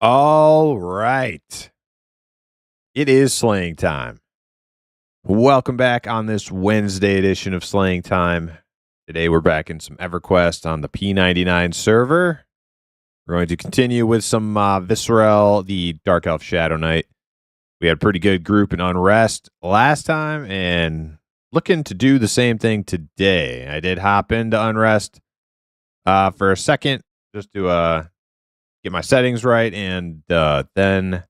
All right. It is slaying time. Welcome back on this Wednesday edition of Slaying Time. Today we're back in some EverQuest on the P99 server. We're going to continue with some Visceral, the Dark Elf Shadow Knight. We had a pretty good group in Unrest last time and looking to do the same thing today. I did hop into Unrest for a second just to get my settings right, and then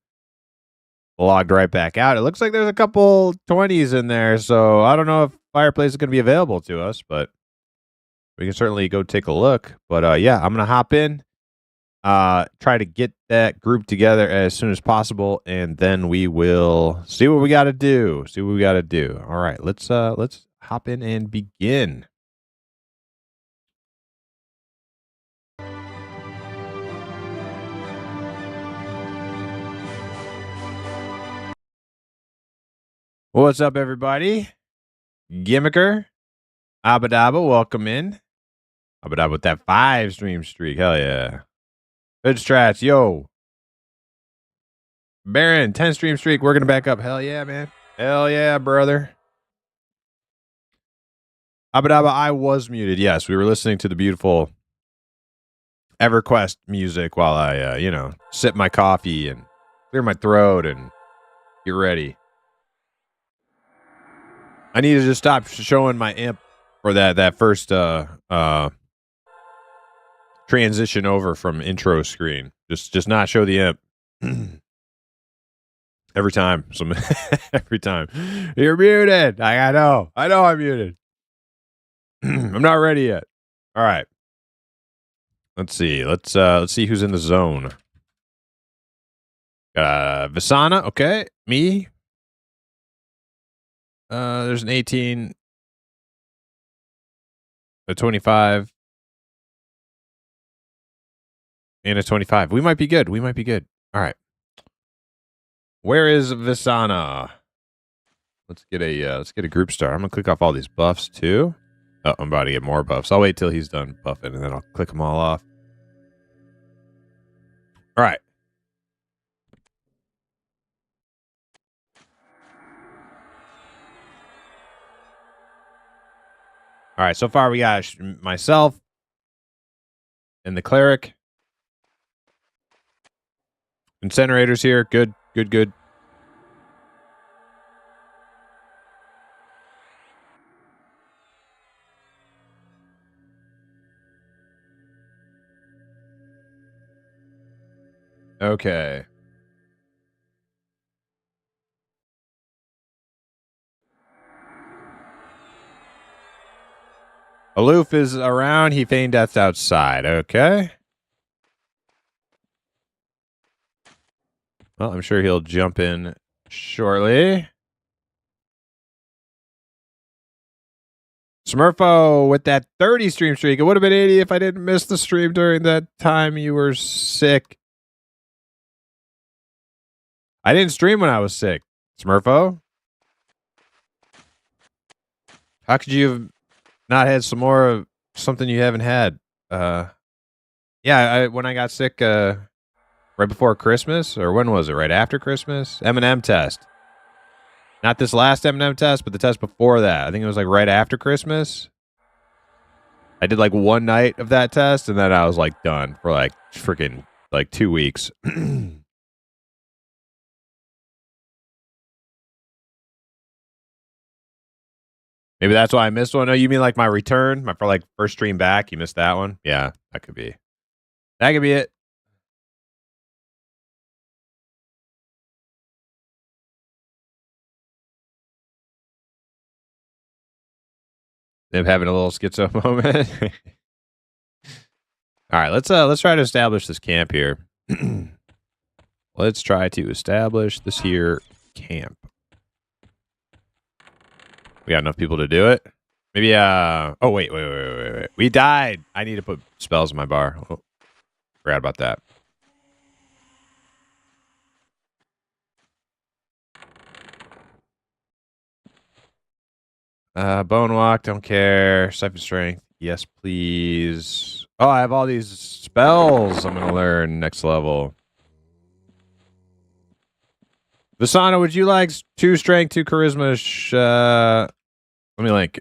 logged right back out. It looks like there's a couple 20s in there, so I don't know if Fireplace is going to be available to us, but we can certainly go take a look. But yeah, I'm going to hop in, try to get that group together as soon as possible, and then we will see what we got to do. All right, let's hop in and begin. What's up, everybody? Gimmicker, Abadaba, welcome in. Abadaba with that 5 stream streak. Hell yeah. Good strats, yo. Baron, 10 stream streak, working to back up. Hell yeah, man. Hell yeah, brother. Abadaba, I was muted. Yes, we were listening to the beautiful EverQuest music while I, sip my coffee and clear my throat and get ready. I need to just stop showing my imp for that first transition over from intro screen. Just not show the imp. Every time. Every time. You're muted. I know I'm muted. I'm not ready yet. All right. Let's see. Let's see who's in the zone. Visana, okay. Me. There's an 18, a 25, and a 25. We might be good. All right. Where is Visana? Let's get a group start. I'm gonna click off all these buffs too. Oh, I'm about to get more buffs. I'll wait till he's done buffing and then I'll click them all off. All right. All right, so far we got myself and the cleric. Incinerators here. Good. Okay. Aloof is around. He feigned death's outside. Okay. Well, I'm sure he'll jump in shortly. Smurfo with that 30 stream streak. It would have been 80 if I didn't miss the stream during that time you were sick. I didn't stream when I was sick, Smurfo. How could you have not had some more of something you haven't had? Yeah, when I got sick right before Christmas, or when was it? Right after Christmas? M&M test. Not this last M&M test, but the test before that. I think it was like right after Christmas. I did like one night of that test, and then I was like done for like freaking like 2 weeks. Maybe that's why I missed one. Oh, you mean like my return? My first stream back? You missed that one? Yeah, that could be. That could be it. Them having a little schizo moment. All right, let's try to establish this camp here. Let's try to establish this here camp. We got enough people to do it. Maybe oh wait. We died. I need to put spells in my bar. Oh, forgot about that. Bone walk, don't care. Siphon strength, yes please. Oh, I have all these spells I'm gonna learn next level. Vasana, would you like 2 strength, 2 charisma? Let me like.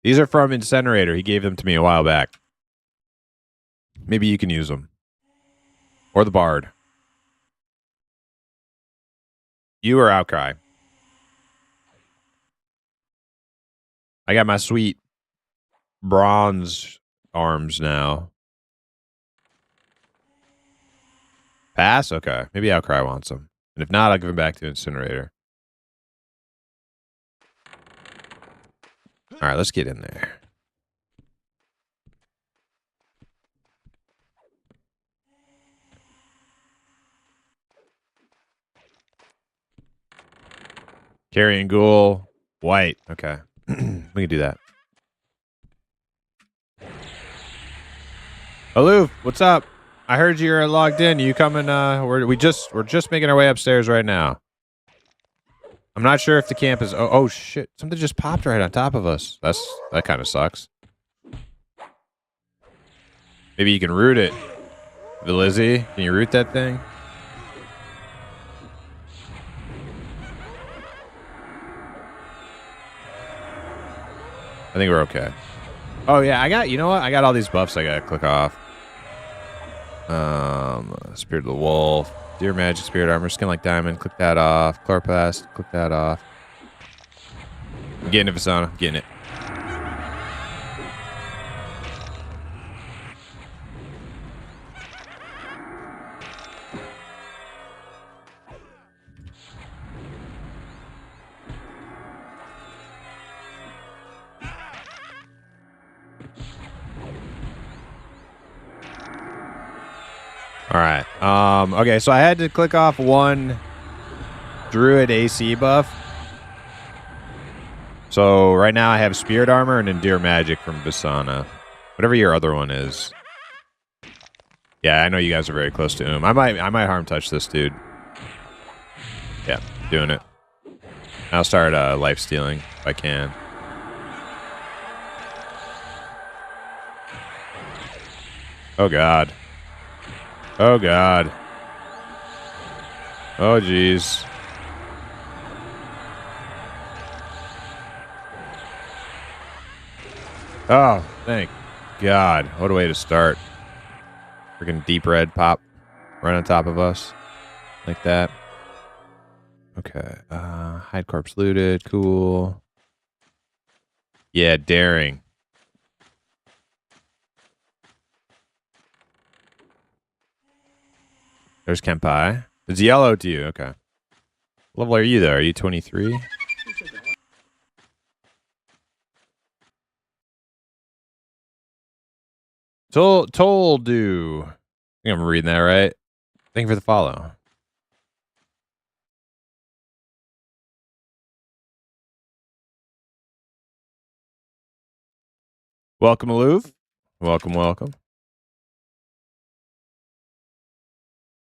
These are from Incinerator. He gave them to me a while back. Maybe you can use them. Or the Bard. You or Outcry. I got my sweet bronze arms now. Pass? Okay. Maybe Outcry wants them. And if not, I'll give him back to Incinerator. All right, let's get in there. Carrion Ghoul. White. Okay. We can do that. Aloof, what's up? I heard you're logged in. You coming? We're just making our way upstairs right now. I'm not sure if the camp is. Oh shit! Something just popped right on top of us. That kind of sucks. Maybe you can root it. Lizzie, can you root that thing? I think we're okay. Oh yeah, you know what? I got all these buffs I gotta click off. Spirit of the Wolf, Deer Magic, Spirit Armor, Skin Like Diamond, click that off. Chloroplast, click that off. I'm getting it, Vasana. I'm getting it. All right. Okay, so I had to click off one Druid AC buff. So right now I have Spirit Armor and Endear Magic from Vasana. Whatever your other one is. Yeah, I know you guys are very close to him. I might harm touch this dude. Yeah, doing it. I'll start life stealing if I can. Oh god. Oh god. Oh jeez. Oh, thank god. What a way to start. Freaking deep red pop right on top of us. Like that. Okay. Hide corpse looted. Cool. Yeah, daring. There's Kenpai. It's yellow to you. Okay. What level are you, though? Are you 23? Toldu. I think I'm reading that right. Thank you for the follow. Welcome, Aloof. Welcome, welcome.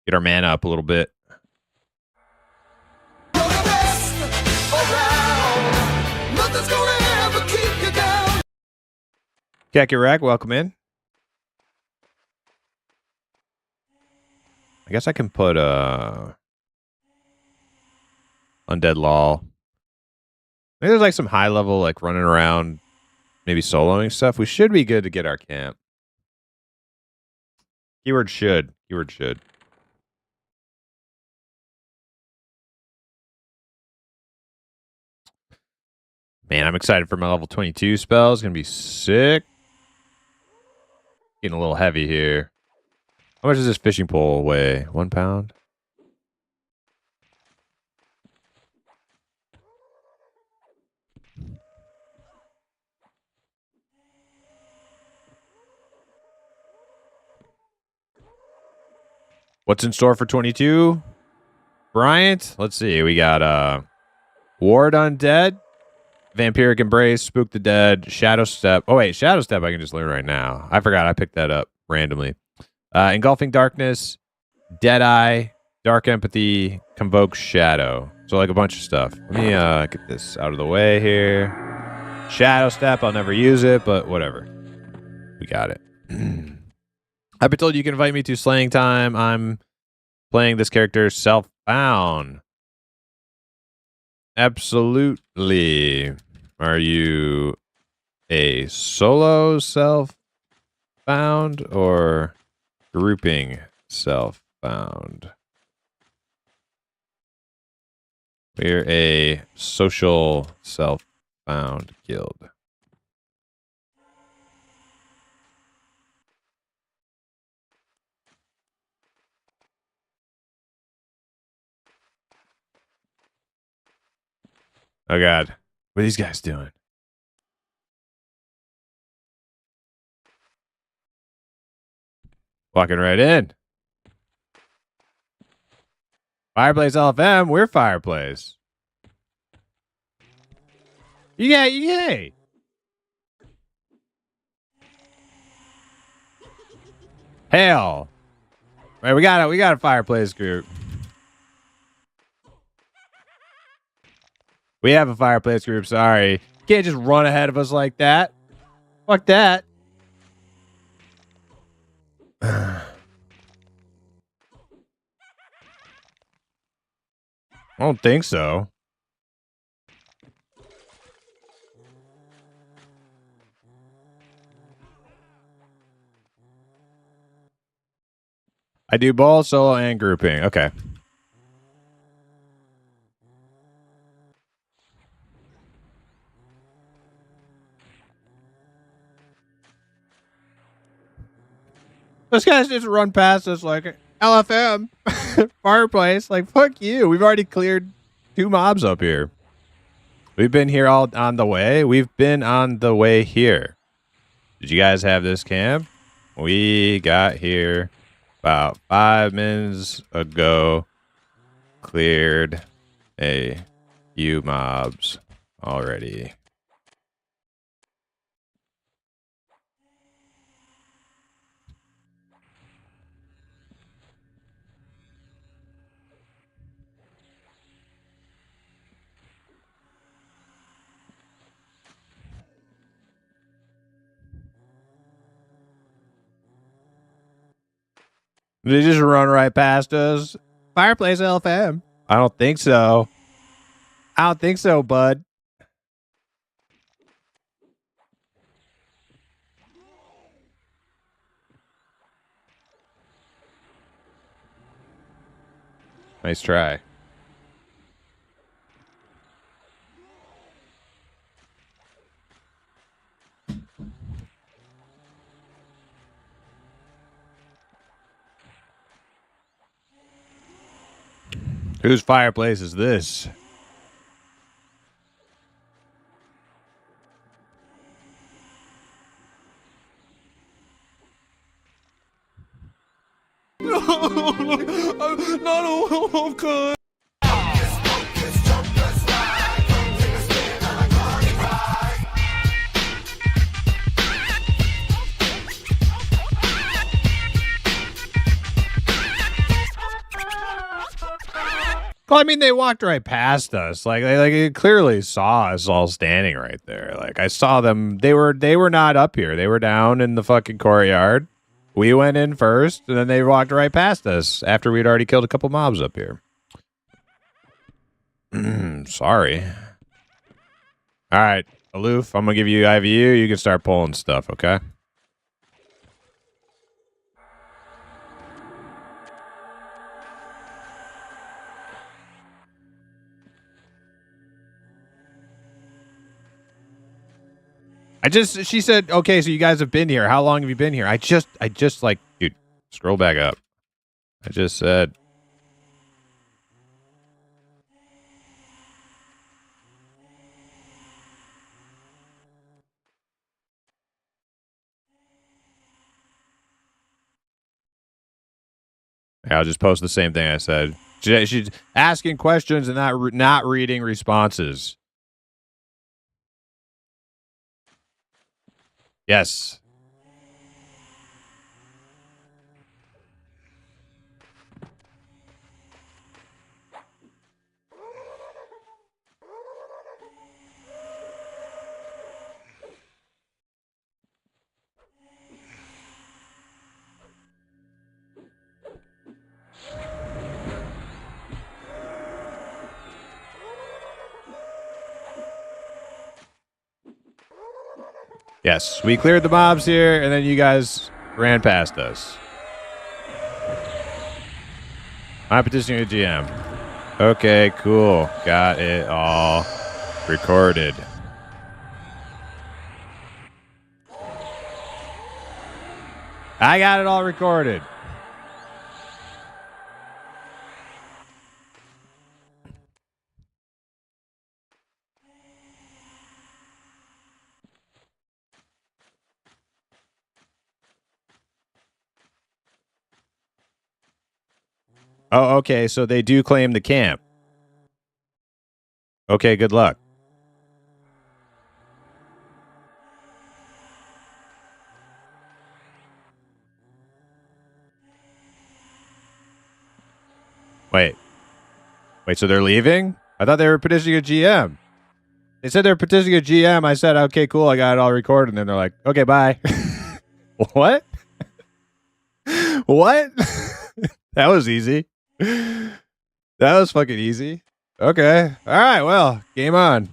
Get our mana up a little bit. Kakarek, welcome in. I guess I can put Undead Law. Maybe there's like some high level like running around, maybe soloing stuff. We should be good to get our camp. Keyword should. Keyword should. Man, I'm excited for my level 22 spell. It's going to be sick. Getting a little heavy here. How much does this fishing pole weigh? 1 pound? What's in store for 22? Bryant? Let's see. We got Ward Undead, Vampiric Embrace, Spook the Dead, Shadow Step. Oh, wait. Shadow Step I can just learn right now. I forgot. I picked that up randomly. Engulfing Darkness, Deadeye, Dark Empathy, Convoke Shadow. So like a bunch of stuff. Let me get this out of the way here. Shadow Step, I'll never use it, but whatever. We got it. I've been told you can invite me to Slaying Time. I'm playing this character self-bound? Absolutely. Are you a solo self-bound or grouping self-bound? We're a social self-bound guild. Oh God, what are these guys doing? Walking right in. Fireplace LFM, we're Fireplace. Yeah, yay. Hell. Right, we got a Fireplace group. We have a Fireplace group, sorry. You can't just run ahead of us like that. Fuck that. I don't think so. I do both solo and grouping. Okay. Those guys just run past us like LFM, Fireplace. Like, fuck you. We've already cleared 2 mobs up here. We've been here all on the way. We've been on the way here. Did you guys have this camp? We got here about 5 minutes ago. Cleared a few mobs already. Did they just run right past us? Fireplace LFM. I don't think so. I don't think so, bud. Nice try. Whose fireplace is this? Not good. Well, I mean, they walked right past us. Like they clearly saw us all standing right there. Like I saw them. They were not up here. They were down in the fucking courtyard. We went in first, and then they walked right past us after we'd already killed a couple mobs up here. Sorry. All right, Aloof, I'm gonna give you IVU. You can start pulling stuff, okay? She said, okay, so you guys have been here. How long have you been here? I just like, dude, scroll back up. I just said. I'll just post the same thing I said. She's asking questions and not reading responses. Yes. Yes, we cleared the mobs here, and then you guys ran past us. I'm petitioning a GM. Okay, cool. Got it all recorded. I got it all recorded. Oh, okay, so they do claim the camp. Okay, good luck. Wait, so they're leaving? I thought they were petitioning a GM. They said they're petitioning a GM. I said, okay, cool, I got it all recorded. And then they're like, okay, bye. What? What? That was easy. That was fucking easy. Okay. All right, well, game on.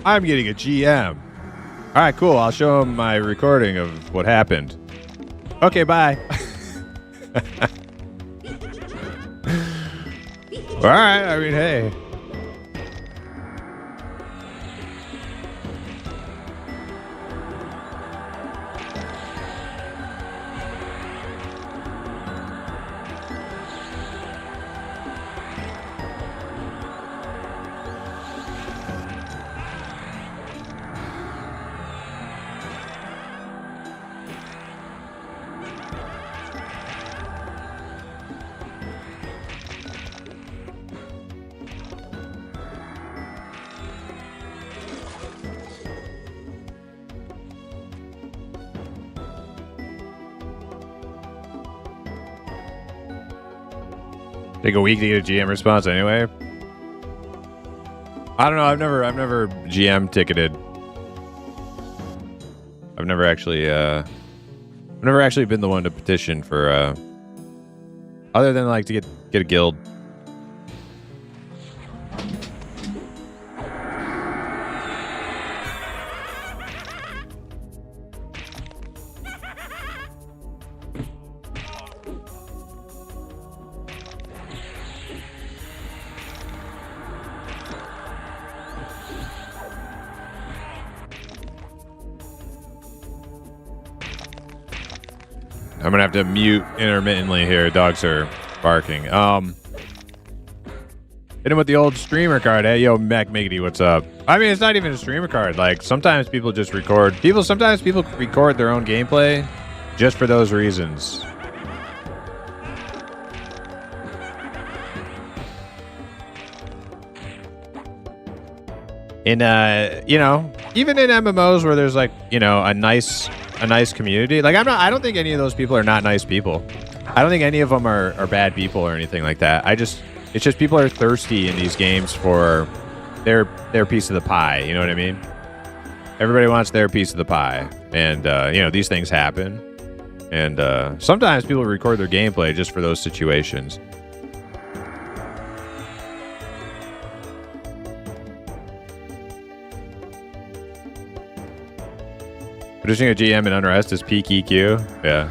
I'm getting a GM. All right, cool. I'll show him my recording of what happened. Okay, bye. All right. I mean, hey. Take a week to get a GM response anyway. I don't know. I've never GM ticketed. I've never actually been the one to petition for other than like to get a guild. I'm gonna have to mute intermittently here. Dogs are barking. Hit him with the old streamer card. Hey, yo, Mac Miggity, what's up? I mean, it's not even a streamer card. Like, sometimes people just record. Sometimes people record their own gameplay just for those reasons. In you know, even in MMOs where there's like, you know, a nice community. Like I don't think any of those people are not nice people. I don't think any of them are bad people or anything like that. It's just people are thirsty in these games for their piece of the pie. You know what I mean? Everybody wants their piece of the pie, and you know, these things happen. And sometimes people record their gameplay just for those situations. Producing a GM in Unrest is peak EQ. Yeah.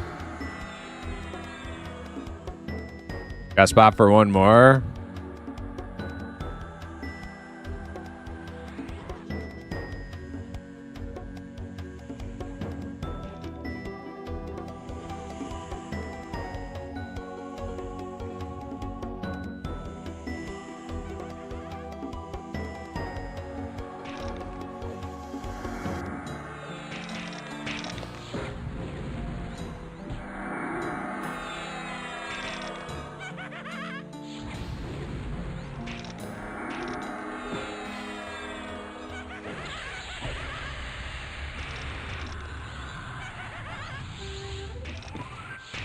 Got a spot for one more.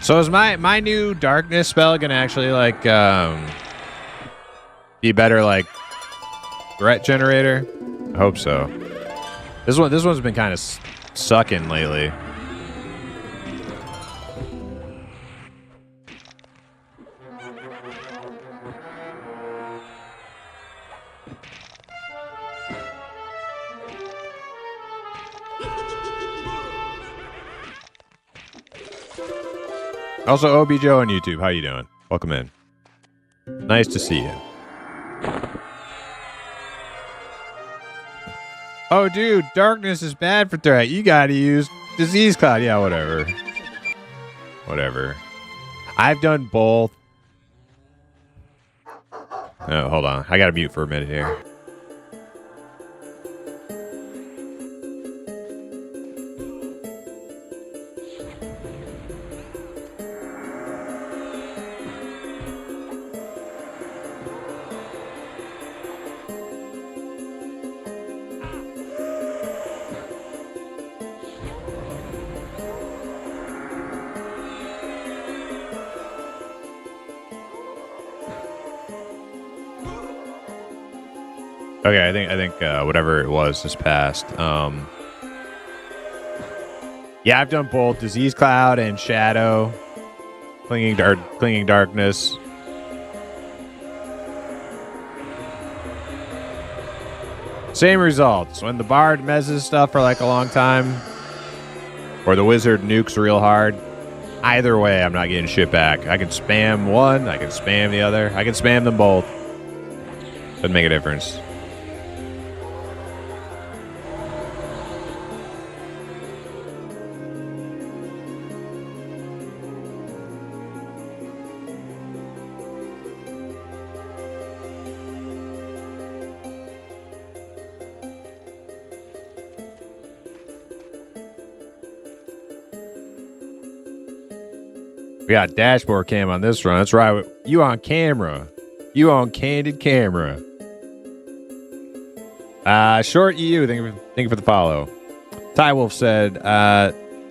So is my new darkness spell gonna actually like be better, like threat generator? I hope so. This one's been kind of sucking lately. Also, OB Joe on YouTube. How you doing? Welcome in. Nice to see you. Oh, dude, darkness is bad for threat. You gotta use disease cloud. Yeah, whatever. Whatever. I've done both. Oh, hold on. I gotta mute for a minute here. Okay, I think whatever it was just passed. Yeah, I've done both disease cloud and shadow, clinging darkness. Same results. When the bard messes stuff for like a long time, or the wizard nukes real hard. Either way, I'm not getting shit back. I can spam one, I can spam the other, I can spam them both. Doesn't make a difference. We got dashboard cam on this run. That's right. You on camera. You on candid camera. Short EU. Thank you for the follow. Ty Wolf said,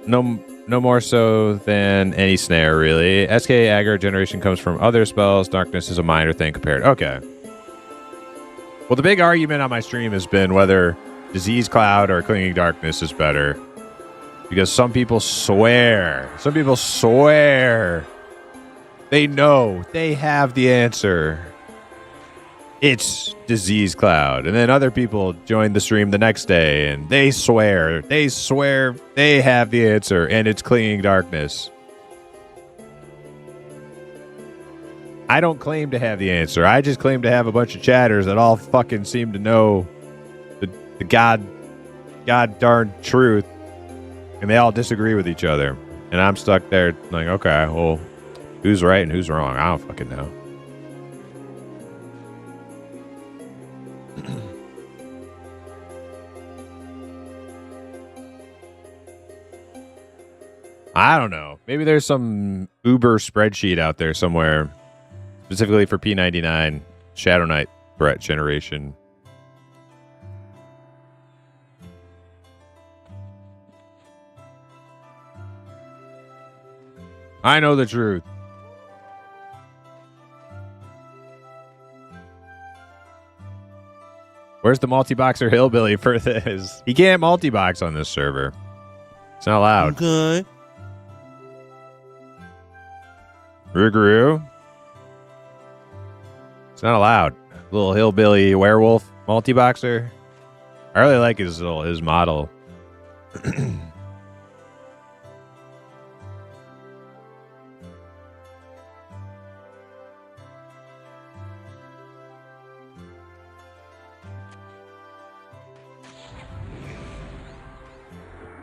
no more so than any snare, really. SK aggro generation comes from other spells. Darkness is a minor thing compared. Okay. Well, the big argument on my stream has been whether Disease Cloud or Clinging Darkness is better. Because some people swear. They know. They have the answer. It's Disease Cloud. And then other people join the stream the next day and they swear. They have the answer. And it's Clinging Darkness. I don't claim to have the answer. I just claim to have a bunch of chatters that all fucking seem to know the god darn truth. And they all disagree with each other. And I'm stuck there like, okay, well, who's right and who's wrong? I don't fucking know. I don't know. Maybe there's some Uber spreadsheet out there somewhere, specifically for P99, Shadow Knight threat generation. I know the truth. Where's the multi-boxer hillbilly for this? He can't multi-box on this server. It's not allowed. Okay. Rougarou. It's not allowed. Little hillbilly werewolf multi-boxer. I really like his model.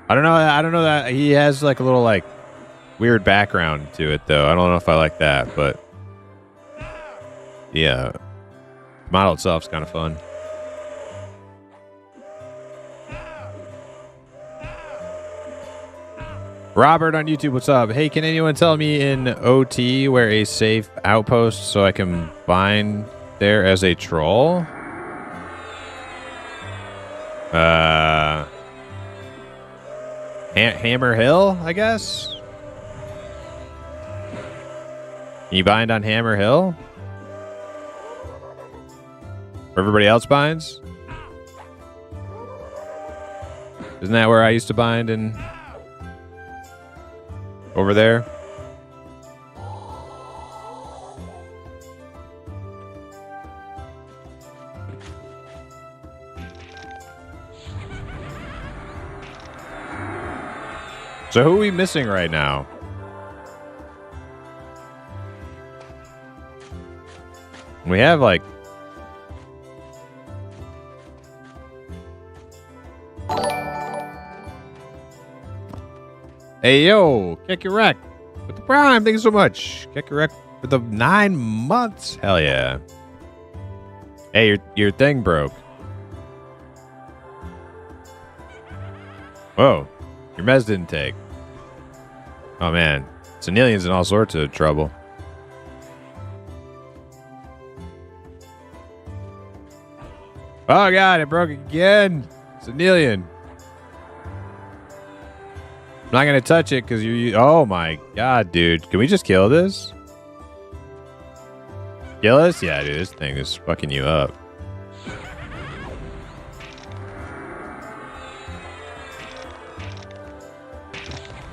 I don't know that he has like a little like weird background to it though. I don't know if I like that, but yeah, the model itself's kind of fun. Robert on YouTube, what's up? Hey, can anyone tell me in OT where a safe outpost so I can bind there as a troll? Hammer Hill, I guess? Can you bind on Hammer Hill? Where everybody else binds? Isn't that where I used to bind and over there? So who are we missing right now? We have like... Hey, yo, Kick Your Wreck with the Prime. Thank you so much. Kick Your Wreck for the 9 months. Hell yeah. Hey, your thing broke. Whoa, your mez didn't take. Oh, man. Senilian's in all sorts of trouble. Oh, God, it broke again. Senilian. I'm not going to touch it because you... Oh, my God, dude. Can we just kill this? Kill us? Yeah, dude, this thing is fucking you up.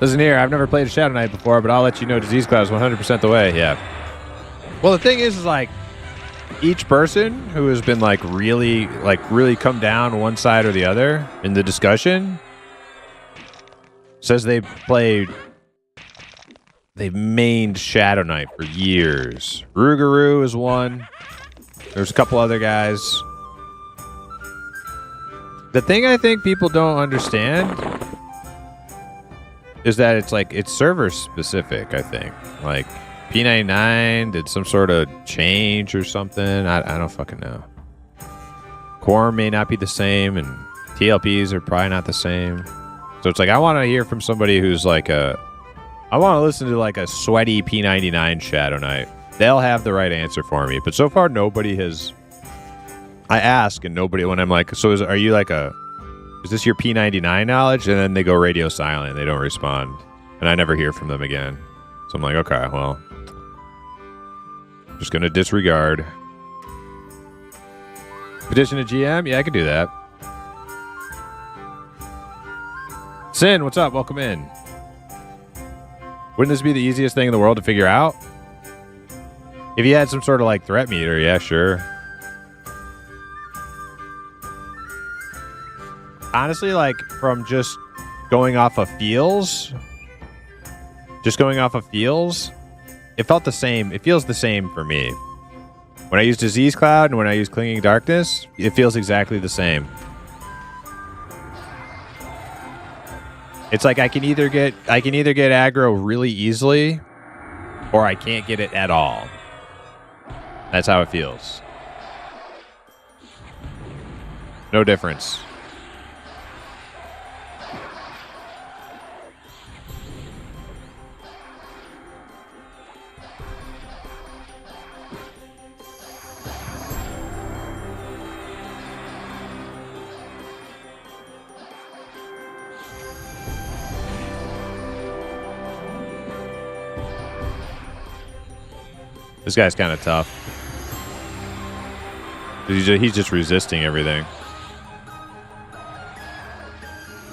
Listen here, I've never played a Shadow Knight before, but I'll let you know Disease Cloud is 100% the way. Yeah. Well, the thing is like, each person who has been really come down one side or the other in the discussion says they've mained Shadow Knight for years. Rougarou is one. There's a couple other guys. The thing I think people don't understand is that it's server specific, I think. Like, P99 did some sort of change or something. I don't fucking know. Quorum may not be the same, and TLPs are probably not the same. So it's like, I want to hear from somebody who's like I want to listen to like a sweaty P99 Shadow Knight. They'll have the right answer for me. But so far, nobody has... I ask, and nobody, when I'm like, so are you like is this your P99 knowledge? And then they go radio silent. They don't respond. And I never hear from them again. So I'm like, okay, well, just going to disregard. Petition to GM? Yeah, I could do that. Sin, what's up? Welcome in. Wouldn't this be the easiest thing in the world to figure out? If you had some sort of like threat meter, yeah, sure. Honestly, like from just going off of feels, it felt the same. It feels the same for me. When I use Disease Cloud and when I use Clinging Darkness, it feels exactly the same. It's like I can either get aggro really easily, or I can't get it at all. That's how it feels. No difference. This guy's kind of tough. He's just resisting everything.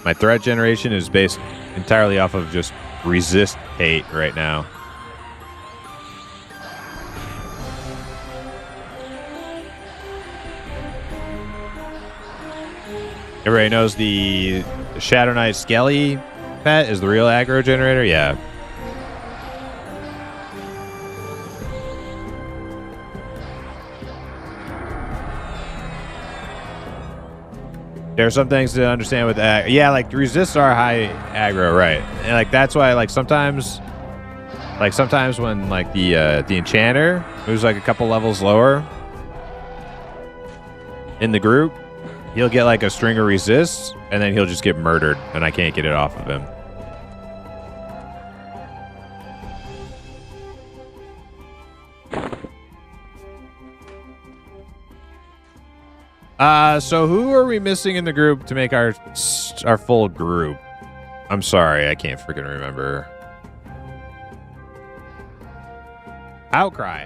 My threat generation is based entirely off of just resist hate right now. Everybody knows the Shadow Knight Skelly pet is the real aggro generator? Yeah. There are some things to understand with that. Yeah, like resists are high aggro, right? And like that's why like sometimes when like the enchanter who's like a couple levels lower in the group, he'll get like a string of resists and then he'll just get murdered and I can't get it off of him. So who are we missing in the group to make our full group? I'm sorry, I can't freaking remember. Outcry.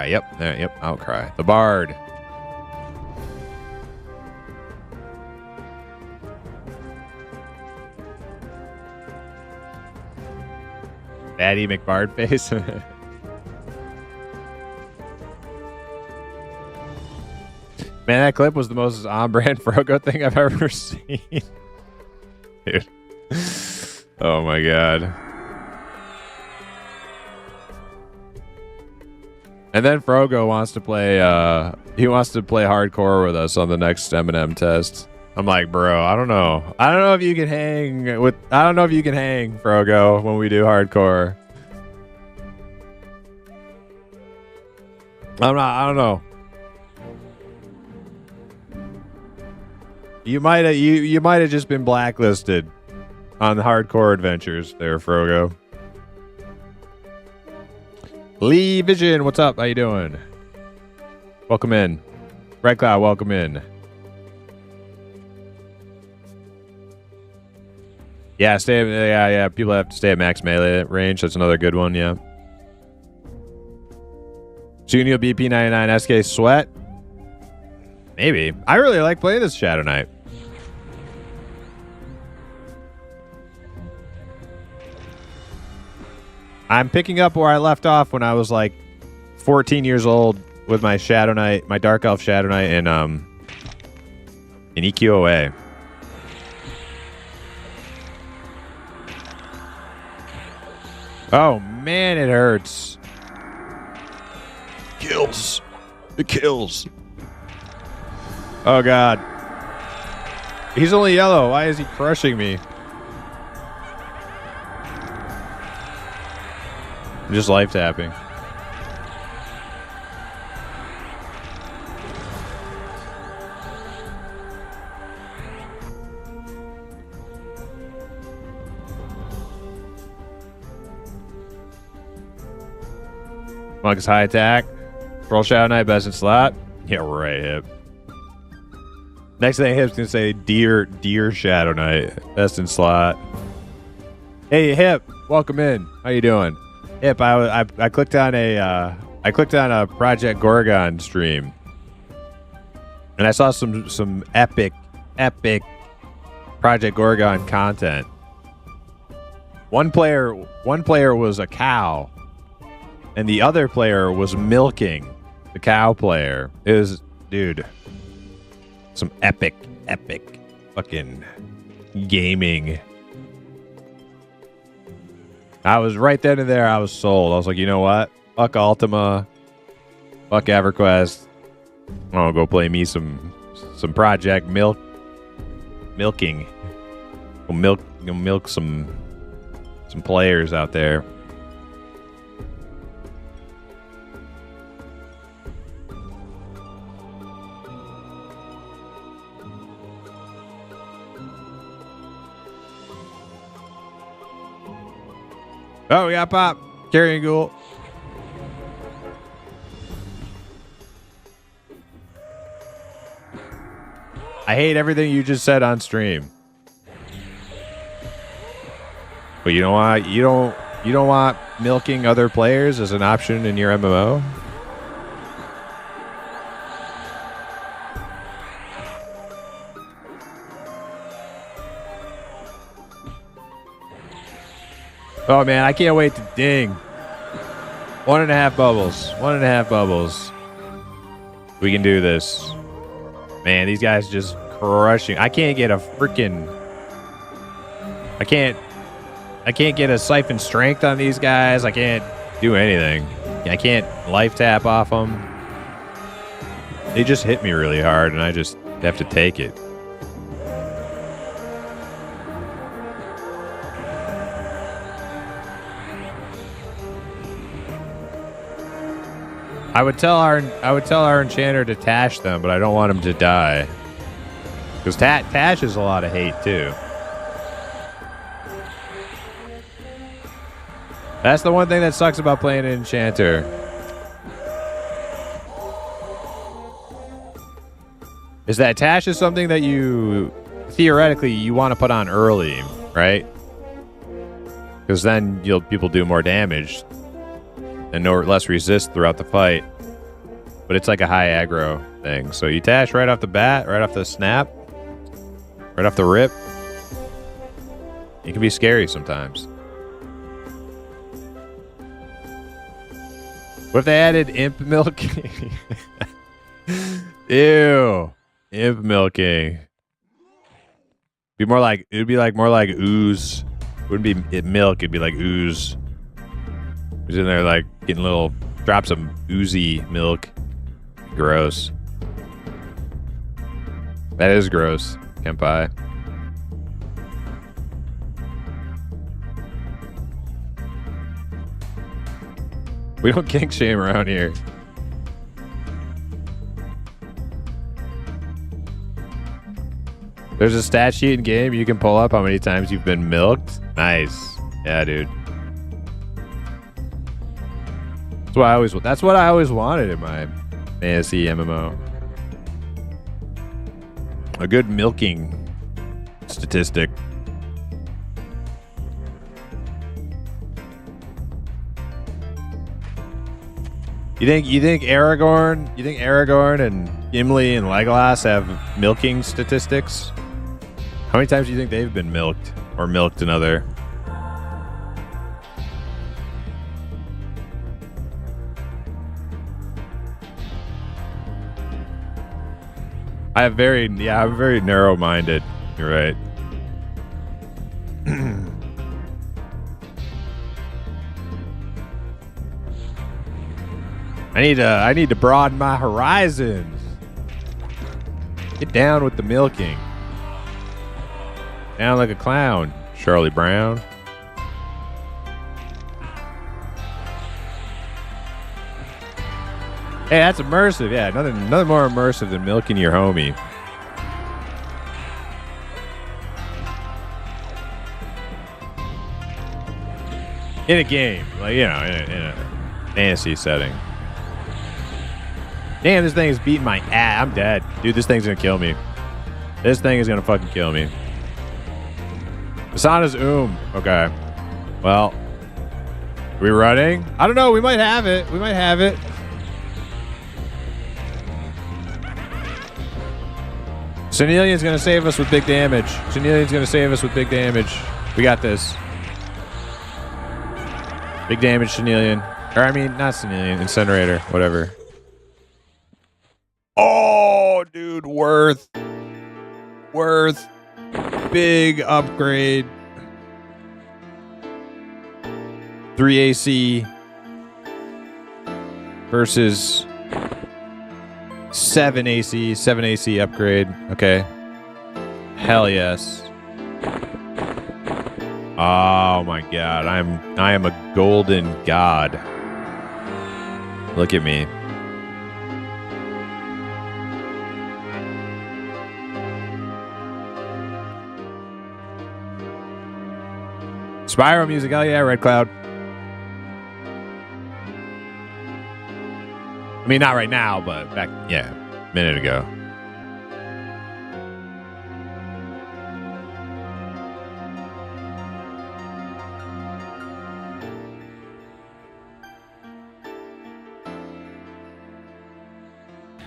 Yep, there, yep, Outcry. The Bard. Batty McBard face. Man, that clip was the most on-brand Frogo thing I've ever seen. Dude. Oh my god. And then Frogo wants to play. He wants to play hardcore with us on the next Eminem test. I'm like, bro, I don't know. I don't know if you can hang with. I don't know if you can hang, Frogo, when we do hardcore. I'm not. I don't know. You might have. You might have just been blacklisted on the hardcore adventures there, Frogo. Lee Vision, what's up? How you doing? Welcome in. Red Cloud, welcome in. Yeah, yeah. People have to stay at max melee range. That's another good one, yeah. Soon you'll be P99 SK Sweat. Maybe. I really like playing this Shadow Knight. I'm picking up where I left off when I was like 14 years old with my Shadow Knight, my Dark Elf Shadow Knight in EQOA. Oh man, it hurts. Kills. It kills. Oh god. He's only yellow. Why is he crushing me? I'm just life tapping. Monk's high attack. Roll Shadow Knight, best in slot. Yeah, right, Hip. Next thing Hip's gonna say, dear Shadow Knight, best in slot. Hey Hip, welcome in. How you doing? Hip, I clicked on a Project Gorgon stream, and I saw some epic Project Gorgon content. One player was a cow, and the other player was milking the cow player. It was, dude, some epic fucking gaming. I was right then and there. I was sold. I was like, you know what? Fuck Ultima. Fuck EverQuest. I'm gonna go play me some Project milking. Go milk some players out there. Oh, yeah, Pop. Carrying Ghoul. I hate everything you just said on stream. But you know what? You don't want milking other players as an option in your MMO? Oh man, I can't wait to ding. 1.5 bubbles. 1.5 bubbles. We can do this. Man, these guys just crushing. I can't get a freaking... I can't get a siphon strength on these guys. I can't do anything. I can't life tap off them. They just hit me really hard, and I just have to take it. I would tell our enchanter to tash them, but I don't want him to die. Because tash is a lot of hate too. That's the one thing that sucks about playing an enchanter. Is that tash is something that you theoretically you want to put on early, right? Because then people do more damage and less resist throughout the fight. But it's like a high aggro thing. So you tash right off the bat, right off the snap, right off the rip. It can be scary sometimes. What if they added imp milking? Ew. Imp milking. It'd be more like ooze. It wouldn't be milk, it'd be like ooze. He's in there like getting little Drop some oozy milk. Gross. That is gross. Kenpai. We don't kink shame around here. There's a stat sheet in game you can pull up how many times you've been milked. Nice. Yeah, dude. That's what I always wanted in my fantasy MMO. A good milking statistic. You think Aragorn and Gimli and Legolas have milking statistics? How many times do you think they've been milked or milked another? I'm very narrow-minded. You're right. I need to broaden my horizons. Get down with the milking. Down like a clown, Charlie Brown. Hey, that's immersive. Yeah, nothing more immersive than milking your homie. In a game, like, you know, in a fantasy setting. Damn, this thing is beating my ass. I'm dead. Dude, this thing's gonna kill me. This thing is gonna fucking kill me. Asana's Okay. Well, are we running? I don't know. We might have it. We might have it. Senelian's gonna save us with big damage. Senelian's gonna save us with big damage. We got this. Big damage, Senelian. Or, I mean, not Senelian. Incinerator. Whatever. Oh, dude. Worth. Big upgrade. 3 AC versus 7 AC. 7 AC upgrade. Okay. Hell yes. Oh my god. I am a golden god. Look at me. Spyro music, hell yeah, Red Cloud. I mean, not right now, but back, yeah, a minute ago.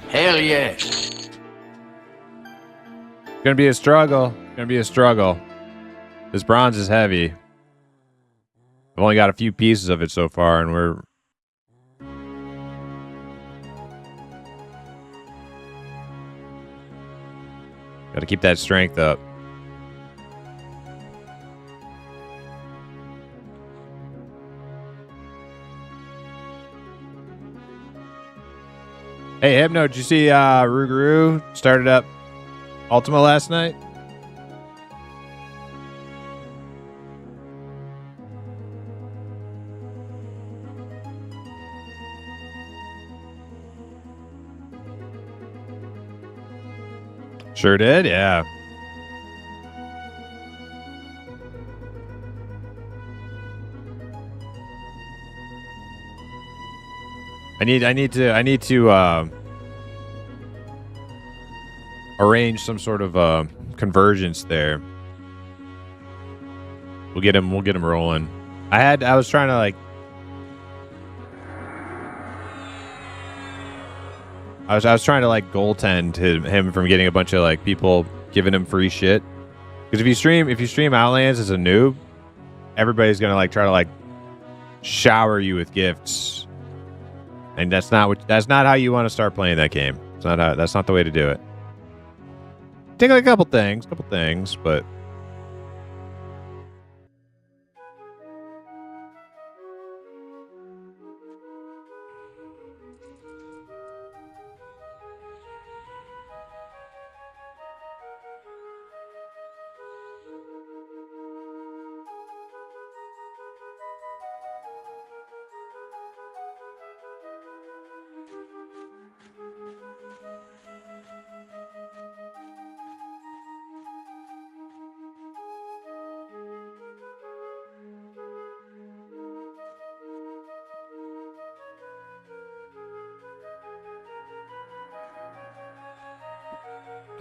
Hell yeah. Gonna be a struggle. This bronze is heavy. I've only got a few pieces of it so far, and we're... Gotta keep that strength up. Hey, Hypno, did you see Rougarou started up Ultima last night? Sure did, yeah. I need to arrange some sort of convergence there. We'll get him rolling. I was trying to like I was trying to like goaltend him from getting a bunch of like people giving him free shit. Because if you stream Outlands as a noob, everybody's gonna like try to like shower you with gifts, and that's not how you want to start playing that game. That's not the way to do it. Take like a couple things, but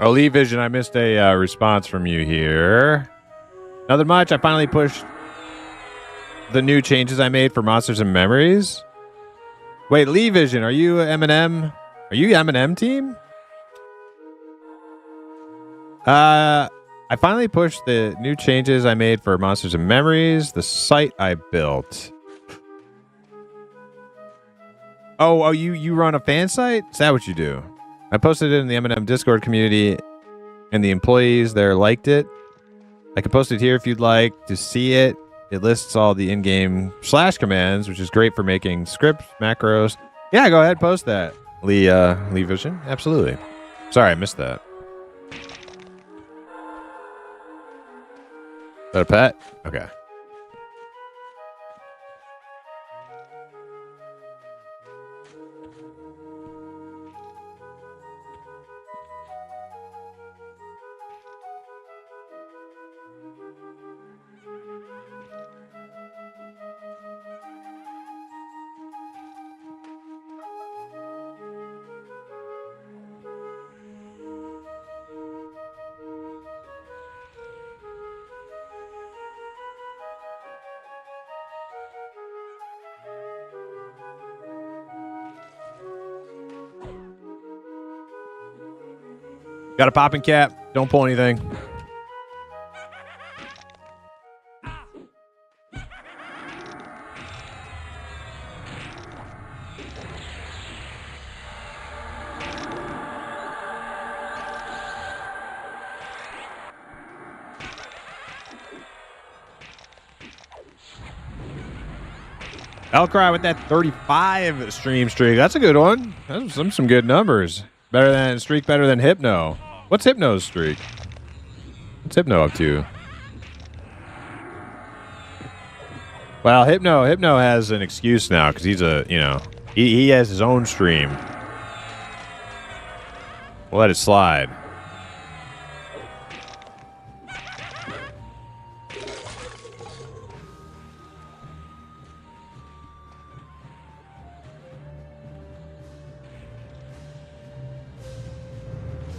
Oh, Lee Vision, I missed a response from you here. Nothing much. I finally pushed the new changes I made for Monsters and Memories. Wait, Lee Vision, are you Eminem? Are you Eminem team? I finally pushed the new changes I made for Monsters and Memories, the site I built. Oh, you run a fan site? Is that what you do? I posted it in the Eminem Discord community, and the employees there liked it. I can post it here if you'd like to see it. It lists all the in-game slash commands, which is great for making scripts, macros. Yeah, go ahead, post that. Lee Vision? Absolutely. Sorry, I missed that. Is that a pet? Okay. Got a popping cap. Don't pull anything. Elcry with that 35 stream streak. That's a good one. That's some good numbers. Better than Hypno. What's Hypno's streak? What's Hypno up to? Well, Hypno has an excuse now because he's he has his own stream. We'll let it slide.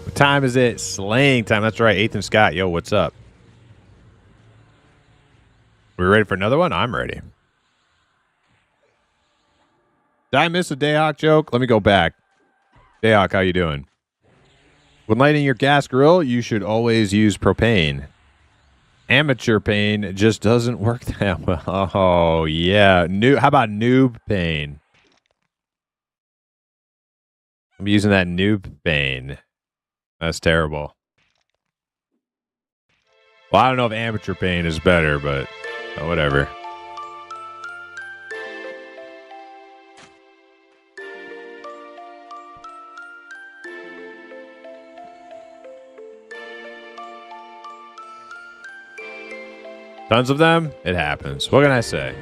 What time is it? Slaying time. That's right. Ethan Scott. Yo, what's up? We ready for another one? I'm ready. Did I miss a Dayhawk joke? Let me go back. Dayhawk, how you doing? When lighting your gas grill, you should always use propane. Amateur pane just doesn't work that well. Oh, yeah. How about noob pane? I'm using that noob pane. That's terrible. Well, I don't know if amateur pane is better, but whatever. Tons of them? It happens. What can I say?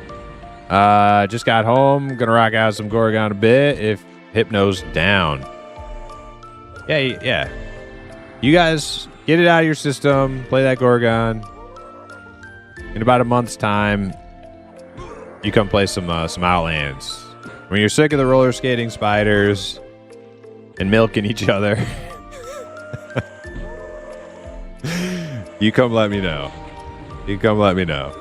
Just got home. Gonna rock out some Gorgon a bit if Hypno's down. Yeah. You guys get it out of your system. Play that Gorgon. In about a month's time, you come play some Outlands. When you're sick of the roller skating spiders and milking each other, you come let me know. You come let me know.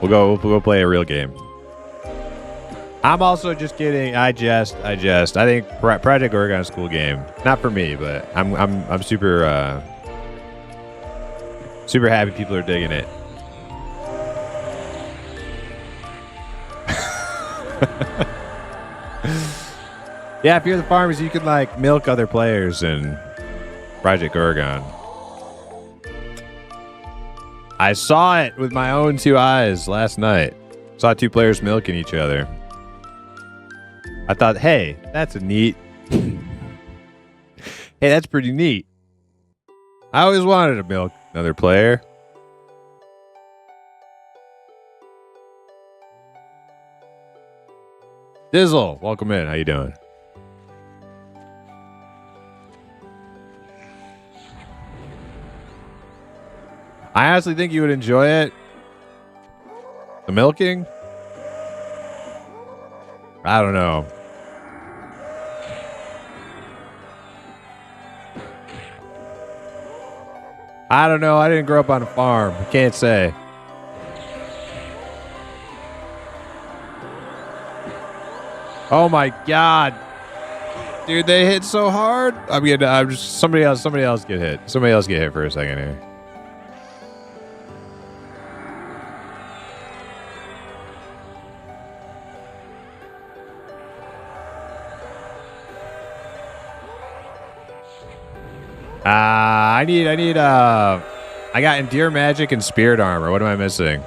We'll go play a real game. I'm also just kidding. I jest. I think Project Oregon is a cool game. Not for me, but I'm super happy people are digging it. Yeah, if you're the farmers, you can like milk other players in Project Oregon. I saw it with my own two eyes last night. Saw two players milking each other. I thought, hey, that's a neat. Hey, that's pretty neat. I always wanted to milk another player. Dizzle, welcome in. How you doing? I honestly think you would enjoy it. The milking? I don't know. I don't know. I didn't grow up on a farm. I can't say. Oh my god. Dude, they hit so hard. I'm just somebody else get hit. Somebody else get hit for a second here. I got Endear Magic and Spirit Armor. What am I missing?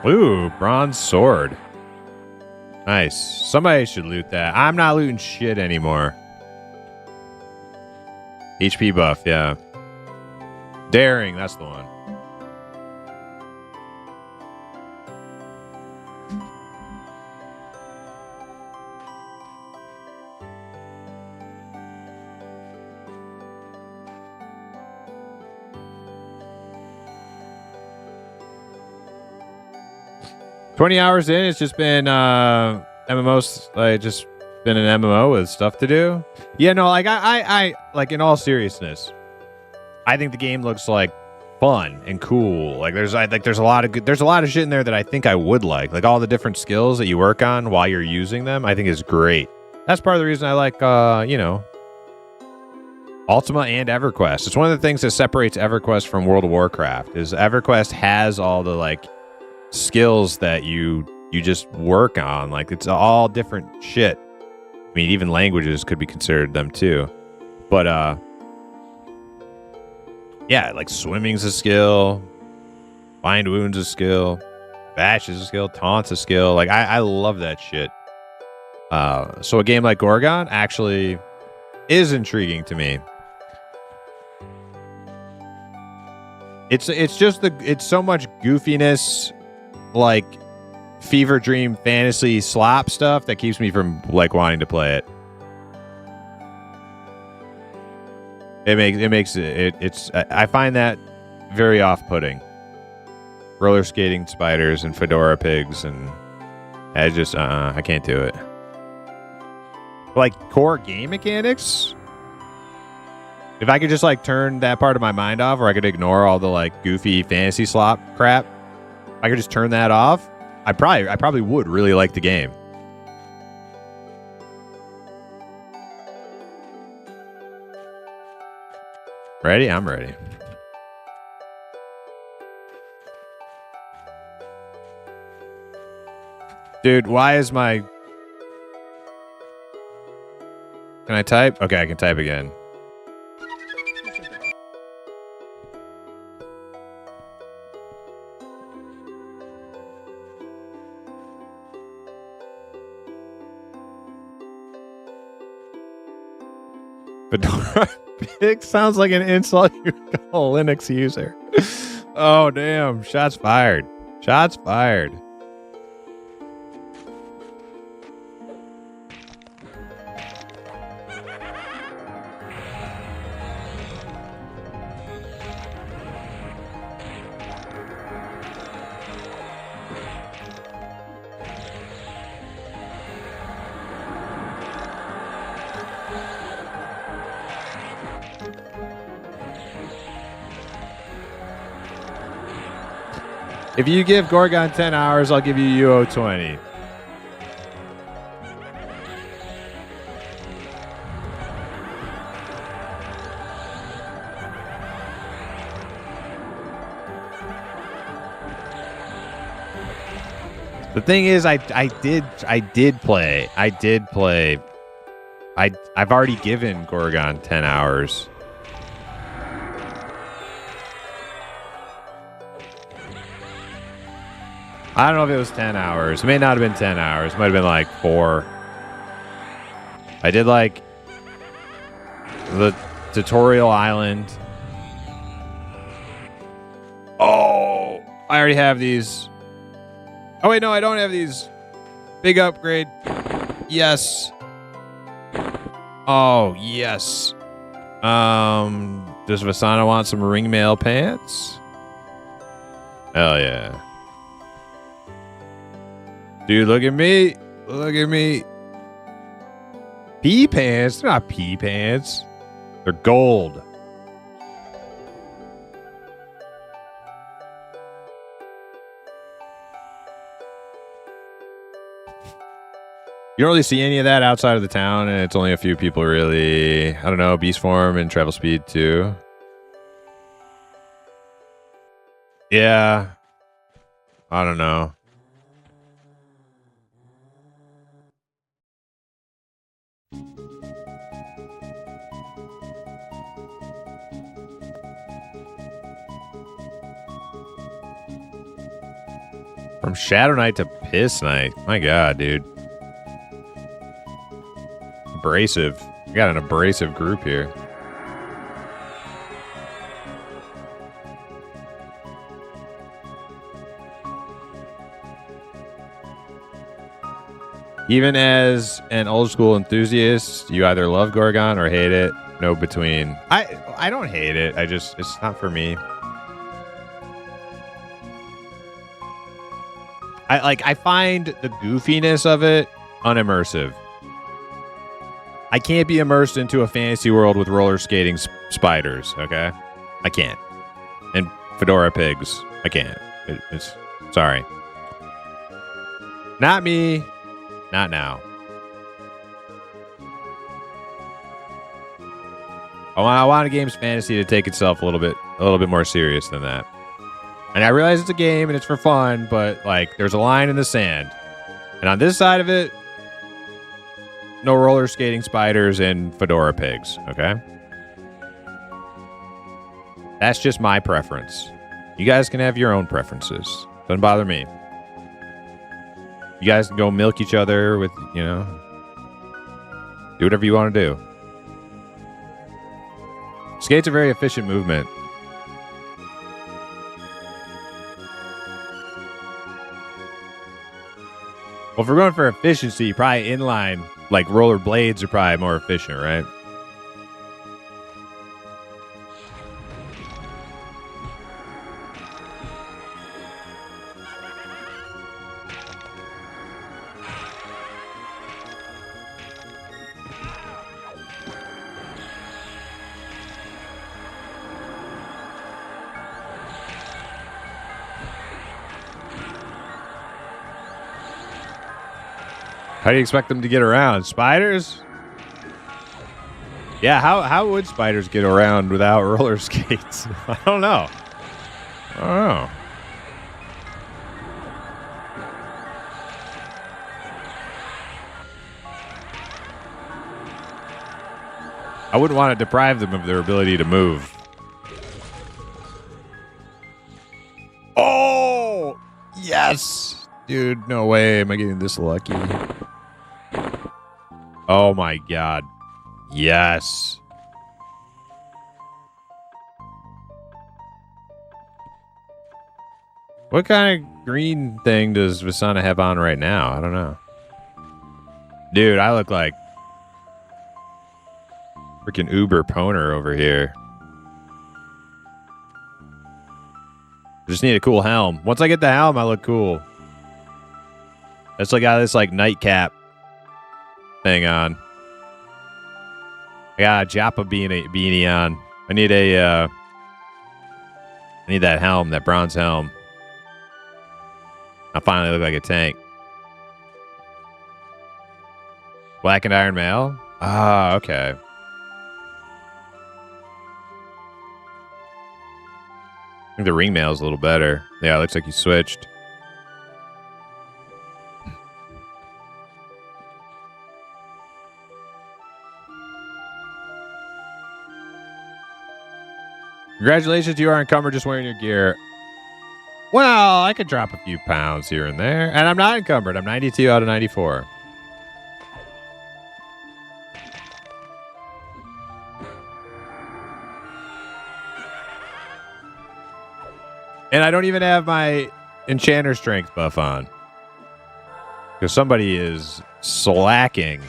Ooh, Bronze Sword. Nice. Somebody should loot that. I'm not looting shit anymore. HP buff, yeah. Daring, that's the one. $20 hours in, it's just been MMOs. Like, just been an MMO with stuff to do. Yeah, no, like I like, in all seriousness, I think the game looks like fun and cool. Like there's a lot of shit in there that I think I would like all the different skills that you work on while you're using them. I think is great. That's part of the reason I like Ultima and EverQuest. It's one of the things that separates EverQuest from World of Warcraft. Is EverQuest has all the skills that you just work on. Like it's all different shit. I mean, even languages could be considered them too. But yeah, like swimming's a skill, find wounds a skill, bash is a skill, taunt's a skill. Like I love that shit. So a game like Gorgon actually is intriguing to me. It's so much goofiness, like fever dream fantasy slop stuff that keeps me from wanting to play it. I find that very off-putting. Roller skating spiders and fedora pigs, and I can't do it. Like core game mechanics, if I could just turn that part of my mind off, or I could ignore all the goofy fantasy slop crap, if I could just turn that off, I probably would really like the game. Ready? I'm ready. Dude, why is my... Can I type? Okay, I can type again. Fedora Pig sounds like an insult you call a Linux user. Oh, damn. Shots fired. Shots fired. If you give Gorgon 10 hours, I'll give you UO 20. The thing is, I've already given Gorgon 10 hours. I don't know if it was 10 hours. It may not have been 10 hours. It might have been 4. I did the tutorial island. Oh, I already have these. Oh, wait, no, I don't have these. Big upgrade. Yes. Oh, yes. Does Vasana want some ringmail pants? Hell yeah. Dude, look at me. Look at me. Pea pants? They're not pea pants. They're gold. You don't really see any of that outside of the town, and it's only a few people really. I don't know, Beast Form and Travel Speed too. Yeah. I don't know. From Shadow Knight to Piss Knight. My God, dude. Abrasive. We got an abrasive group here. Even as an old school enthusiast, you either love Gorgon or hate it. No between. I don't hate it. It's not for me. I find the goofiness of it unimmersive. I can't be immersed into a fantasy world with roller skating spiders, okay? I can't. And fedora pigs, I can't. It's sorry. Not me. Not now. I want a game's fantasy to take itself a little bit more serious than that. And I realize it's a game and it's for fun, but like there's a line in the sand. And on this side of it, no roller skating spiders and fedora pigs, okay? That's just my preference. You guys can have your own preferences. Doesn't bother me. You guys can go milk each other with, do whatever you want to do. Skate's a very efficient movement. Well, if we're going for efficiency, probably inline, like roller blades are probably more efficient, right? How do you expect them to get around? Spiders? Yeah, how would spiders get around without roller skates? I don't know. I wouldn't want to deprive them of their ability to move. Oh! Yes! Dude, no way am I getting this lucky. Oh my God. Yes. What kind of green thing does Vasana have on right now? I don't know. Dude, I look like freaking Uber Poner over here. I just need a cool helm. Once I get the helm, I look cool. That's like got this like nightcap thing on. I got a Joppa beanie on. I need that helm, that bronze helm. I finally look like a tank. Black and Iron Mail? Ah, okay. I think the ring mail is a little better. Yeah, it looks like you switched. Congratulations, you are encumbered just wearing your gear. Well, I could drop a few pounds here and there. And I'm not encumbered. I'm 92 out of 94. And I don't even have my Enchanter Strength buff on. Because somebody is slacking.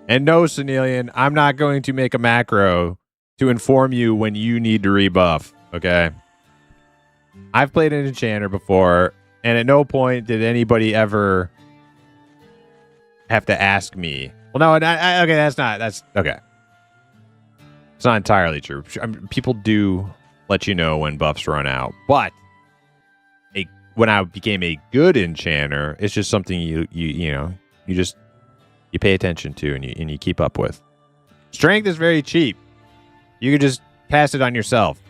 And no, Senelian, I'm not going to make a macro to inform you when you need to rebuff, okay? I've played an Enchanter before. And at no point did anybody ever have to ask me. Well, no, okay, that's okay. It's not entirely true. People do let you know when buffs run out, but when I became a good enchanter, it's just something you pay attention to and you keep up with. Strength is very cheap. You can just pass it on yourself.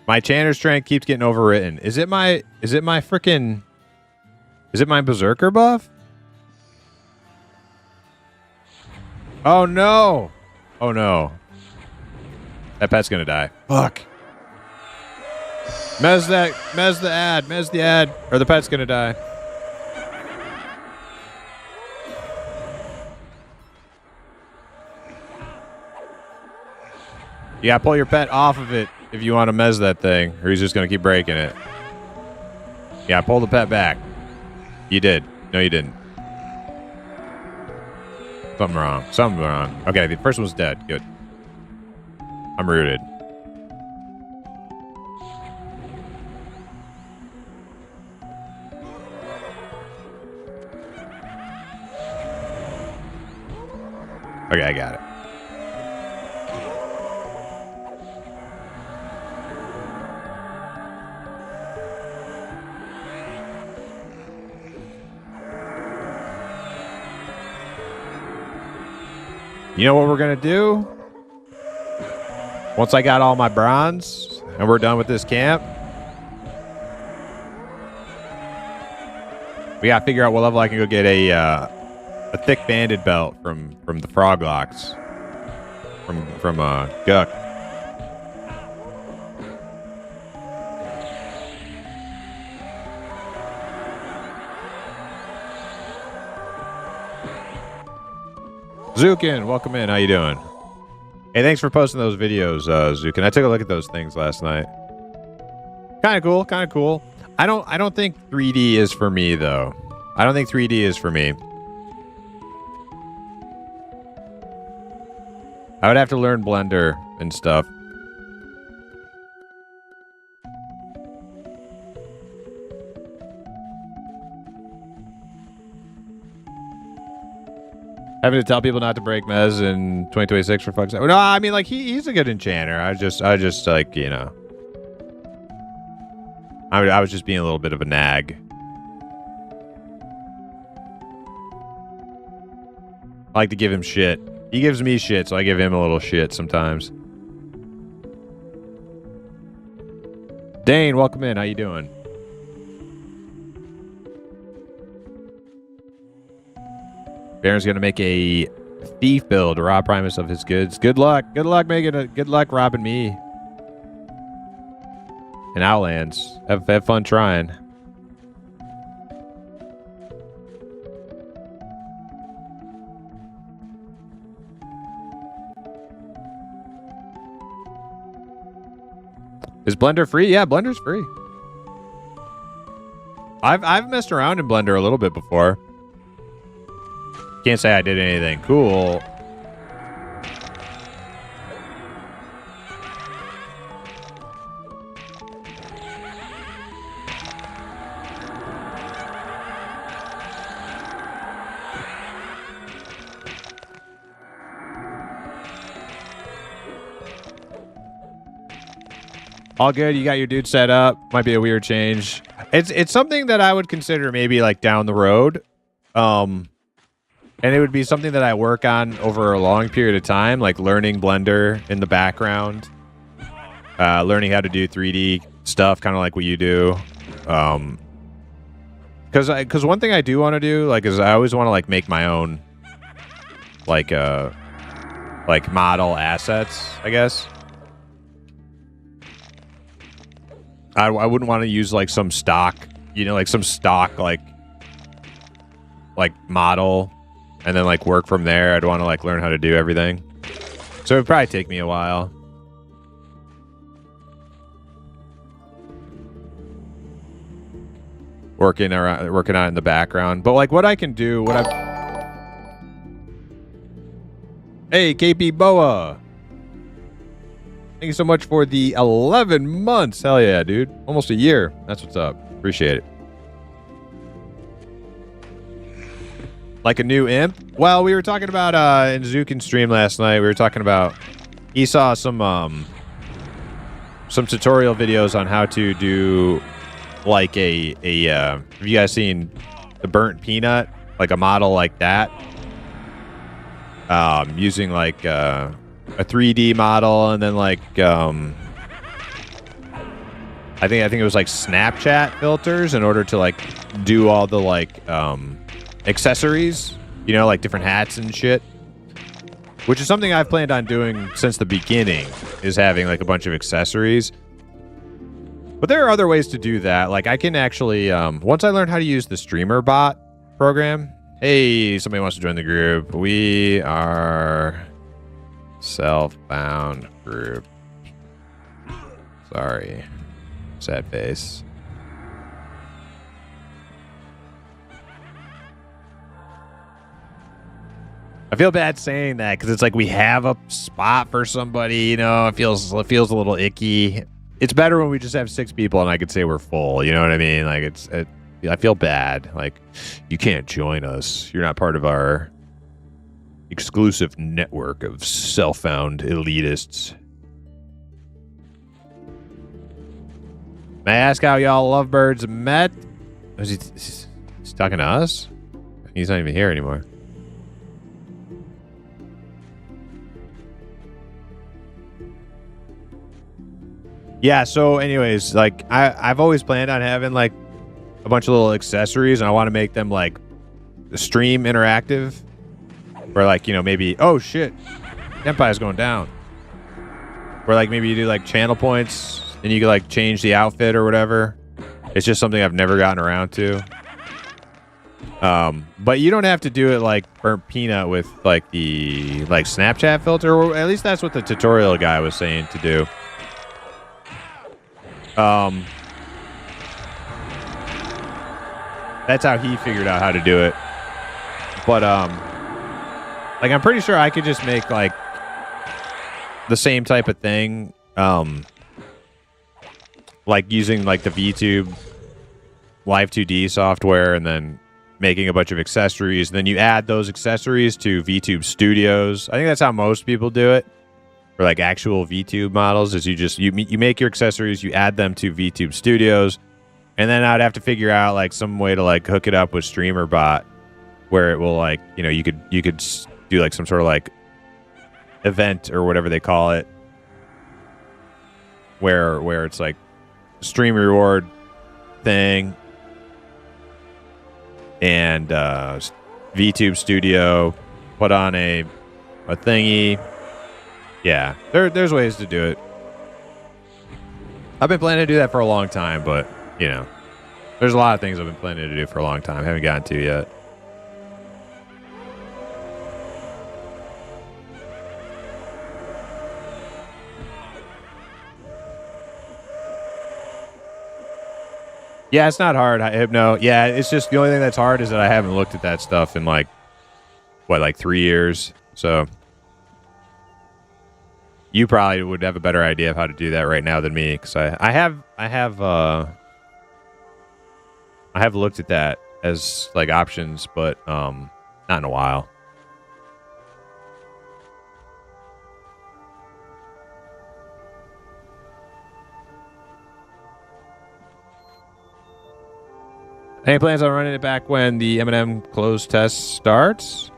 My enchanter strength keeps getting overwritten. Is it my berserker buff? Oh no. Oh no. That pet's gonna die. Fuck. Mez the ad, or the pet's gonna die. You gotta pull your pet off of it if you want to mez that thing, or he's just gonna keep breaking it. Yeah, pull the pet back. You did. No, you didn't. Something wrong. Something wrong. Okay, the first one's dead. Good. I'm rooted. Okay, I got it. You know what we're going to do? Once I got all my bronze and we're done with this camp, we got to figure out what level I can go get a thick banded belt from the frog locks from Guck. Zukin, welcome in. How you doing? Hey, thanks for posting those videos, Zukin. I took a look at those things last night. Kind of cool, kind of cool. I don't think 3D is for me though. I don't think 3D is for me. I would have to learn Blender and stuff. Having to tell people not to break Mez in 2026 for fuck's sake. No, I mean, like, he's a good enchanter. I just like, you know. I was just being a little bit of a nag. I like to give him shit. He gives me shit, so I give him a little shit sometimes. Dane, welcome in. How you doing? Baron's gonna make a thief build to rob Primus of his goods. Good luck. Good luck making it. Good luck robbing me. And Outlands. Have fun trying. Is Blender free? Yeah, Blender's free. I've messed around in Blender a little bit before. Can't say I did anything cool. All good. You got your dude set up. Might be a weird change. It's something that I would consider maybe like down the road. And it would be something that I work on over a long period of time, like learning Blender in the background, learning how to do 3D stuff, kind of like what you do. Because one thing I do want to do, like, is I always want to like make my own, like model assets, I guess. I wouldn't want to use like some stock, you know, like some stock like model. And then, like, work from there. I'd want to, like, learn how to do everything. So it would probably take me a while. Working on it in the background. But, like, what I can do, Hey, KP Boa! Thank you so much for the 11 months. Hell yeah, dude. Almost a year. That's what's up. Appreciate it. Like a new imp? Well, we were talking about in Zukin's stream last night. We were talking about he saw some tutorial videos on how to do like have you guys seen the burnt peanut? Like a model like that. Using like a 3D model and then like I think it was like Snapchat filters in order to like do all the like accessories, you know, like different hats and shit. Which is something I've planned on doing since the beginning, is having like a bunch of accessories. But there are other ways to do that. Like I can actually, once I learned how to use the streamer bot program. Hey, somebody wants to join the group. We are self-bound group. Sorry. Sad face. I feel bad saying that because it's like we have a spot for somebody, you know. It feels a little icky. It's better when we just have 6 people and I could say we're full. You know what I mean? Like I feel bad. Like you can't join us. You're not part of our exclusive network of self-found elitists. May I ask how y'all lovebirds met? He's talking to us? He's not even here anymore. Yeah, so anyways, like I've always planned on having like a bunch of little accessories, and I want to make them like stream interactive. Where like, you know, maybe, oh shit, Empire's going down. Where like maybe you do like channel points and you can like change the outfit or whatever. It's just something I've never gotten around to. But you don't have to do it like burnt peanut with like the like Snapchat filter, or at least that's what the tutorial guy was saying to do. That's how he figured out how to do it. But like I'm pretty sure I could just make like the same type of thing, like using like the VTube Live 2D software, and then making a bunch of accessories. Then you add those accessories to VTube Studios. I think that's how most people do it. For like actual VTube models, is you make your accessories, you add them to VTube Studios, and then I'd have to figure out like some way to like hook it up with StreamerBot, where it will like, you know, you could do like some sort of like event or whatever they call it, where it's like stream reward thing, and VTube Studio put on a thingy. Yeah, there's ways to do it. I've been planning to do that for a long time, but, you know, there's a lot of things I've been planning to do for a long time. Haven't gotten to yet. Yeah, it's not hard, Hypno. Yeah, it's just the only thing that's hard is that I haven't looked at that stuff in like, what, like 3 years? So you probably would have a better idea of how to do that right now than me, because I have looked at that as like options, but not in a while. Any plans on running it back when the M&M closed test starts?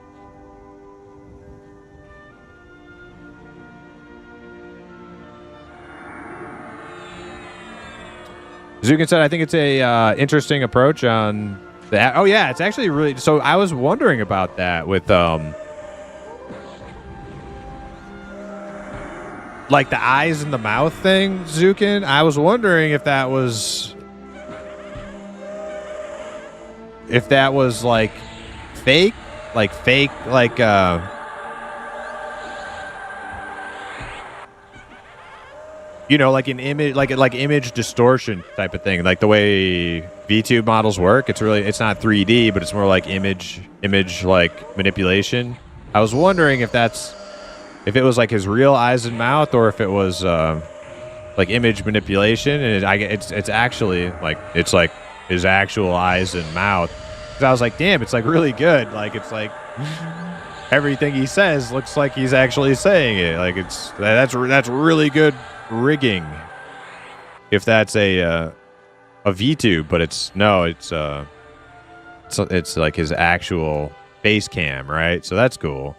Zukin said, I think it's a interesting approach on that. Oh, yeah, it's actually really... So I was wondering about that with... like the eyes and the mouth thing, Zukin. I was wondering if that was... If that was like fake, like you know, like an image, like image distortion type of thing, like the way VTube models work. It's not 3D, but it's more like image like manipulation. I was wondering if that's if it was like his real eyes and mouth, or if it was like image manipulation, and it's actually like it's like his actual eyes and mouth. So I was like, damn, it's like really good. Like it's like everything he says looks like he's actually saying it. Like that's really good rigging. If that's a VTube, but it's like his actual face cam, right? So that's cool.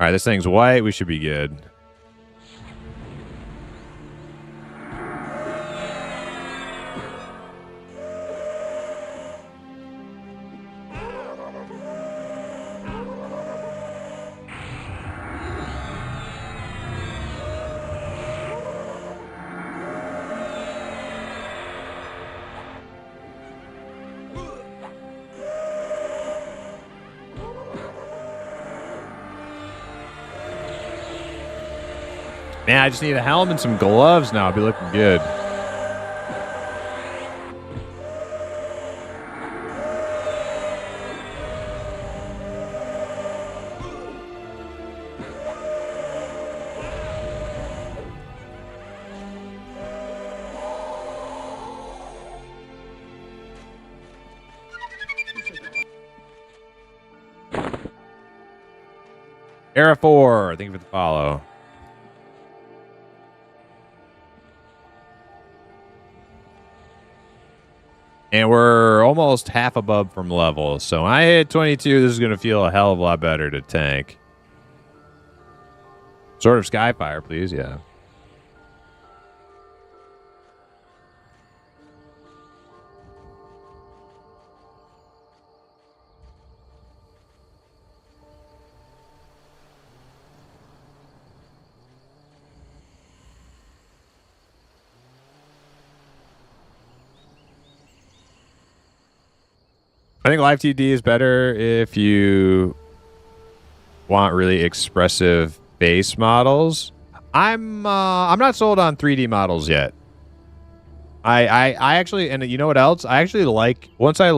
All right, this thing's white. We should be good. Man, I just need a helmet and some gloves now. I'll be looking good. Era 4, thank you for the follow. And we're almost half above from level. So when I hit 22, this is going to feel a hell of a lot better to tank. Sword of Skyfire, please. Yeah. I think Live TD is better if you want really expressive base models. I'm not sold on 3D models yet. I actually, and you know what else? I actually like once I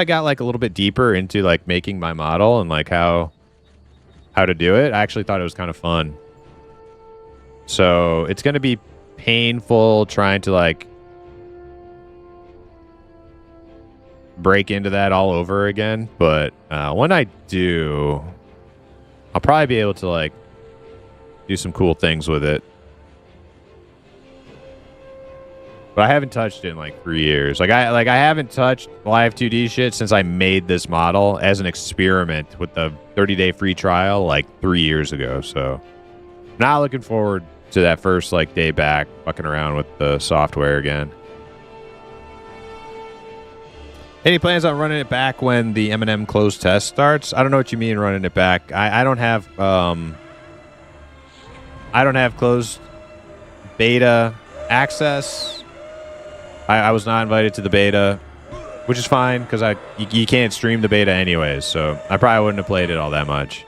got like a little bit deeper into like making my model and like how to do it, I actually thought it was kind of fun. So it's gonna be painful trying to like break into that all over again, but when I do, I'll probably be able to like do some cool things with it. But I haven't touched it in like 3 years. I haven't touched Live 2D shit since I made this model as an experiment with the 30-day free trial like 3 years ago. So not looking forward to that first like day back fucking around with the software again. Any plans on running it back when the M&M closed test starts? I don't know what you mean running it back. I don't have closed beta access. I was not invited to the beta, which is fine because you can't stream the beta anyways, so I probably wouldn't have played it all that much.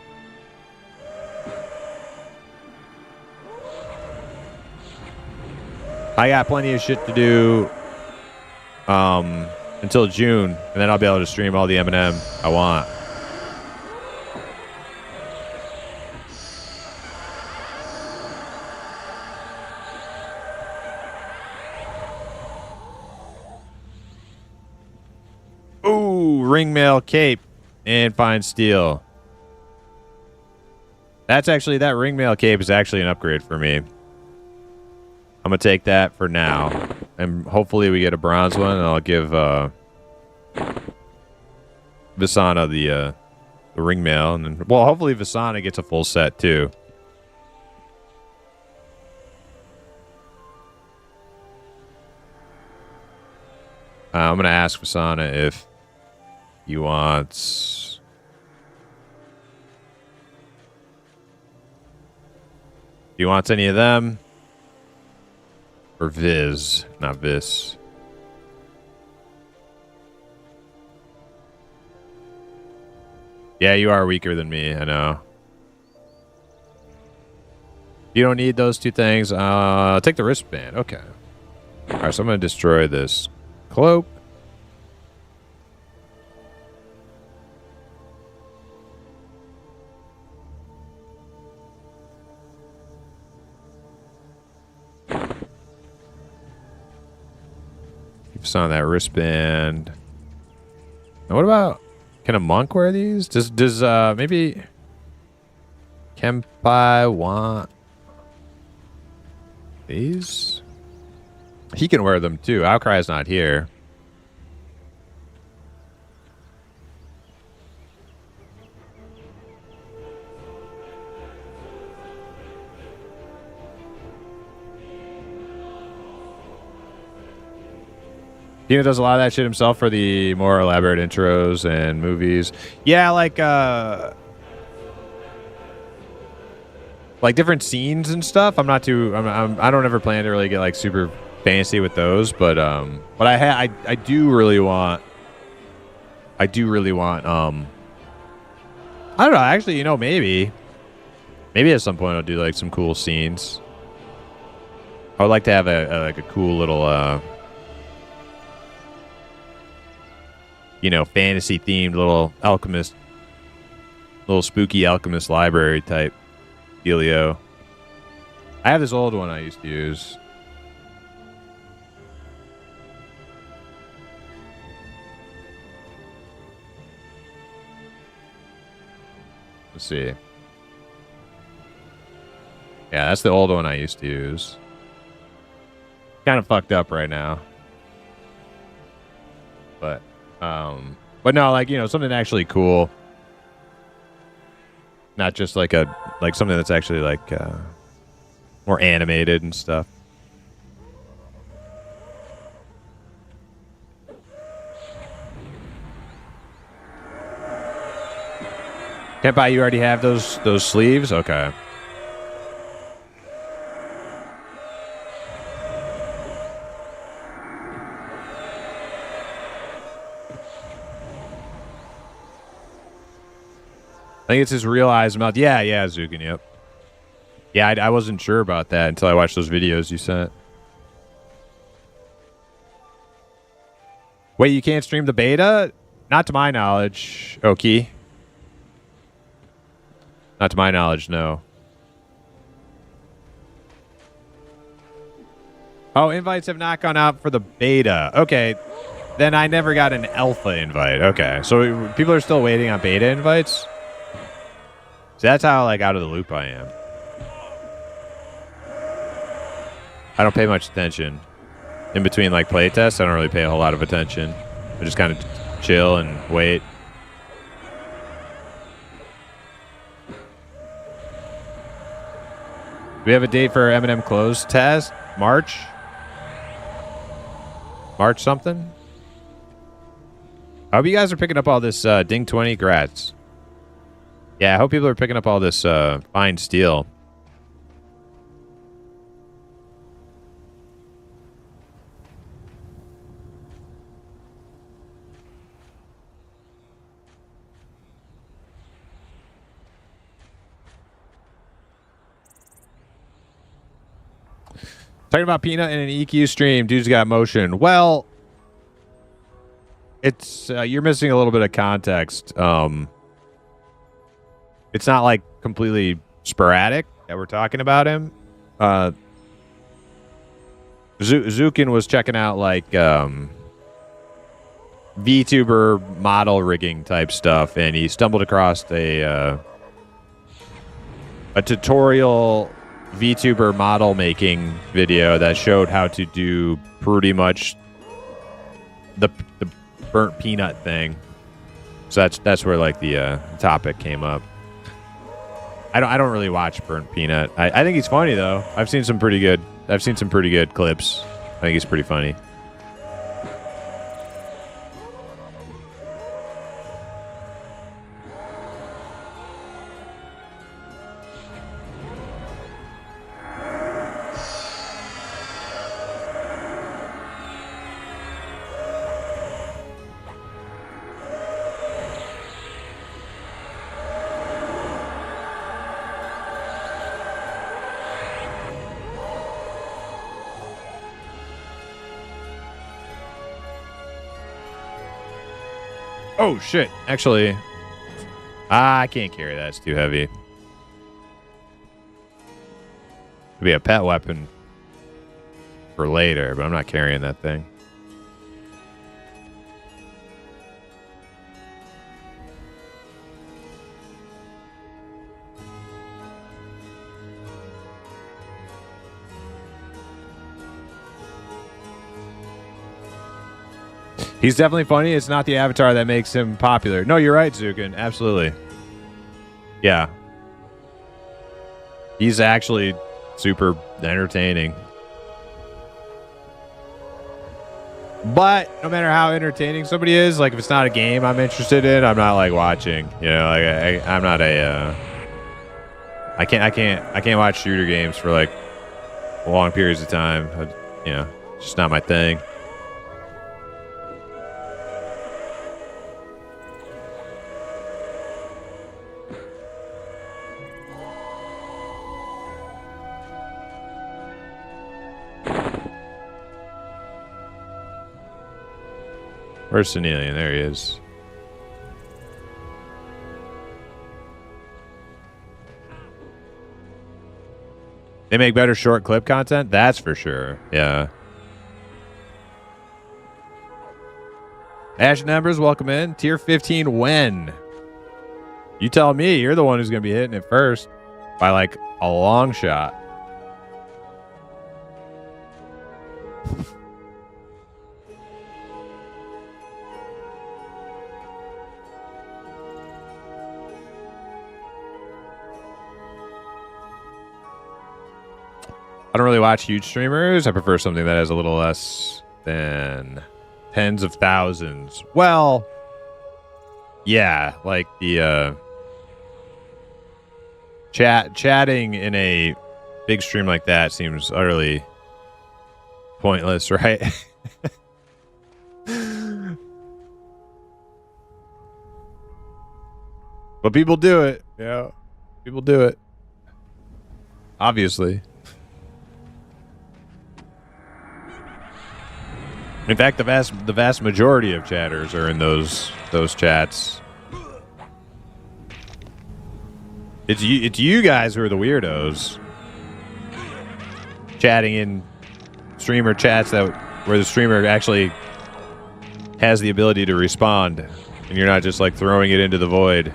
I got plenty of shit to do until June, and then I'll be able to stream all the M&M I want. Ooh, ringmail cape and fine steel. That ringmail cape is actually an upgrade for me. I'm gonna take that for now, and hopefully we get a bronze one, and I'll give Visana the ringmail, and then, well, hopefully Visana gets a full set too. I'm gonna ask Visana if he wants any of them. Or Viz, not Vis. Yeah, you are weaker than me, I know. You don't need those two things. Take the wristband. Okay. Alright, so I'm going to destroy this cloak. Keep us on that wristband. Now what about... Can a monk wear these? Does maybe... Kempai want... These? He can wear them too. Outcry's not here. Dino does a lot of that shit himself for the more elaborate intros and movies. Yeah, like different scenes and stuff. I'm not too. I don't ever plan to really get like super fancy with those, but I do really want. I don't know. Actually, you know, maybe at some point I'll do like some cool scenes. I would like to have a cool little you know, fantasy themed little alchemist, little spooky alchemist library type dealio. I have this old one I used to use. Let's see. Yeah, that's the old one I used to use. Kind of fucked up right now. But no, like, you know, something actually cool. Not just like something that's actually like more animated and stuff. Can't buy. You already have those sleeves? Okay. I think it's his real eyes mouth. Yeah, Zukin, yep. Yeah, I wasn't sure about that until I watched those videos you sent. Wait, you can't stream the beta? Not to my knowledge, Oki. Not to my knowledge, no. Oh, invites have not gone out for the beta. Okay, then I never got an alpha invite. Okay, so people are still waiting on beta invites? So that's how like out of the loop I am. I don't pay much attention. In between like playtests, I don't really pay a whole lot of attention. I just kind of chill and wait. Do we have a date for M&M close test? March? March something? I hope you guys are picking up all this Ding 20 grats. Yeah, I hope people are picking up all this fine steel. Talking about Peanut in an EQ stream. Dude's got motion. Well, it's you're missing a little bit of context. It's not like completely sporadic that we're talking about him. Zukin was checking out like VTuber model rigging type stuff, and he stumbled across a tutorial VTuber model making video that showed how to do pretty much the burnt peanut thing. So that's where like the topic came up. I don't really watch Burnt Peanut. I think he's funny though. I've seen some pretty good clips. I think he's pretty funny. Oh, shit. Actually, I can't carry that. It's too heavy. It'd be a pet weapon for later, but I'm not carrying that thing. He's definitely funny. It's not the avatar that makes him popular. No, you're right, Zukin. Absolutely. Yeah. He's actually super entertaining. But no matter how entertaining somebody is, like if it's not a game I'm interested in, I'm not like watching. You know, like I'm not a. I can't watch shooter games for like long periods of time. You know, it's just not my thing. Where's Senelian? There he is. They make better short clip content? That's for sure. Yeah. Ash Numbers, welcome in. Tier 15 when? You tell me. You're the one who's going to be hitting it first by like a long shot. I don't really watch huge streamers. I prefer something that has a little less than tens of thousands. Well, yeah, like the chatting in a big stream like that seems utterly pointless, right? But people do it. Yeah, people do it. Obviously. In fact, the vast majority of chatters are in those chats. It's you guys who are the weirdos. Chatting in streamer chats where the streamer actually has the ability to respond, and you're not just like throwing it into the void.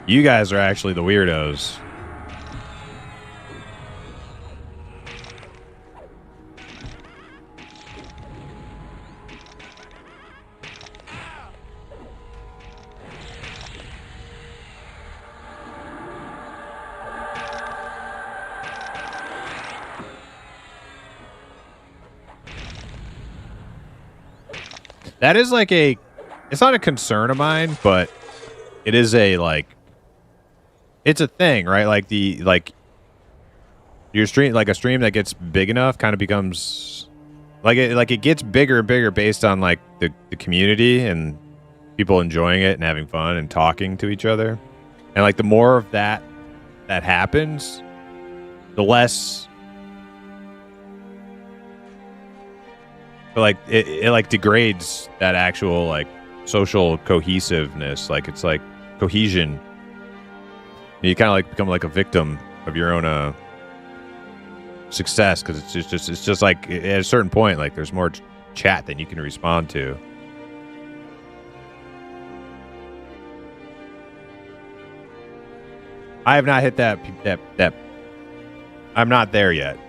You guys are actually the weirdos. That is like it's not a concern of mine, but it is it's a thing, right? Like your stream, like a stream that gets big enough kind of becomes it gets bigger and bigger based on like the community and people enjoying it and having fun and talking to each other. And like the more of that happens, the less like it like degrades that actual like social cohesiveness. Like it's like cohesion. You kind of like become like a victim of your own success, because it's just like at a certain point, like there's more chat than you can respond to. I have not hit that. I'm not there yet.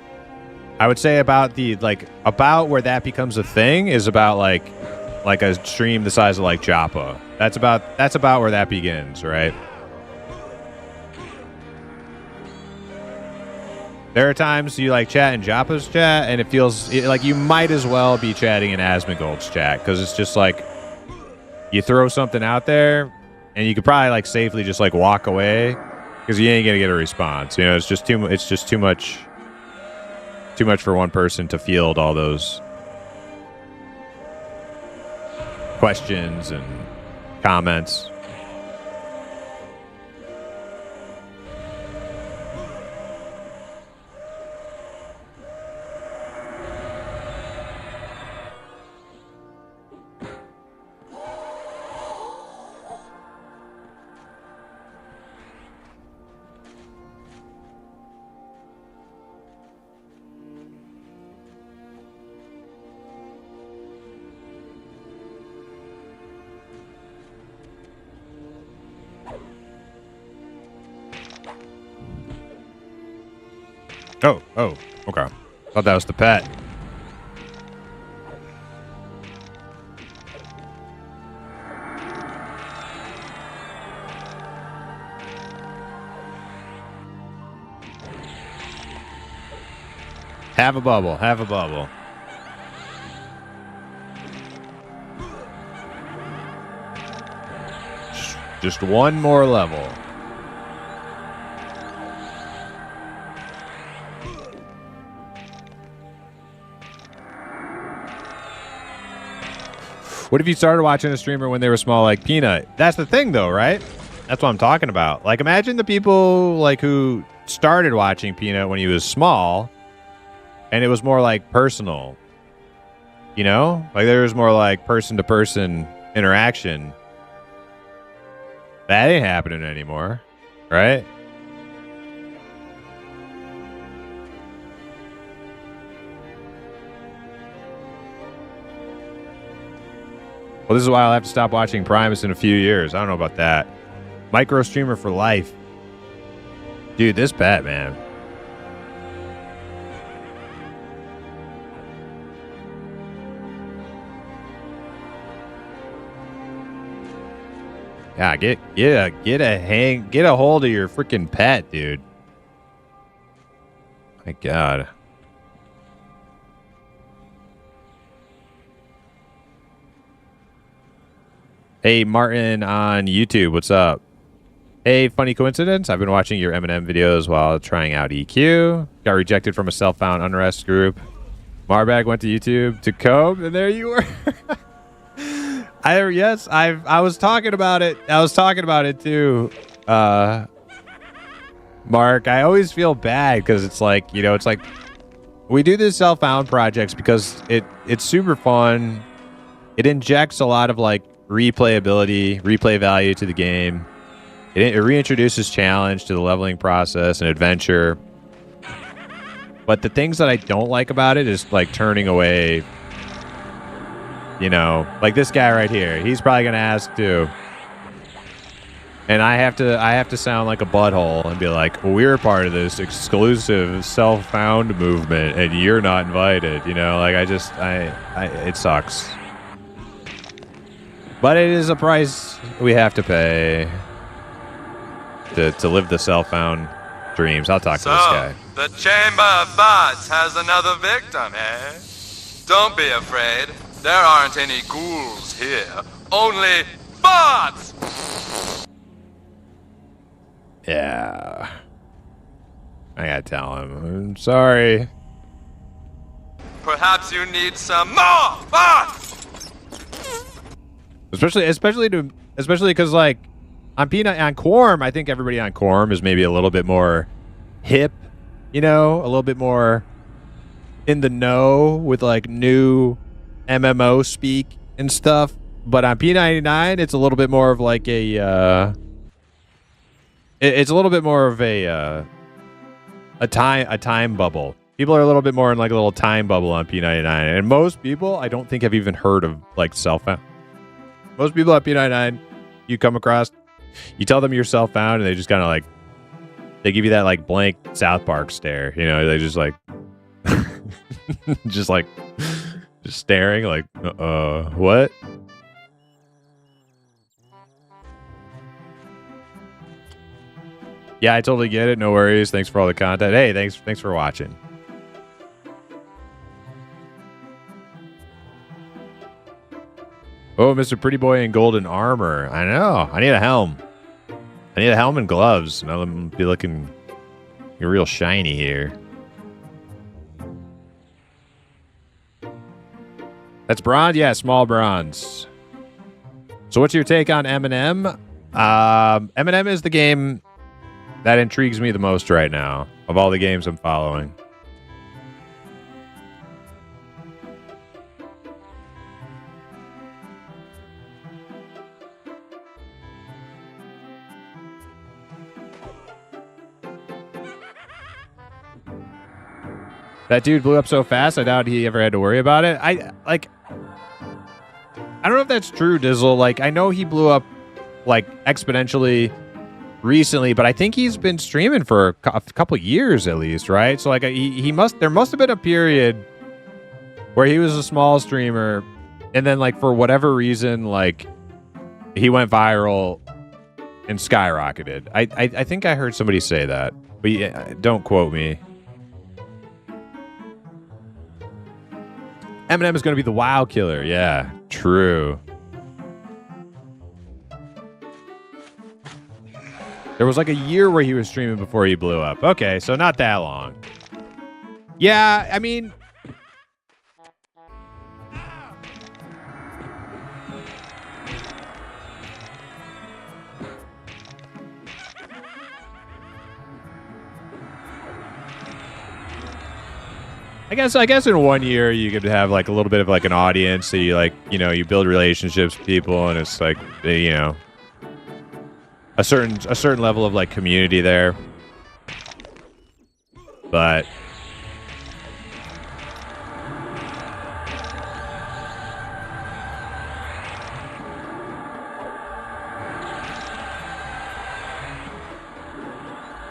I would say about where that becomes a thing is about like a stream the size of like Joppa. That's about where that begins, right? There are times you like chat in Joppa's chat, and it feels like you might as well be chatting in Asmongold's chat, because it's just like you throw something out there, and you could probably like safely just like walk away, because you ain't gonna get a response. You know, it's just too much for one person to field all those questions and comments. Oh, okay. Thought that was the pet. Have a bubble. Have a bubble. Just one more level. What if you started watching a streamer when they were small like Peanut? That's the thing though, right? That's what I'm talking about. Like imagine the people like who started watching Peanut when he was small and it was more like personal. You know? Like there was more like person to person interaction. That ain't happening anymore, right? Well, this is why I'll have to stop watching Primus in a few years. I don't know about that. Micro streamer for life. Dude, this bet, man. Yeah, get a hold of your freaking pet, dude. My God. Hey, Martin on YouTube, what's up? Hey, funny coincidence. I've been watching your Eminem videos while trying out EQ. Got rejected from a self-found unrest group. Marbag went to YouTube to Cope, and there you were. I was talking about it. I was talking about it too, Mark. I always feel bad because it's like, you know, it's like we do these self-found projects because it's super fun. It injects a lot of like replayability, replay value to the game. It reintroduces challenge to the leveling process and adventure. But the things that I don't like about it is like turning away. You know, like this guy right here. He's probably gonna ask too, and I have to sound like a butthole and be like, well, "We're part of this exclusive self-found movement, and you're not invited." You know, like it sucks, but it is a price we have to pay to live the self-found dreams. I'll talk to this guy. The Chamber of Bots has another victim, eh? Don't be afraid. There aren't any ghouls here, only bots! Yeah. I gotta tell him. I'm sorry. Perhaps you need some more bots! Especially because like on Quorum, I think everybody on Quorum is maybe a little bit more hip, you know, a little bit more in the know with like new MMO speak and stuff, but on P99 it's a little bit more of like a it's a little bit more of a time bubble. People are a little bit more in like a little time bubble on P99, and most people I don't think have even heard of like self-found. Most people at P99 you come across, you tell them you're self-found and they just kind of like they give you that like blank South Park stare, you know, they just like just like just staring like, what? Yeah, I totally get it. No worries. Thanks for all the content. Hey, thanks for watching. Oh, Mr. Pretty Boy in golden armor. I know. I need a helm. I need a helm and gloves. Now I'm be looking real shiny here. That's bronze? Yeah, small bronze. So what's your take on Eminem? Eminem is the game that intrigues me the most right now of all the games I'm following. That dude blew up so fast, I doubt he ever had to worry about it. I don't know if that's true, Dizzle. Like, I know he blew up, like, exponentially recently, but I think he's been streaming for a couple years at least, right? So, like, there must have been a period where he was a small streamer, and then, like, for whatever reason, like, he went viral and skyrocketed. I think I heard somebody say that, but yeah, don't quote me. Eminem is going to be the WoW killer. Yeah, true. There was like a year where he was streaming before he blew up. Okay, so not that long. Yeah, I mean... I guess in 1 year you could have like a little bit of like an audience. So you like, you know, you build relationships with people, and it's like, you know, a certain level of like community there. But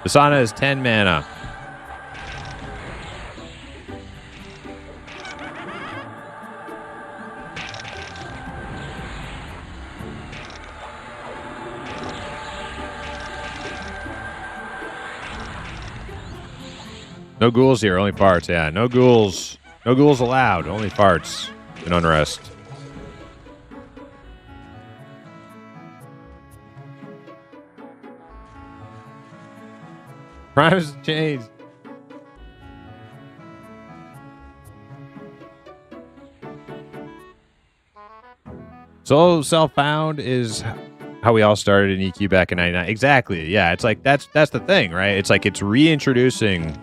the sauna is 10 mana. No ghouls here, only farts. Yeah, no ghouls. No ghouls allowed, only farts and unrest. Primes changed. Solo self-found is how we all started in EQ back in '99. Exactly. Yeah, it's like that's the thing, right? It's like it's reintroducing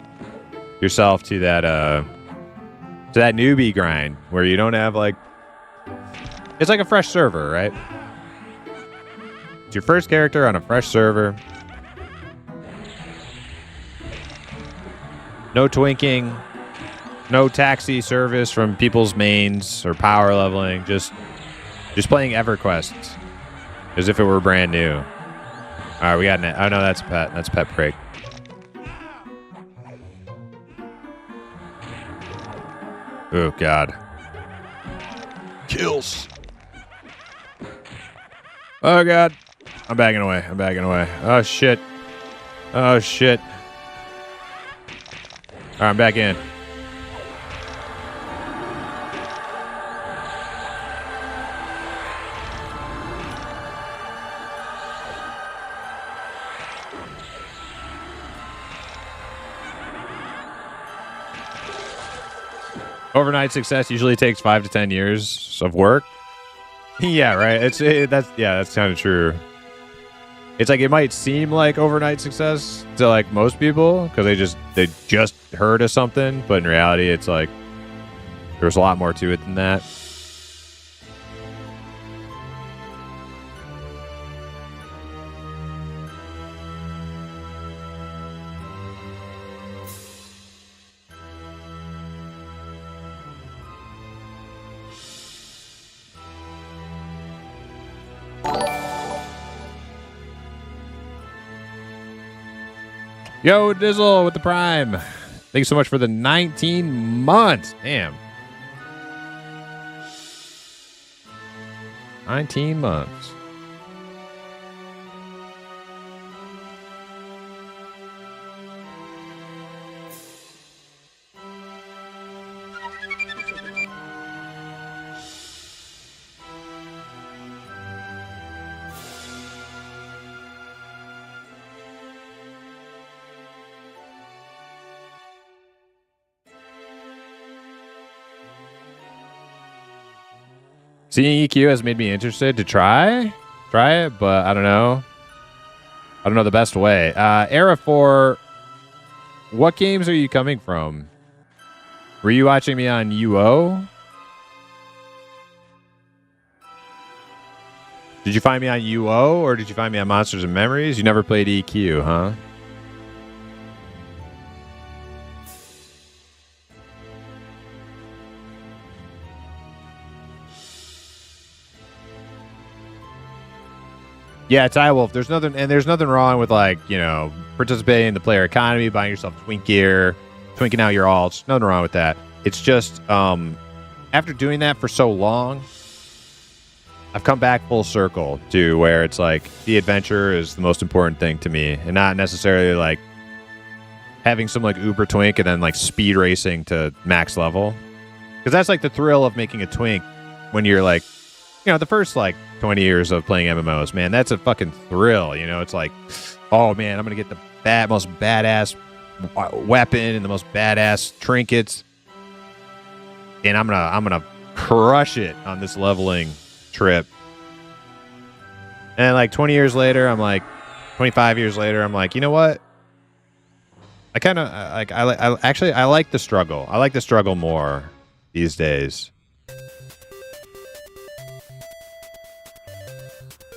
yourself to that newbie grind where you don't have like, it's like a fresh server, right? It's your first character on a fresh server. No twinking, no taxi service from people's mains or power leveling, just playing EverQuest as if it were brand new. All right, we got it. Oh no, that's Pet. That's Pet Prick. Oh, God. Kills. Oh, God. I'm backing away. I'm backing away. Oh, shit. Oh, shit. All right, I'm back in. Overnight success usually takes 5 to 10 years of work. Yeah, right. That's kind of true. It's like it might seem like overnight success to like most people because they just heard of something, but in reality, it's like there's a lot more to it than that. Yo, Dizzle with the Prime. Thank you so much for the 19 months. Damn. 19 months. Seeing EQ has made me interested to try it, but I don't know. I don't know the best way. Era 4, what games are you coming from? Were you watching me on UO? Did you find me on UO or did you find me on Monsters and Memories? You never played EQ, huh? Yeah, Ty Wolf. There's nothing wrong with like, you know, participating in the player economy, buying yourself twink gear, twinking out your alts. Nothing wrong with that. It's just after doing that for so long, I've come back full circle to where it's like the adventure is the most important thing to me, and not necessarily like having some like uber twink and then like speed racing to max level. Because that's like the thrill of making a twink when you're like, the first like 20 years of playing MMOs, man, that's a fucking thrill. It's like, oh man, I'm going to get the most badass weapon and the most badass trinkets. And I'm going to crush it on this leveling trip. And like 20 years later, 25 years later, I'm like, you know what? I kind of like, I like the struggle. I like the struggle more these days.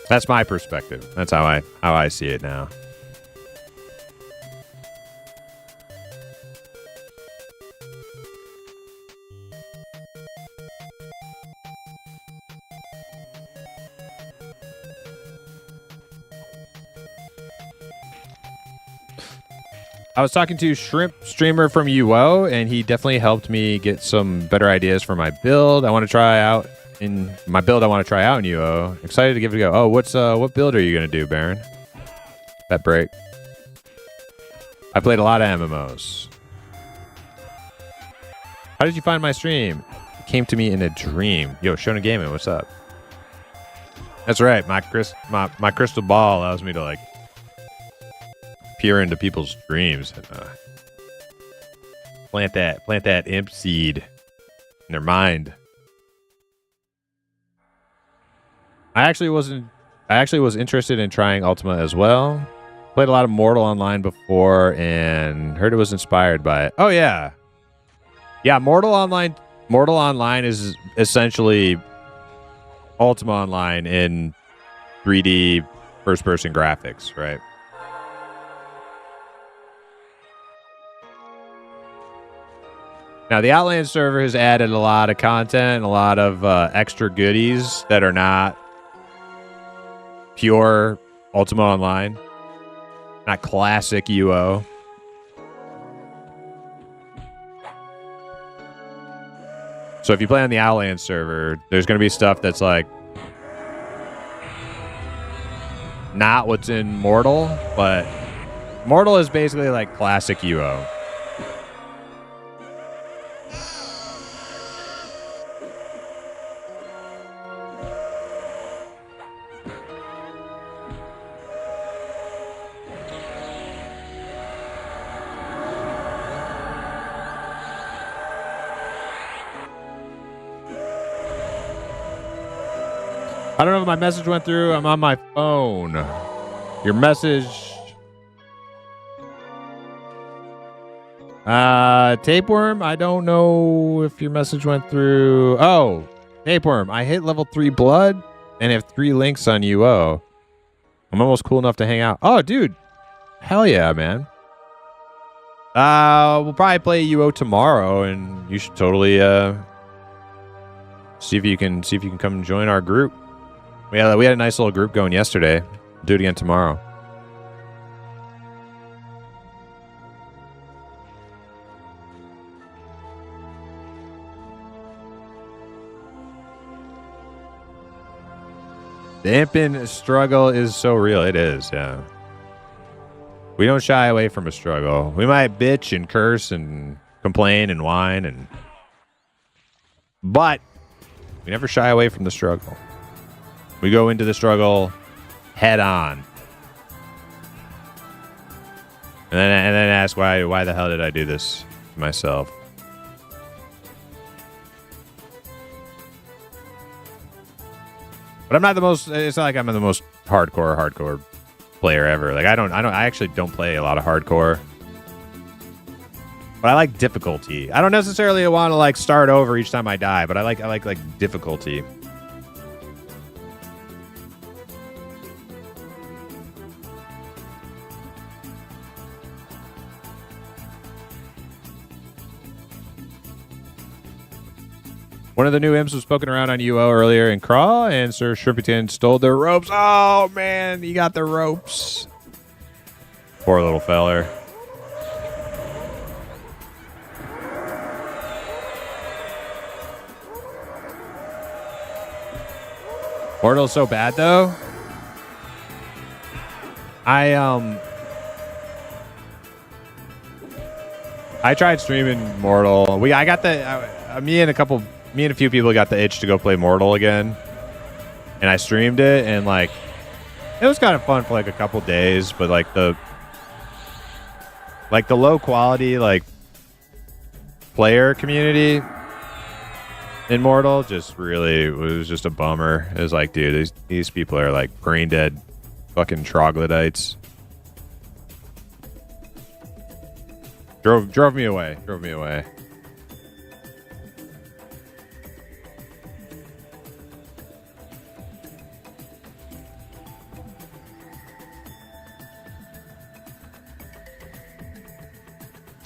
That's my perspective. That's how I see it now. I was talking to Shrimp Streamer from UO, and he definitely helped me get some better ideas for my build. I want to try out in UO. Excited to give it a go. Oh, what build are you gonna do, Baron? That break. I played a lot of MMOs. How did you find my stream? It came to me in a dream. Yo, Shona Gaming, what's up? That's right. My crystal ball allows me to like peer into people's dreams and plant that imp seed in their mind. I actually was interested in trying Ultima as well. Played a lot of Mortal Online before and heard it was inspired by it. Oh yeah. Yeah, Mortal Online is essentially Ultima Online in 3D first-person graphics, right? Now, the Outland server has added a lot of content, a lot of extra goodies that are not pure Ultima Online, not classic UO. So if you play on the Outland server, there's going to be stuff that's like not what's in Mortal, but Mortal is basically like classic UO. I don't know if my message went through. I'm on my phone. Your message. Tapeworm, I don't know if your message went through. Oh, Tapeworm, I hit level 3 blood and have 3 links on UO. I'm almost cool enough to hang out. Oh, dude. Hell yeah, man. We'll probably play UO tomorrow, and you should totally see if you can come and join our group. We had a nice little group going yesterday. We'll do it again tomorrow. The impin' struggle is so real. It is, yeah. We don't shy away from a struggle. We might bitch and curse and complain and whine, but we never shy away from the struggle. We go into the struggle head on. And then ask why the hell did I do this to myself? But I'm not the most, it's not like I'm the most hardcore player ever. Like I actually don't play a lot of hardcore. But I like difficulty. I don't necessarily want to like start over each time I die, but I like difficulty. One of the new imps was poking around on UO earlier in Craw, and Sir Shrimpington stole their ropes. Oh, man, he got the ropes. Poor little feller. Mortal's so bad, though. I tried streaming Mortal. I got the... me and a few people got the itch to go play Mortal again, and I streamed it, and like it was kind of fun for like a couple days, but like the low quality like player community in Mortal just really was just a bummer. It was like, dude, these people are like brain dead fucking troglodytes. Drove me away.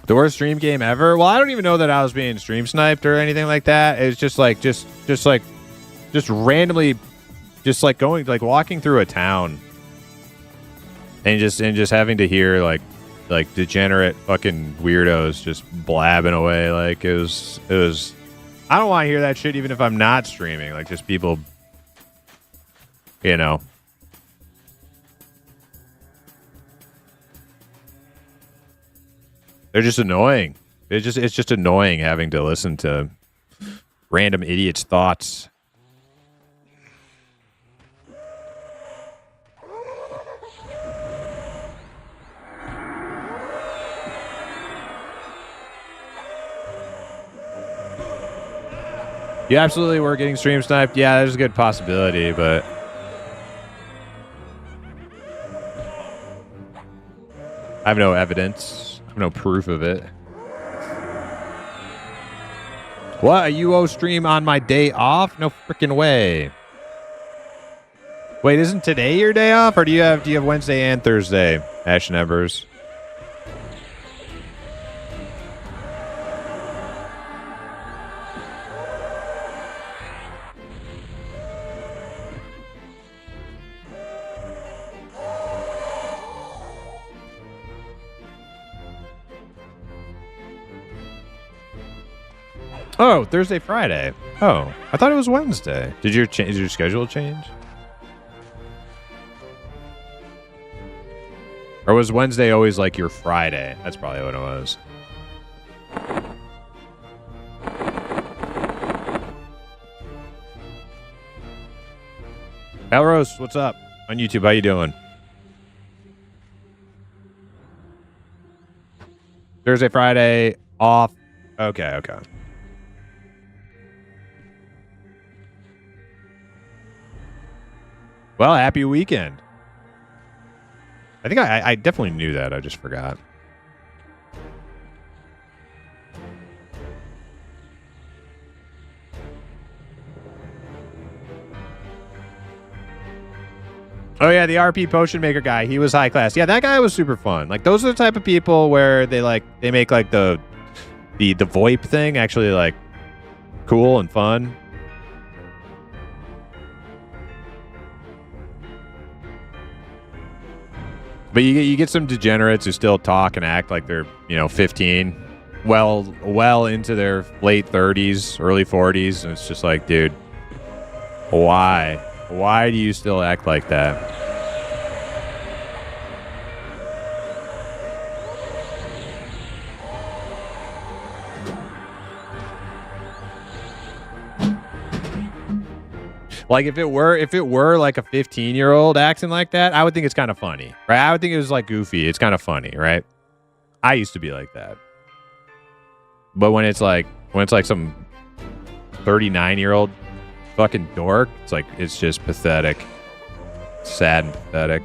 The worst stream game ever? Well, I don't even know that I was being stream sniped or anything like that. It's just like just randomly just like going like walking through a town and just having to hear like degenerate fucking weirdos just blabbing away. Like it was I don't want to hear that shit even if I'm not streaming. Like just people, you know. They're just annoying. It's just annoying having to listen to random idiots' thoughts. You absolutely were getting stream sniped. Yeah, there's a good possibility, but I have no evidence. No proof of it. What? A UO stream on my day off? No freaking way. Wait, isn't today your day off, or do you have Wednesday and Thursday, Ash and Evers? Oh, Thursday, Friday. Oh, I thought it was Wednesday. Did your schedule change? Or was Wednesday always like your Friday? That's probably what it was. Elros, what's up on YouTube? How you doing? Thursday, Friday, off. Okay. Well, happy weekend. I think I definitely knew that. I just forgot. Oh yeah, the RP potion maker guy. He was high class. Yeah, that guy was super fun. Like those are the type of people where they make like the VoIP thing actually like cool and fun. But you get some degenerates who still talk and act like they're, 15, well into their late 30s, early 40s, and it's just like, dude, why? Why do you still act like that? Like if it were like a 15-year-old acting like that, I would think it's kind of funny, right? I would think it was like goofy. It's kind of funny, right? I used to be like that. But when it's like some 39-year-old fucking dork, it's just pathetic. Sad and pathetic.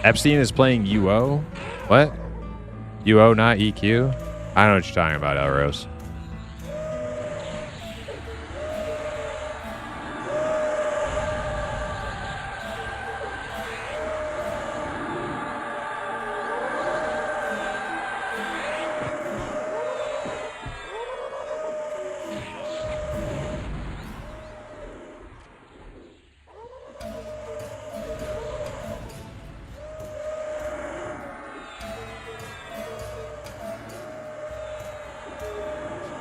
Epstein is playing UO? What? UO, not EQ? I don't know what you're talking about, Elros.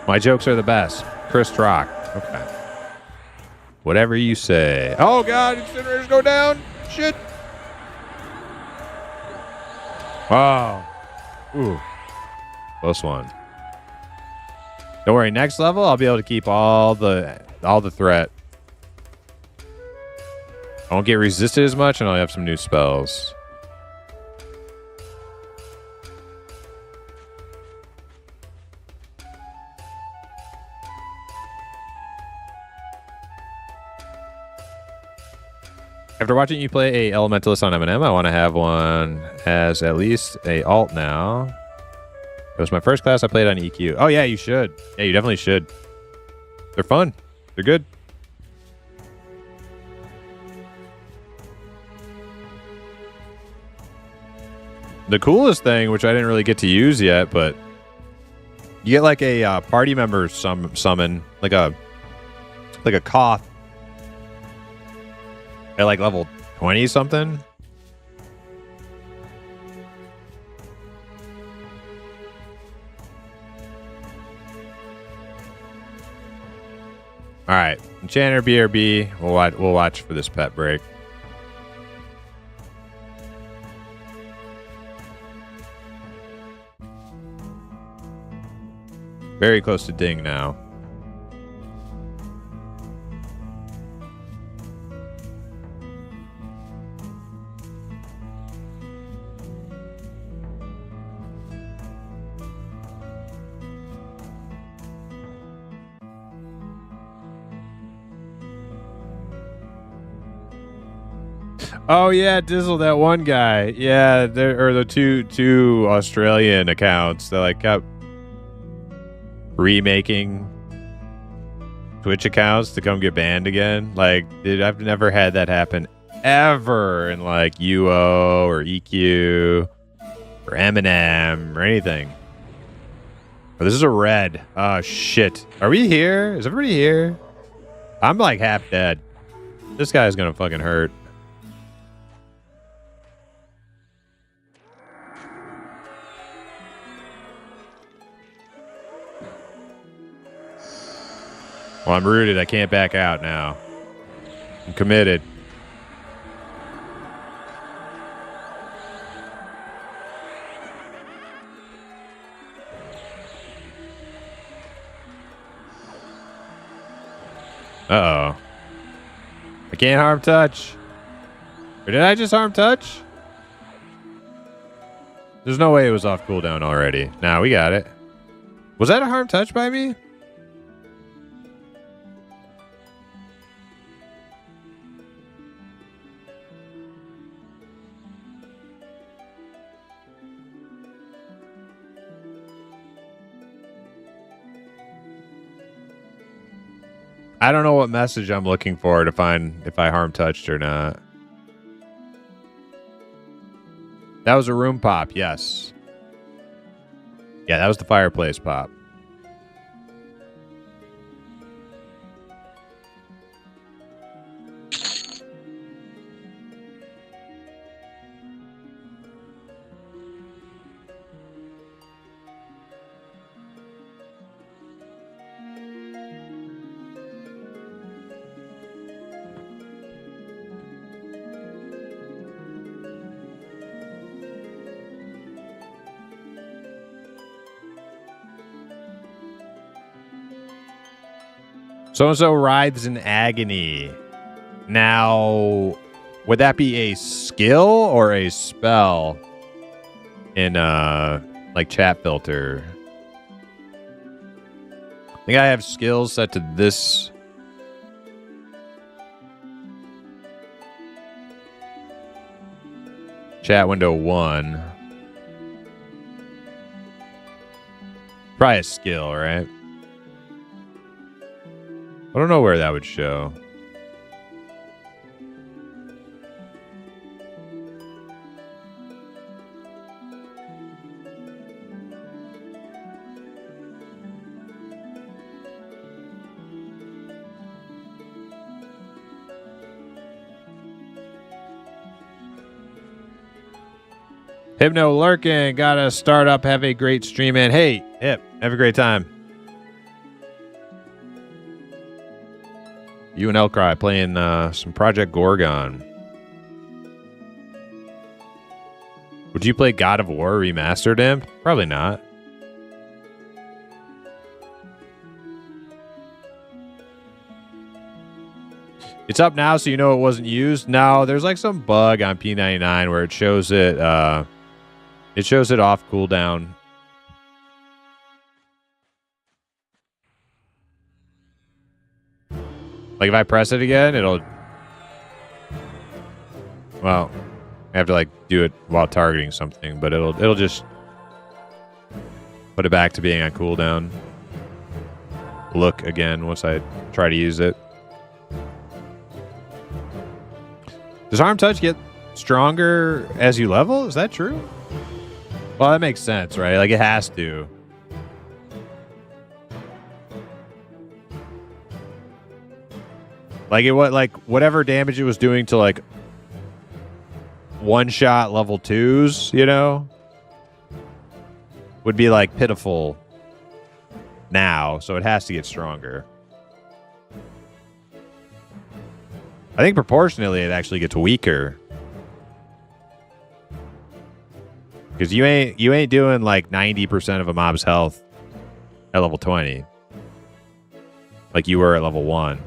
My jokes are the best. Chris Rock. Okay. Whatever you say. Oh, God. Incinerators go down. Shit. Oh. Ooh. Close one. Don't worry. Next level, I'll be able to keep all the threat. I won't get resisted as much, and I'll have some new spells. After watching you play a Elementalist on M&M, I want to have one as at least a alt now. It was my first class I played on EQ. Oh, yeah, you should. Yeah, you definitely should. They're fun. They're good. The coolest thing, which I didn't really get to use yet, but you get like a party member summon, like a Koth at like level 20 something. All right, Enchanter BRB. We'll watch for this pet break. Very close to ding now. Oh yeah, Dizzle, that one guy. Yeah, there are the two Australian accounts that like kept remaking Twitch accounts to come get banned again. Like, dude, I've never had that happen ever in like UO or EQ or Eminem or anything. Oh, this is a red. Oh shit. Are we here? Is everybody here? I'm like half dead. This guy's gonna fucking hurt. Well, I'm rooted. I can't back out now. I'm committed. Uh-oh. I can't harm touch. Or did I just harm touch? There's no way it was off cooldown already. Nah, we got it. Was that a harm touch by me? I don't know what message I'm looking for to find if I harm touched or not. That was a room pop, yes. Yeah, that was the fireplace pop. So-and-so writhes in agony. Now, would that be a skill or a spell in, like, chat filter? I think I have skills set to this. Chat window 1. Probably a skill, right? I don't know where that would show. Hypno lurking, gotta start up, have a great stream, and hey, Hip, have a great time. You and Elcry playing some Project Gorgon. Would you play God of War Remastered, Imp? Probably not. It's up now, so you know it wasn't used. No, there's like some bug on P99 where it shows it. It shows it off cooldown. Like if I press it again, it'll. Well, I have to like do it while targeting something, but it'll just put it back to being on cooldown. Look again once I try to use it. Does Arm Touch get stronger as you level? Is that true? Well, that makes sense, right? Like it has to. Like whatever damage it was doing to like one shot level 2s, you know, would be like pitiful now, so it has to get stronger. I think proportionally it actually gets weaker. Because you ain't doing like 90% of a mob's health at level 20. Like you were at level 1.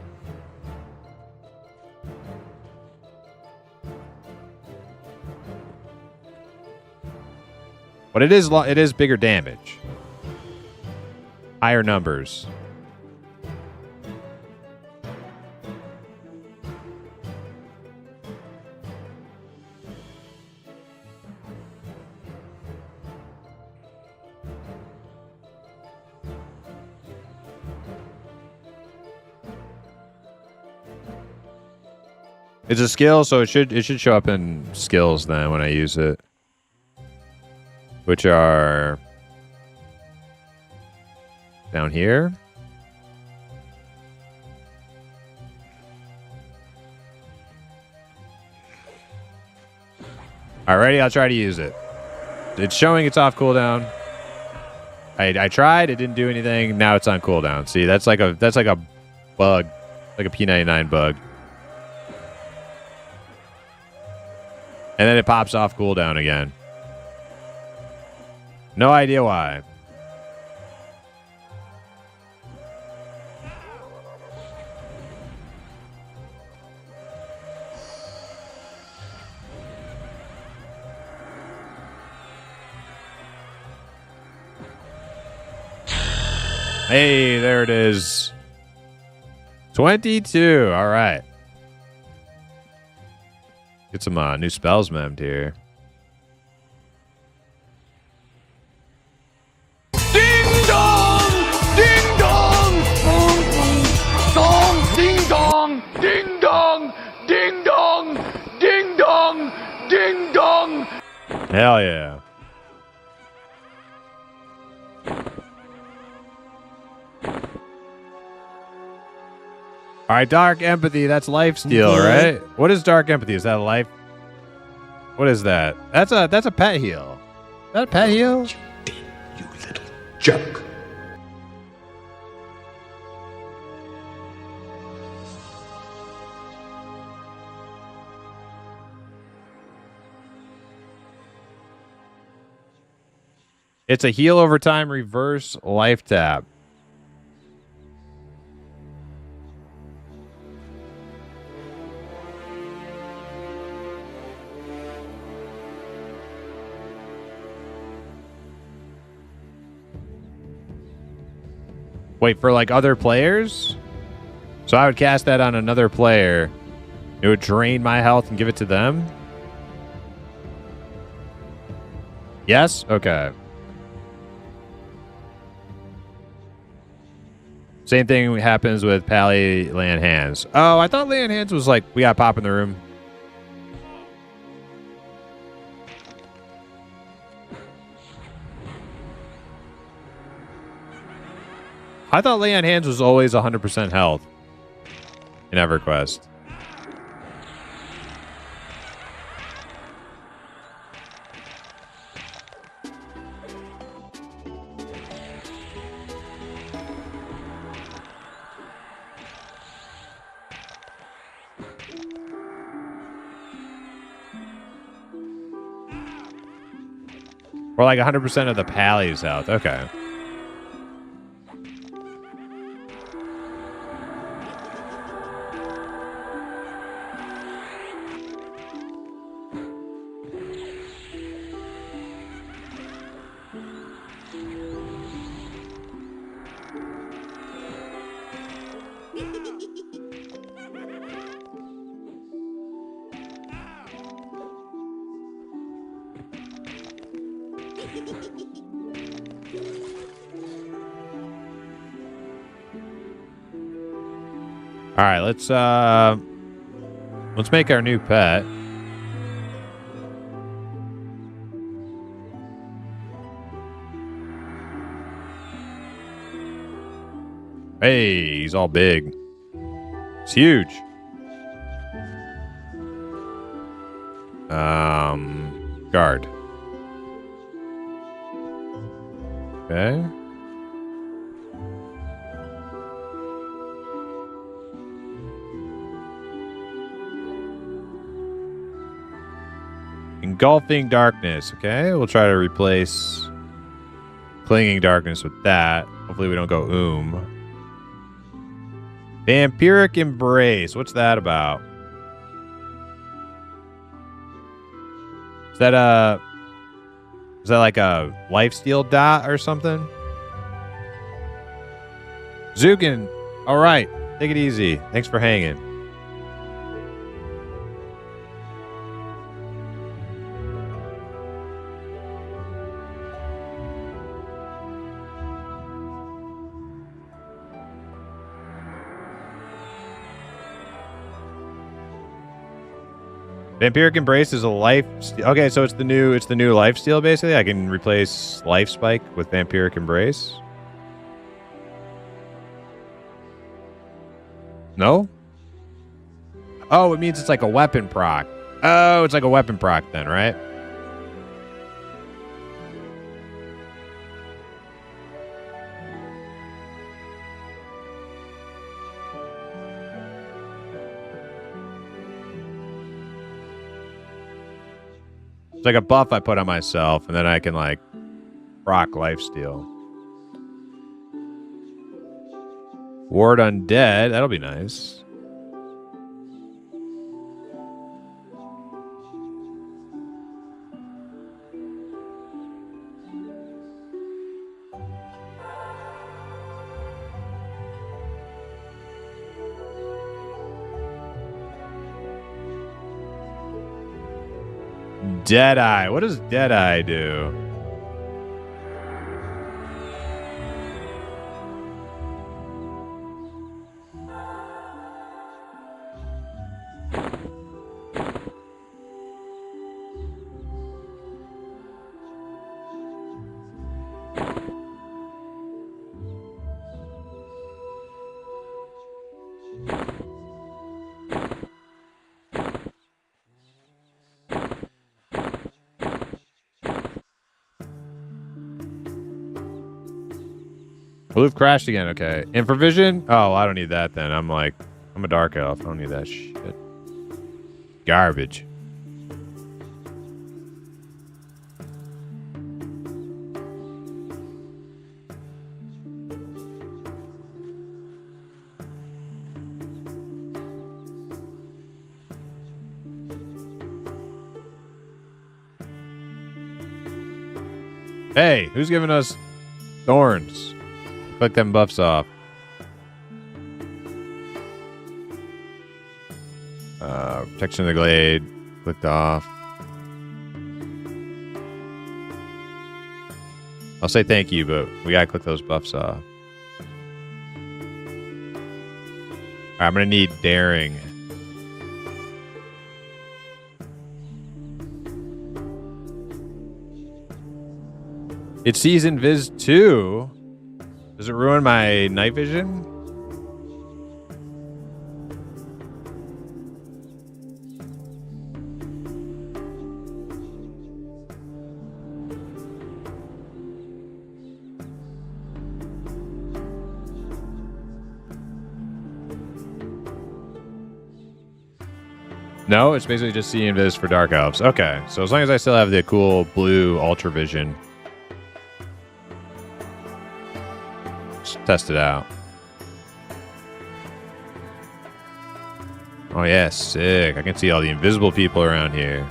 But it is bigger damage. Higher numbers. It's a skill, so it should show up in skills then when I use it. Which are down here. Alrighty, I'll try to use it. It's showing it's off cooldown. I tried, it didn't do anything. Now it's on cooldown. See, that's like a bug, like a P99 bug. And then it pops off cooldown again. No idea why. Hey, there it is. 22. All right. Get some new spells memmed here. Ding dong! Ding dong! Dong! Ding dong! Ding dong! Ding dong! Ding dong! Ding dong! Hell yeah. All right, Dark Empathy. That's life steal, right? What is Dark Empathy? Is that a life? What is that? That's a pet heal. Is that a pet heal? You did, you little jerk. It's a heal over time reverse life tap. Wait, for like other players? So I would cast that on another player. It would drain my health and give it to them? Yes? Okay. Same thing happens with Pally Land Hands. Oh, I thought Land Hands was like, we got pop in the room. I thought Lay on Hands was always 100% health in EverQuest. Or like 100% of the Pally's health. Okay. All right, let's make our new pet. Hey, he's all big. It's huge. Guard. Okay. Engulfing darkness. Okay, we'll try to replace clinging darkness with that. Hopefully we don't go Vampiric embrace. What's that about? Is that like a lifesteal dot or something? Zugan. All right, take it easy. Thanks for hanging. Vampiric Embrace is a life. Okay, so it's the new lifesteal basically. I can replace Life Spike with Vampiric Embrace. No? Oh, it means it's like a weapon proc. Oh, it's like a weapon proc then, right? It's like a buff I put on myself, and then I can, like, proc lifesteal. Ward Undead. That'll be nice. Deadeye. What does Deadeye do? Blue crashed again. Okay. Infravision? Oh, I don't need that then. I'm a dark elf. I don't need that shit. Garbage. Hey, who's giving us thorns? Click them buffs off. Protection of the Glade. Clicked off. I'll say thank you, but we gotta click those buffs off. All right, I'm gonna need Daring. It sees Invis 2. Does it ruin my night vision? No, it's basically just seeing Invis for Dark Elves. Okay, so as long as I still have the cool blue Ultra Vision, Let's test it out. Oh yeah, sick. I can see all the invisible people around here.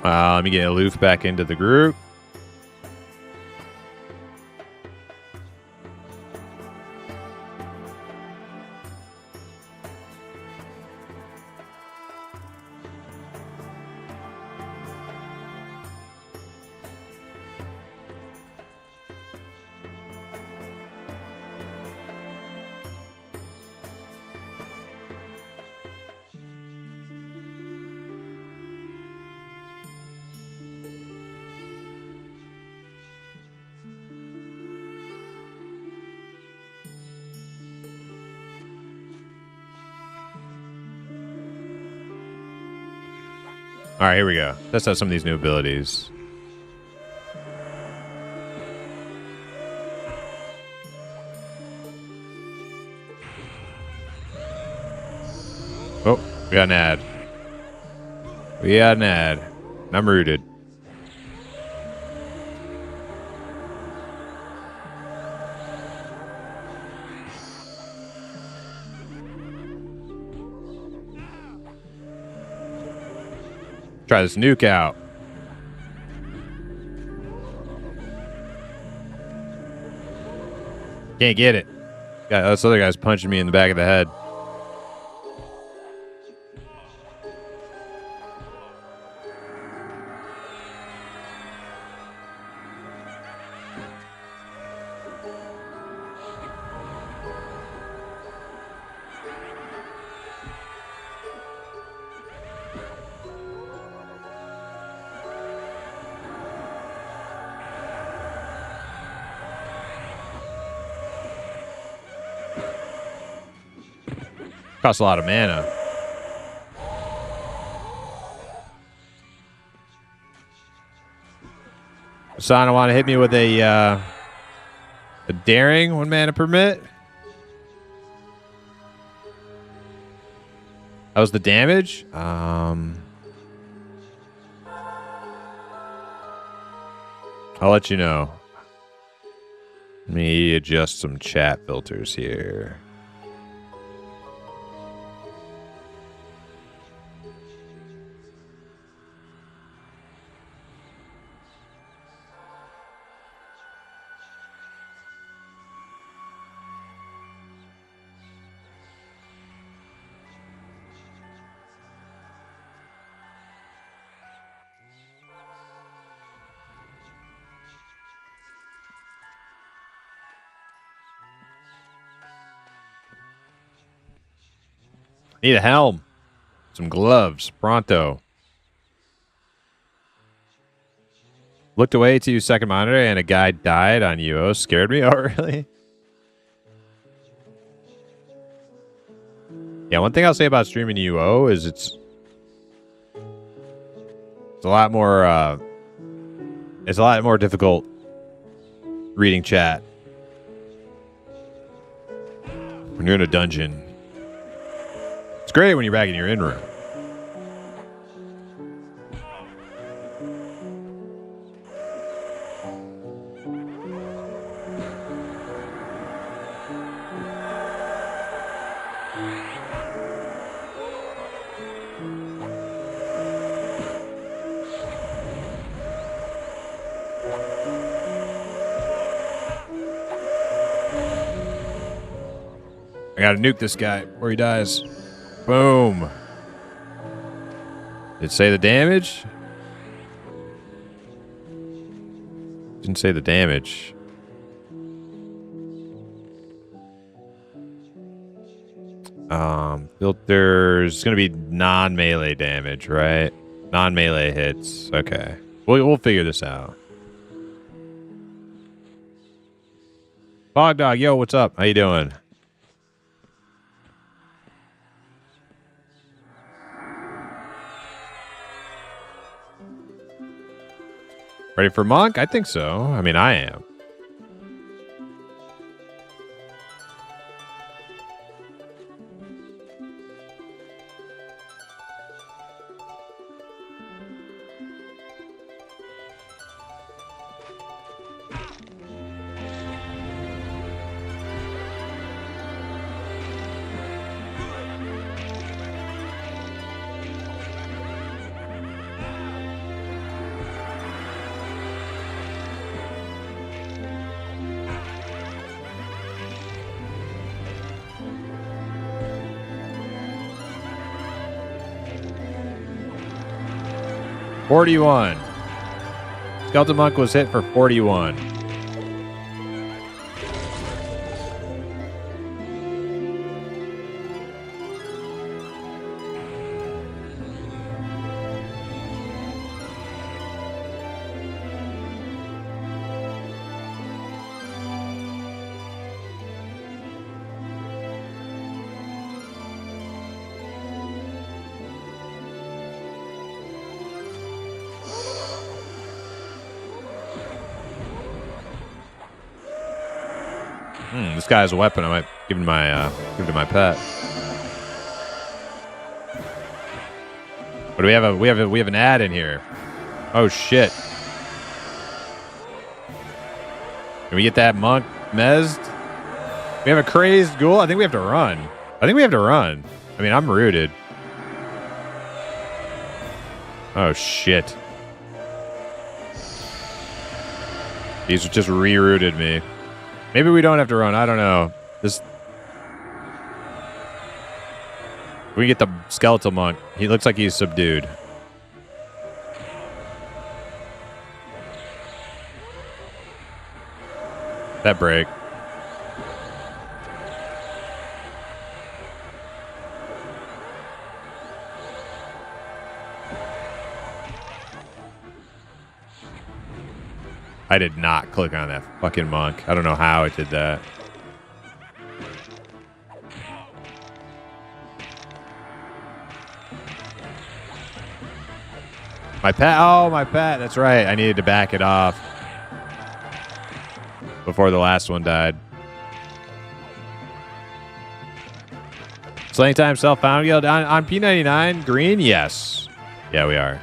Let me get Aloof back into the group. All right, here we go. Test out some of these new abilities. Oh, we got an ad. We got an ad. I'm rooted. Try this nuke out. Can't get it. This other guy's punching me in the back of the head. Costs a lot of mana. Sana want to hit me with a daring 1 mana permit. That was the damage. I'll let you know. Let me adjust some chat filters here. Need a helm. Some gloves. Pronto. Looked away to second monitor and a guy died on UO. Scared me. Oh, really? Yeah, one thing I'll say about streaming UO is it's a lot more difficult reading chat when you're in a dungeon. It's great when you're back in your in-room. I gotta nuke this guy before he dies. Boom. Did it say the damage? Didn't say the damage. Filters gonna be non-melee damage, right? Non-melee hits. Okay. We'll figure this out. Bog Dog, yo, what's up? How you doing? Ready for Monk? I think so. I mean, I am. 41. Skeleton Monk was hit for 41. This guy has a weapon. I might give him give it to my pet. What do we have? We have an ad in here. Oh shit! Can we get that monk mezzed? We have a crazed ghoul. I think we have to run. I mean, I'm rooted. Oh shit! He's just rerouted me. Maybe we don't have to run. I don't know. We get the skeletal monk. He looks like he's subdued. That break. I did not click on that fucking monk. I don't know how it did that. My pet. Oh, my pet. That's right. I needed to back it off before the last one died. Slaying time self-found guild on P99 green. Yes. Yeah, we are.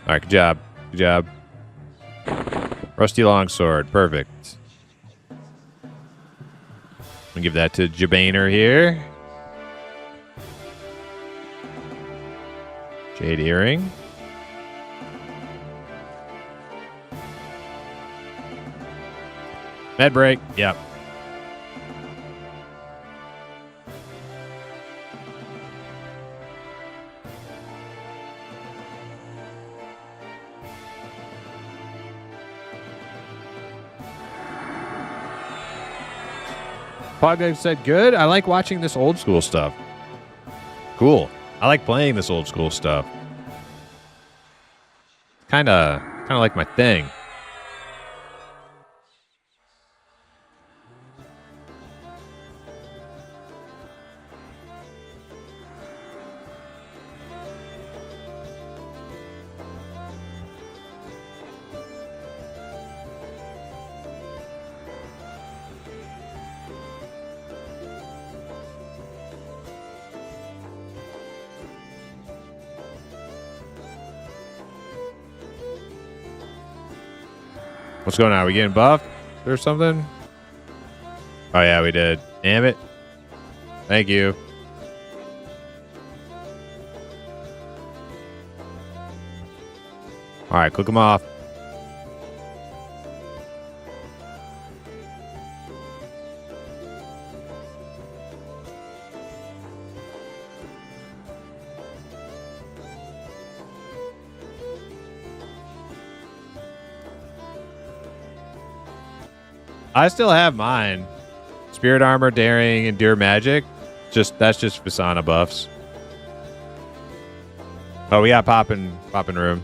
All right, good job. Good job. Rusty longsword. Perfect. We'll give that to Jabaner here. Jade earring. Med break. Yep. Podguy said, good. I like watching this old school stuff. Cool. I like playing this old school stuff. Kind of like my thing. What's going on? Are we getting buffed or something? Oh, yeah, we did. Damn it. Thank you. All right, click them off. I still have mine. Spirit armor, daring, endure magic. That's just Visana buffs. Oh, we got poppin' room.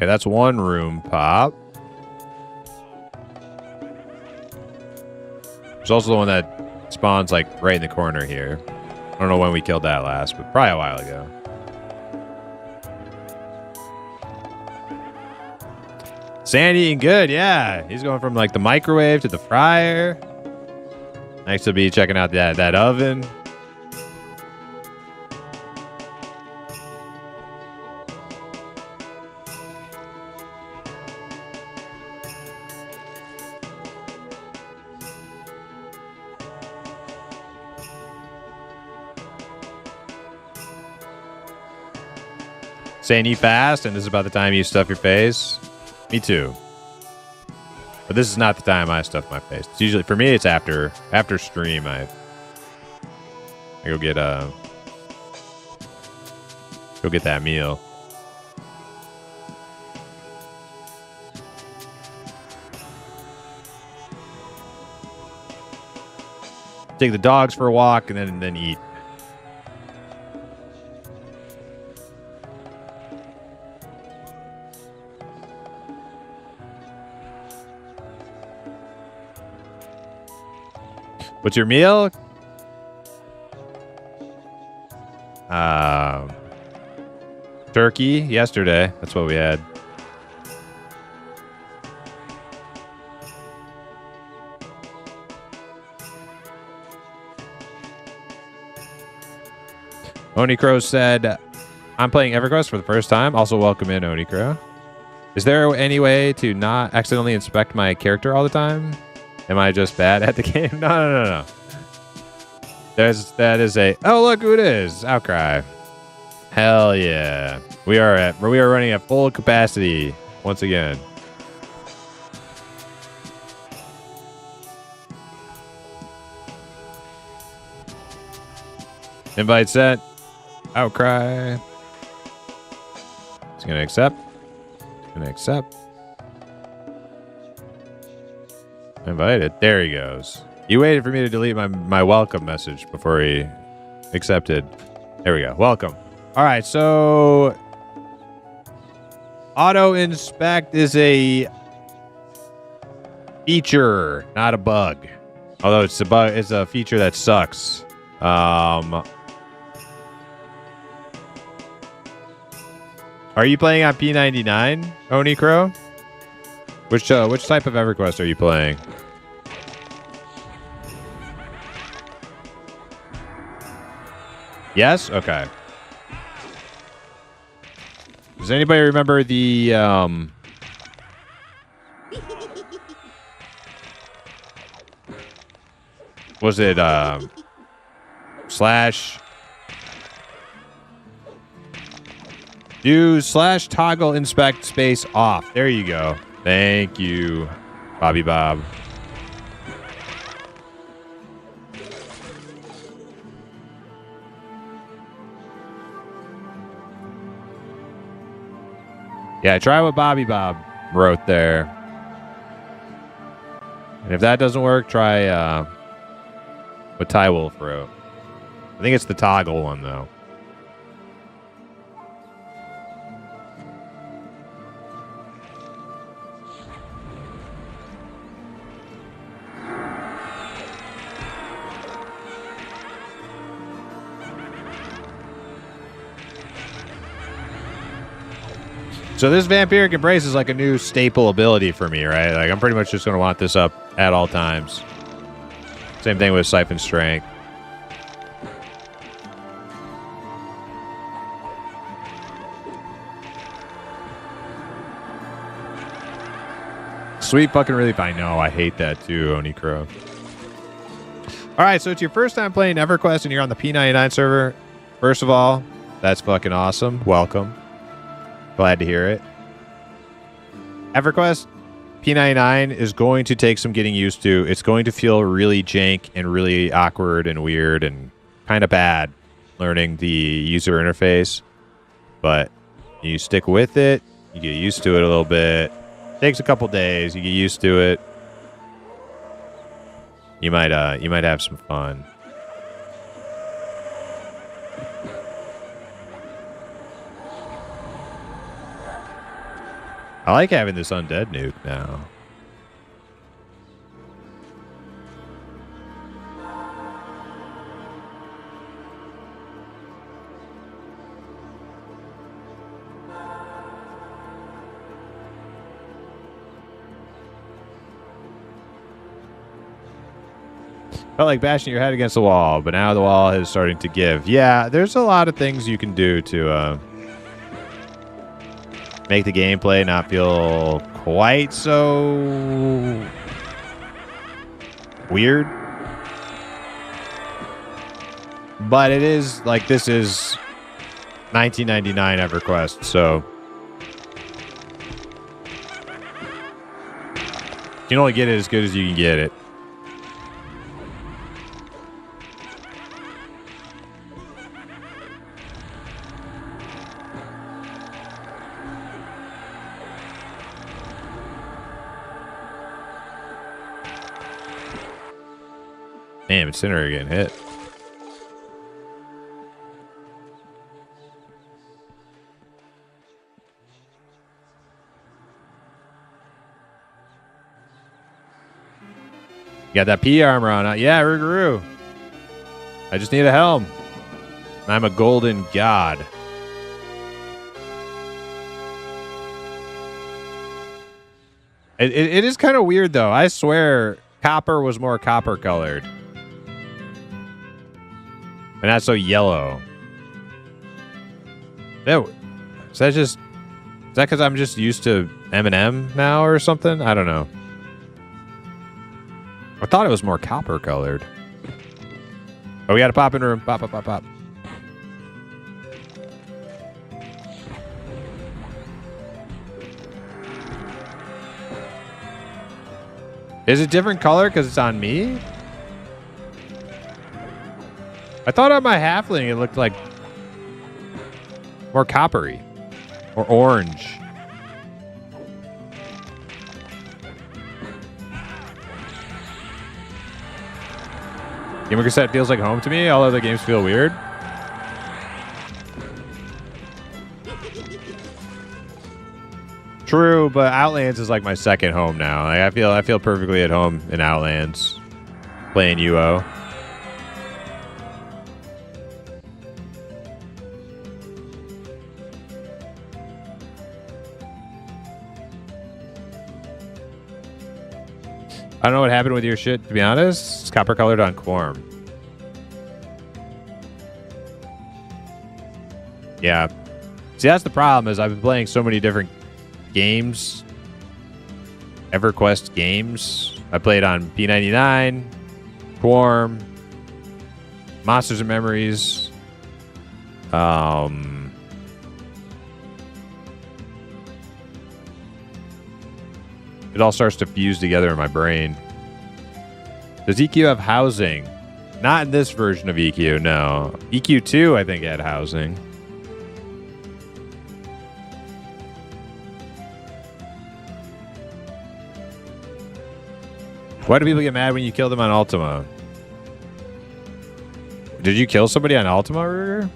Okay, that's one room pop. There's also the one that spawns like right in the corner here. I don't know when we killed that last, but probably a while ago. Sandy eating good, yeah. He's going from like the microwave to the fryer. Next to be checking out that oven. Saying you fast, and this is about the time you stuff your face. Me too. But this is not the time I stuff my face. It's usually, for me, it's after stream. I go get that meal. Take the dogs for a walk and then eat. What's your meal? Turkey yesterday. That's what we had. Onikro said, I'm playing EverQuest for the first time. Also, welcome in, Onikro. Is there any way to not accidentally inspect my character all the time? Am I just bad at the game? No. That is a... Oh, look who it is. Outcry. Hell yeah. We are running at full capacity once again. Invite sent. Outcry. He's gonna accept. Invited. There he goes. You waited for me to delete my welcome message before he accepted. There we go. Welcome. All right, so auto inspect is a feature, not a bug. Although it's a bug, it's a feature that sucks. Are you playing on P99, Onikro? Which type of EverQuest are you playing? Yes? Okay. Does anybody remember the was it slash do slash toggle inspect space off? There you go. Thank you, Bobby Bob. Yeah, try what Bobby Bob wrote there. And if that doesn't work, try what Ty Wolf wrote. I think it's the toggle one, though. So this Vampiric Embrace is like a new staple ability for me, right? Like I'm pretty much just going to want this up at all times. Same thing with Siphon Strength. Sweet fucking relief. I know. I hate that too, Onikro. All right, so it's your first time playing EverQuest and you're on the P99 server. First of all, that's fucking awesome. Welcome. Glad to hear it. EverQuest P99 is going to take some getting used to. It's going to feel really jank and really awkward and weird and kind of bad learning the user interface. But you stick with it. You get used to it a little bit. Takes a couple days. You get used to it. You might have some fun. I like having this undead nuke now. Felt like bashing your head against the wall, but now the wall is starting to give. Yeah, there's a lot of things you can do to make the gameplay not feel quite so weird. But it is, like, this is 1999 EverQuest, so you can only get it as good as you can get it. Damn, it's Sinner getting hit. You got that P armor on. Yeah, Rougarou. I just need a helm. I'm a golden god. It is kind of weird, though. I swear copper was more copper colored. And not so yellow. No, is that because I'm just used to M&M now or something? I don't know. I thought it was more copper colored. Oh, we got a pop in room. Pop, pop, pop, pop. Is it different color because it's on me? I thought on my halfling it looked like more coppery or orange. Gamer Cassette feels like home to me. All other games feel weird. True, but Outlands is like my second home now. Like, I feel perfectly at home in Outlands, playing UO. I don't know what happened with your shit, to be honest. It's copper colored on Quorum. Yeah. See, that's the problem, is I've been playing so many different games. EverQuest games. I played on P99, Quorum, Monsters and Memories. It all starts to fuse together in my brain. Does EQ have housing? Not in this version of EQ, no. EQ2, I think, had housing. Why do people get mad when you kill them on Ultima? Did you kill somebody on Ultima, Ruger?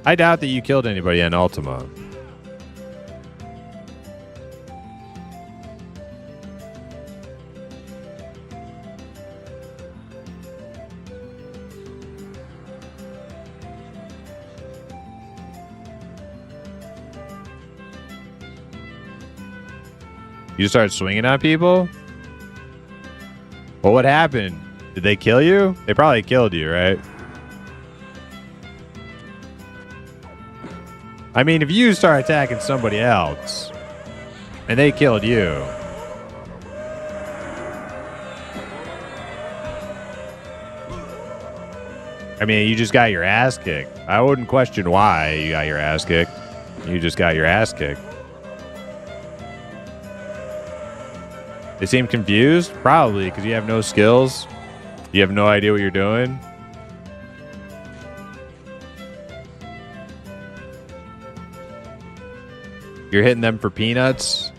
I doubt that you killed anybody on Ultima. You started swinging on people? Well, what happened? Did they kill you? They probably killed you, right? I mean, if you start attacking somebody else and they killed you, I mean, you just got your ass kicked. I wouldn't question why you got your ass kicked. You just got your ass kicked. They seem confused? Probably, because you have no skills. You have no idea what you're doing. You're hitting them for peanuts.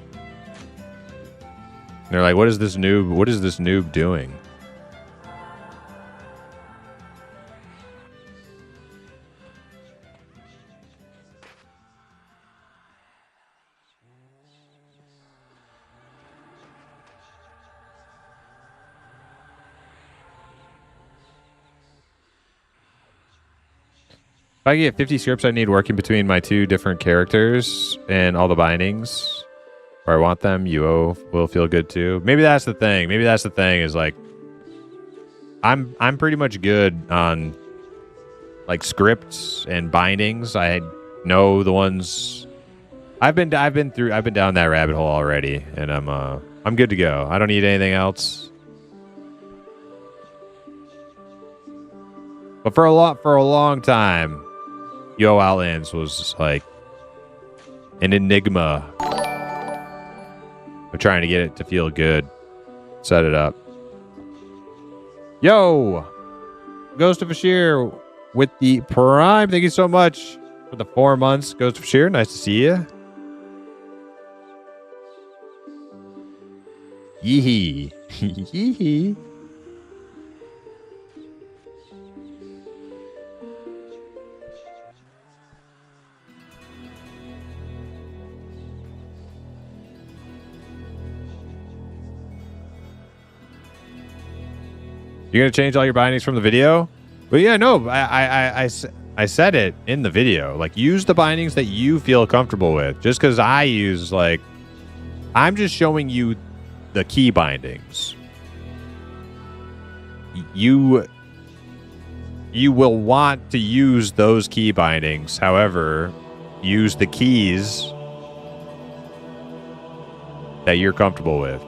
They're like, what is this noob doing? If I get 50 scripts I need working between my 2 different characters and all the bindings where I want them, you will feel good too. Maybe that's the thing. Maybe that's the thing is like I'm pretty much good on like scripts and bindings. I know the ones I've been down that rabbit hole already, and I'm good to go. I don't need anything else. But for a long time, Yo Outlands was like an enigma. I'm trying to get it to feel good. Set it up. Yo! Ghost of Ashir with the Prime. Thank you so much for the 4 months. Ghost of Ashir, nice to see you. Yee-hee. Yee-hee. You're gonna change all your bindings from the video? But yeah, no, I said it in the video. Like, use the bindings that you feel comfortable with. Just because I use, like, I'm just showing you the key bindings. You will want to use those key bindings. However, use the keys that you're comfortable with.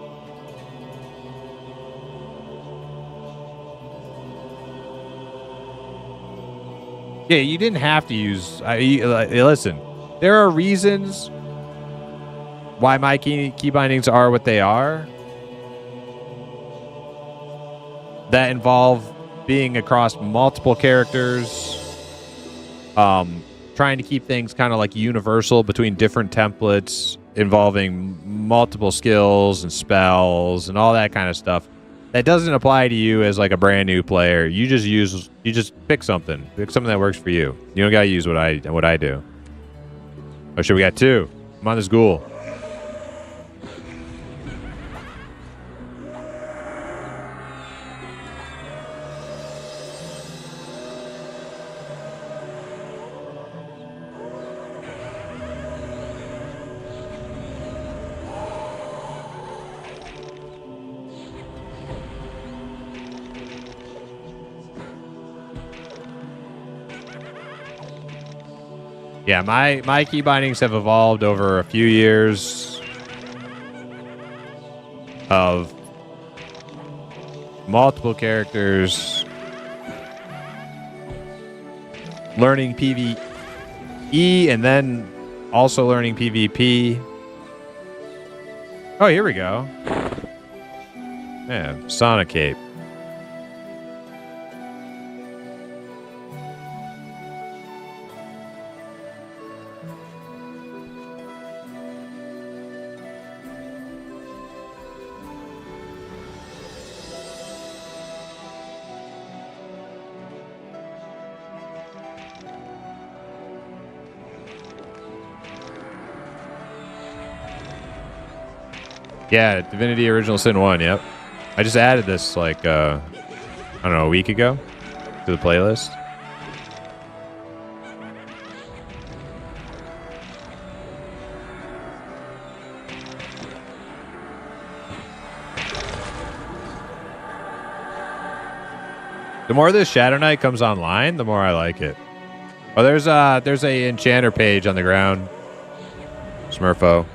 Yeah, you didn't have to use... listen, there are reasons why my key bindings are what they are that involve being across multiple characters, trying to keep things kind of like universal between different templates, involving multiple skills and spells and all that kind of stuff. That doesn't apply to you as like a brand new player. You just pick something that works for you. You don't gotta use what I do. Oh shit, we got 2. I'm on this ghoul. Yeah, my key bindings have evolved over a few years of multiple characters, learning PvE, and then also learning PvP. Oh, here we go. Yeah, Sonic Cape. Yeah, Divinity Original Sin 1, yep. I just added this, like, I don't know, a week ago to the playlist. The more this Shadow Knight comes online, the more I like it. Oh, there's a enchanter page on the ground. Smurfo.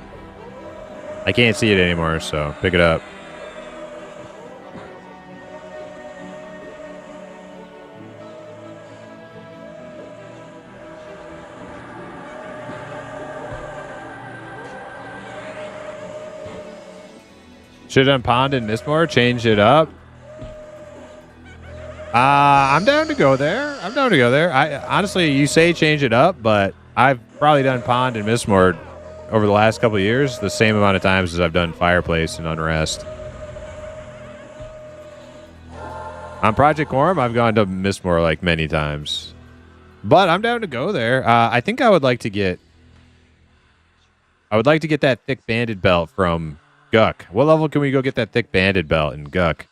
I can't see it anymore, so pick it up. Should have done Pond and Mistmore, change it up. I'm down to go there. I honestly, you say change it up, but I've probably done Pond and Mistmore over the last couple of years, the same amount of times as I've done Fireplace and Unrest. On Project Quorum, I've gone to Mistmore like many times. But I'm down to go there. I think I would like to get that thick banded belt from Guck. What level can we go get that thick banded belt in Guck?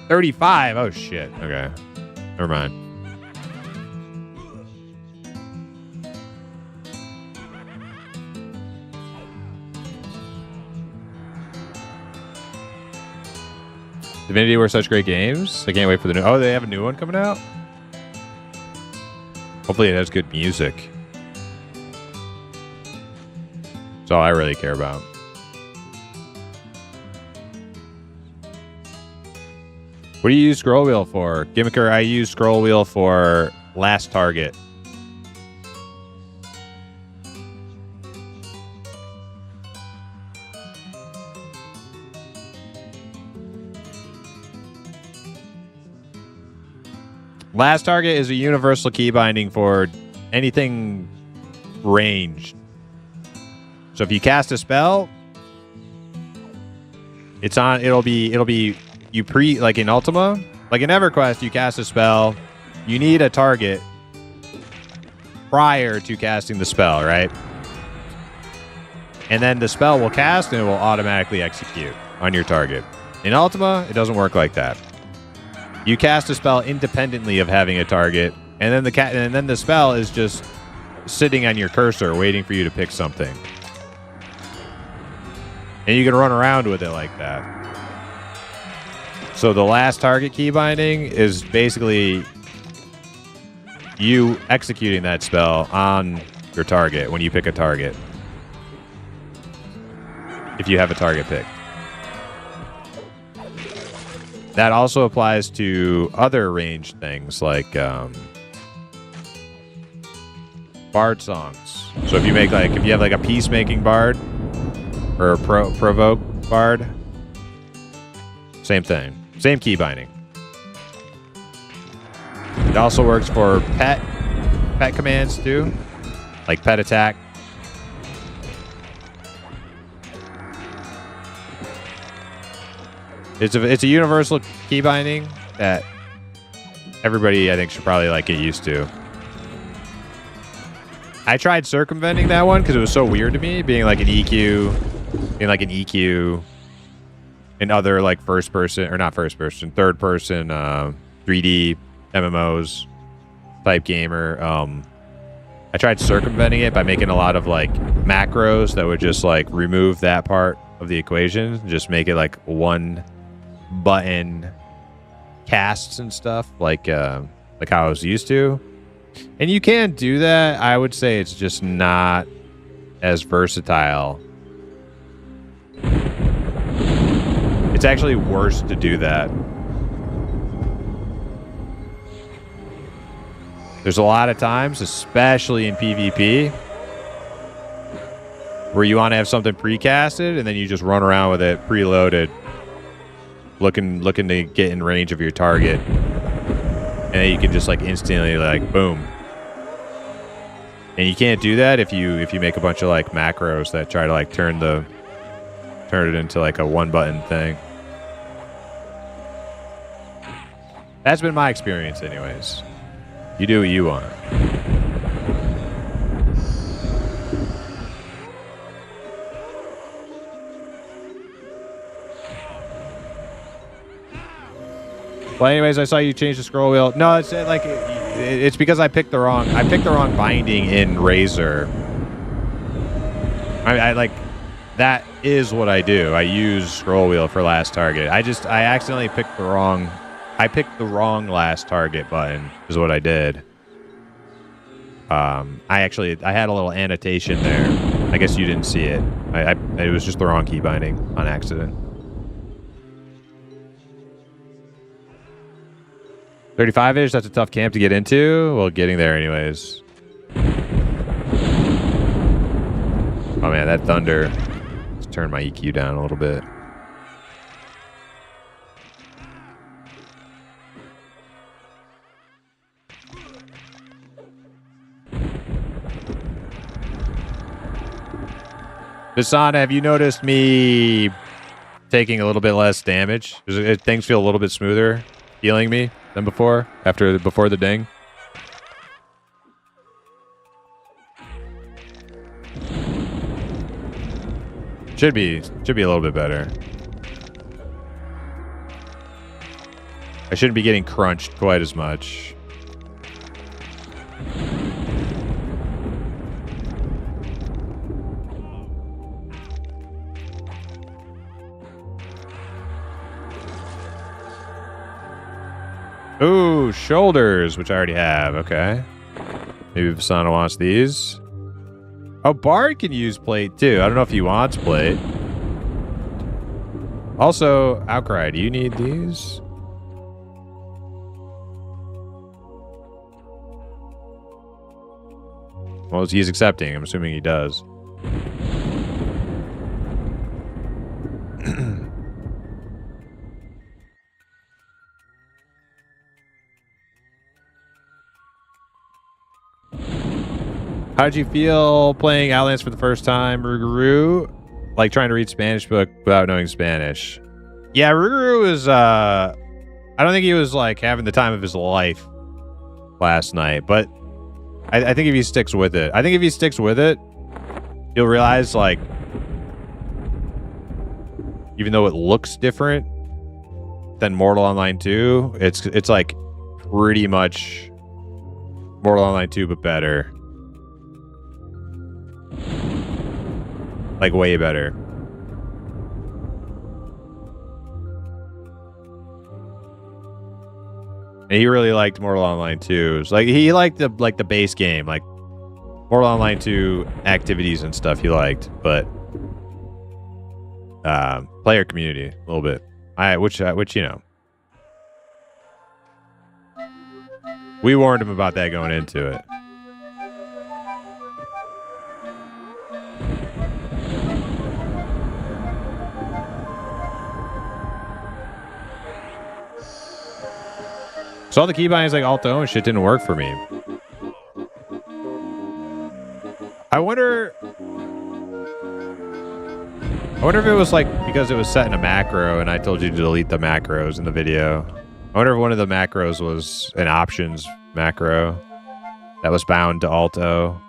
$35. Oh shit. Okay. Never mind. Divinity were such great games. I can't wait for the new. Oh, they have a new one coming out. Hopefully, it has good music. That's all I really care about. What do you use scroll wheel for? Gimmicker, I use scroll wheel for last target. Last target is a universal key binding for anything ranged. So if you cast a spell, it'll be you like in Ultima, like in EverQuest, you cast a spell, you need a target prior to casting the spell, right? And then the spell will cast and it will automatically execute on your target. In Ultima, it doesn't work like that. You cast a spell independently of having a target, and then the spell is just sitting on your cursor waiting for you to pick something. And you can run around with it like that. So the last target key binding is basically you executing that spell on your target when you pick a target. If you have a target picked. That also applies to other ranged things like bard songs. So if you have like a peacemaking bard or a provoke bard, same thing. Same key binding. It also works for pet commands too, like pet attack. It's a universal key binding that everybody I think should probably like get used to. I tried circumventing that one because it was so weird to me, being like an EQ, and other like third person 3D MMOs type gamer. I tried circumventing it by making a lot of like macros that would just like remove that part of the equation, just make it like one button casts and stuff like how I was used to. And you can do that. I would say it's just not as versatile. It's actually worse to do that. There's a lot of times, especially in PvP, where you want to have something precasted and then you just run around with it preloaded, looking to get in range of your target, and then you can just like instantly like boom. And you can't do that if you make a bunch of like macros that try to like turn it into like a one button thing. That's been my experience anyways. You do what you want. Well, anyways, I saw you change the scroll wheel. No, it's like it's because I picked the wrong binding in Razor. I like that is what I do. I use scroll wheel for last target. I accidentally picked the wrong. I picked the wrong last target button is what I did. I had a little annotation there. I guess you didn't see it. It was just the wrong key binding on accident. 35-ish, that's a tough camp to get into. Well, getting there anyways. Oh man, that thunder. Let's turn my EQ down a little bit. Hassan, have you noticed me taking a little bit less damage? Things feel a little bit smoother healing me than before the ding. Should be a little bit better. I shouldn't be getting crunched quite as much. Ooh, shoulders, which I already have. Okay. Maybe Vasana wants these. Oh, Bard can use plate too. I don't know if he wants plate. Also, Outcry, do you need these? Well, he's accepting. I'm assuming he does. How did you feel playing Outlands for the first time, Ruguru? Like trying to read Spanish book without knowing Spanish. Yeah, Ruguru was, I don't think he was like having the time of his life last night, but I think if he sticks with it, you'll realize, like, even though it looks different than Mortal Online 2, it's like pretty much Mortal Online 2, but better. Like, way better. And he really liked Mortal Online 2. Like, he liked the base game, like Mortal Online 2 activities and stuff he liked, but player community a little bit. Which you know. We warned him about that going into it. So all the keybinds like Alt-O and shit didn't work for me. I wonder if it was like because it was set in a macro and I told you to delete the macros in the video. I wonder if one of the macros was an options macro that was bound to Alt-O.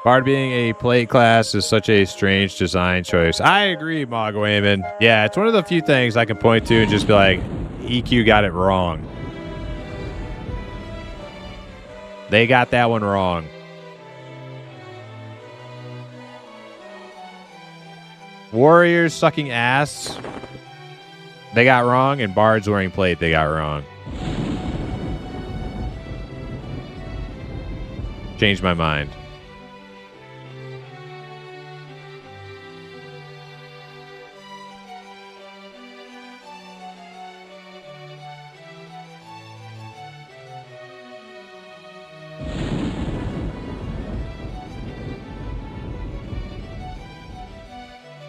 Bard being a plate class is such a strange design choice. I agree, Mogwayman. Yeah, it's one of the few things I can point to and just be like, EQ got it wrong. They got that one wrong. Warriors sucking ass, they got wrong, and Bards wearing plate, they got wrong. Changed my mind.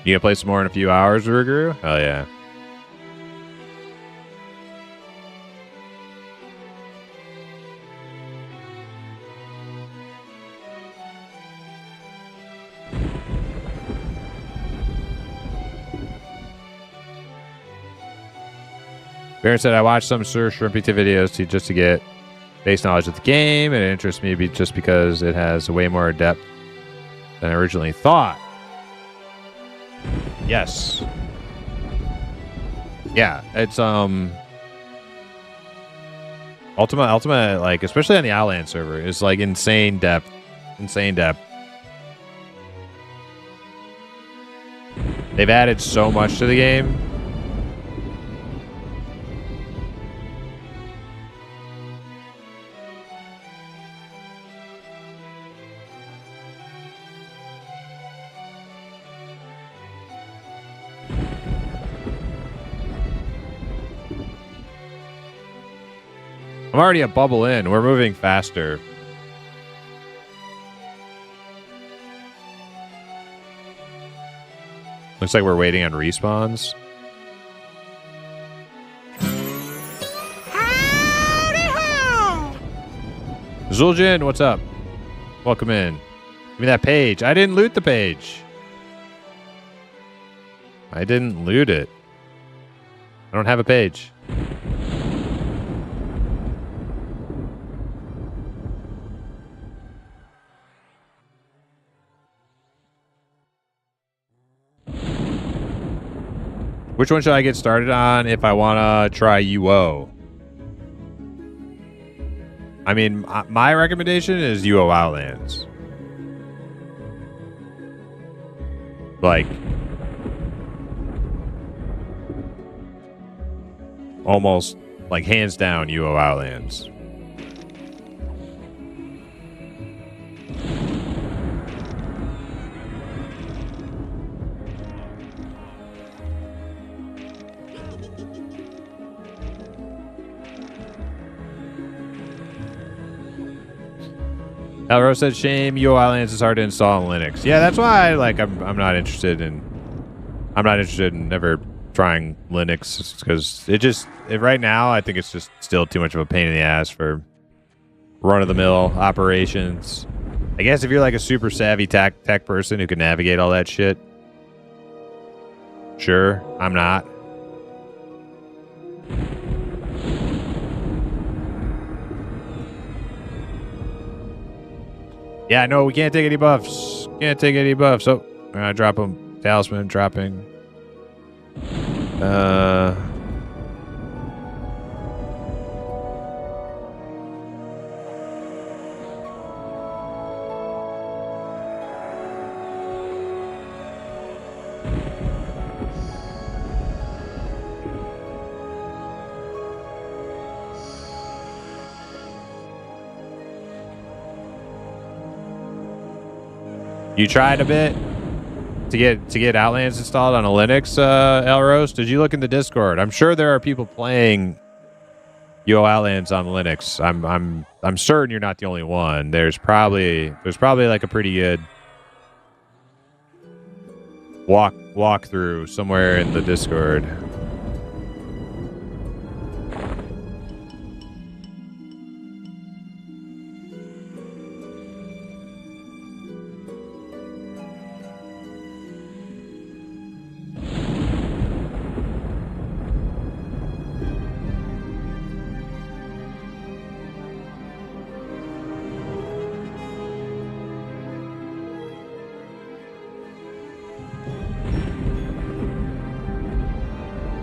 You gonna play some more in a few hours, Ruguru? Hell yeah. Baron said, I watched some Sir Shrimpy videos just to get base knowledge of the game, and it interests me just because it has way more depth than I originally thought. Yes. Yeah, it's Ultima, like, especially on the Outland server, is like insane depth. Insane depth. They've added so much to the game. I'm already a bubble in. We're moving faster. Looks like we're waiting on respawns. Howdy ho! There's Zuljin, what's up? Welcome in. Give me that page. I didn't loot the page. I didn't loot it. I don't have a page. Which one should I get started on if I want to try UO? I mean, my recommendation is UO Outlands. Like, almost, like, hands down UO Outlands. Elro said, "Shame, UO Outlands is hard to install on Linux." Yeah, that's why I'm not interested in ever trying Linux, because right now I think it's just still too much of a pain in the ass for run-of-the-mill operations. I guess if you're like a super savvy tech person who can navigate all that shit, sure. I'm not. Yeah, no, we can't take any buffs. Can't take any buffs. Oh, drop them. Talisman dropping. You tried a bit to get Outlands installed on a Linux, Elros? Did you look in the Discord? I'm sure there are people playing UO Outlands on Linux. I'm certain you're not the only one. There's probably like a pretty good walkthrough somewhere in the Discord.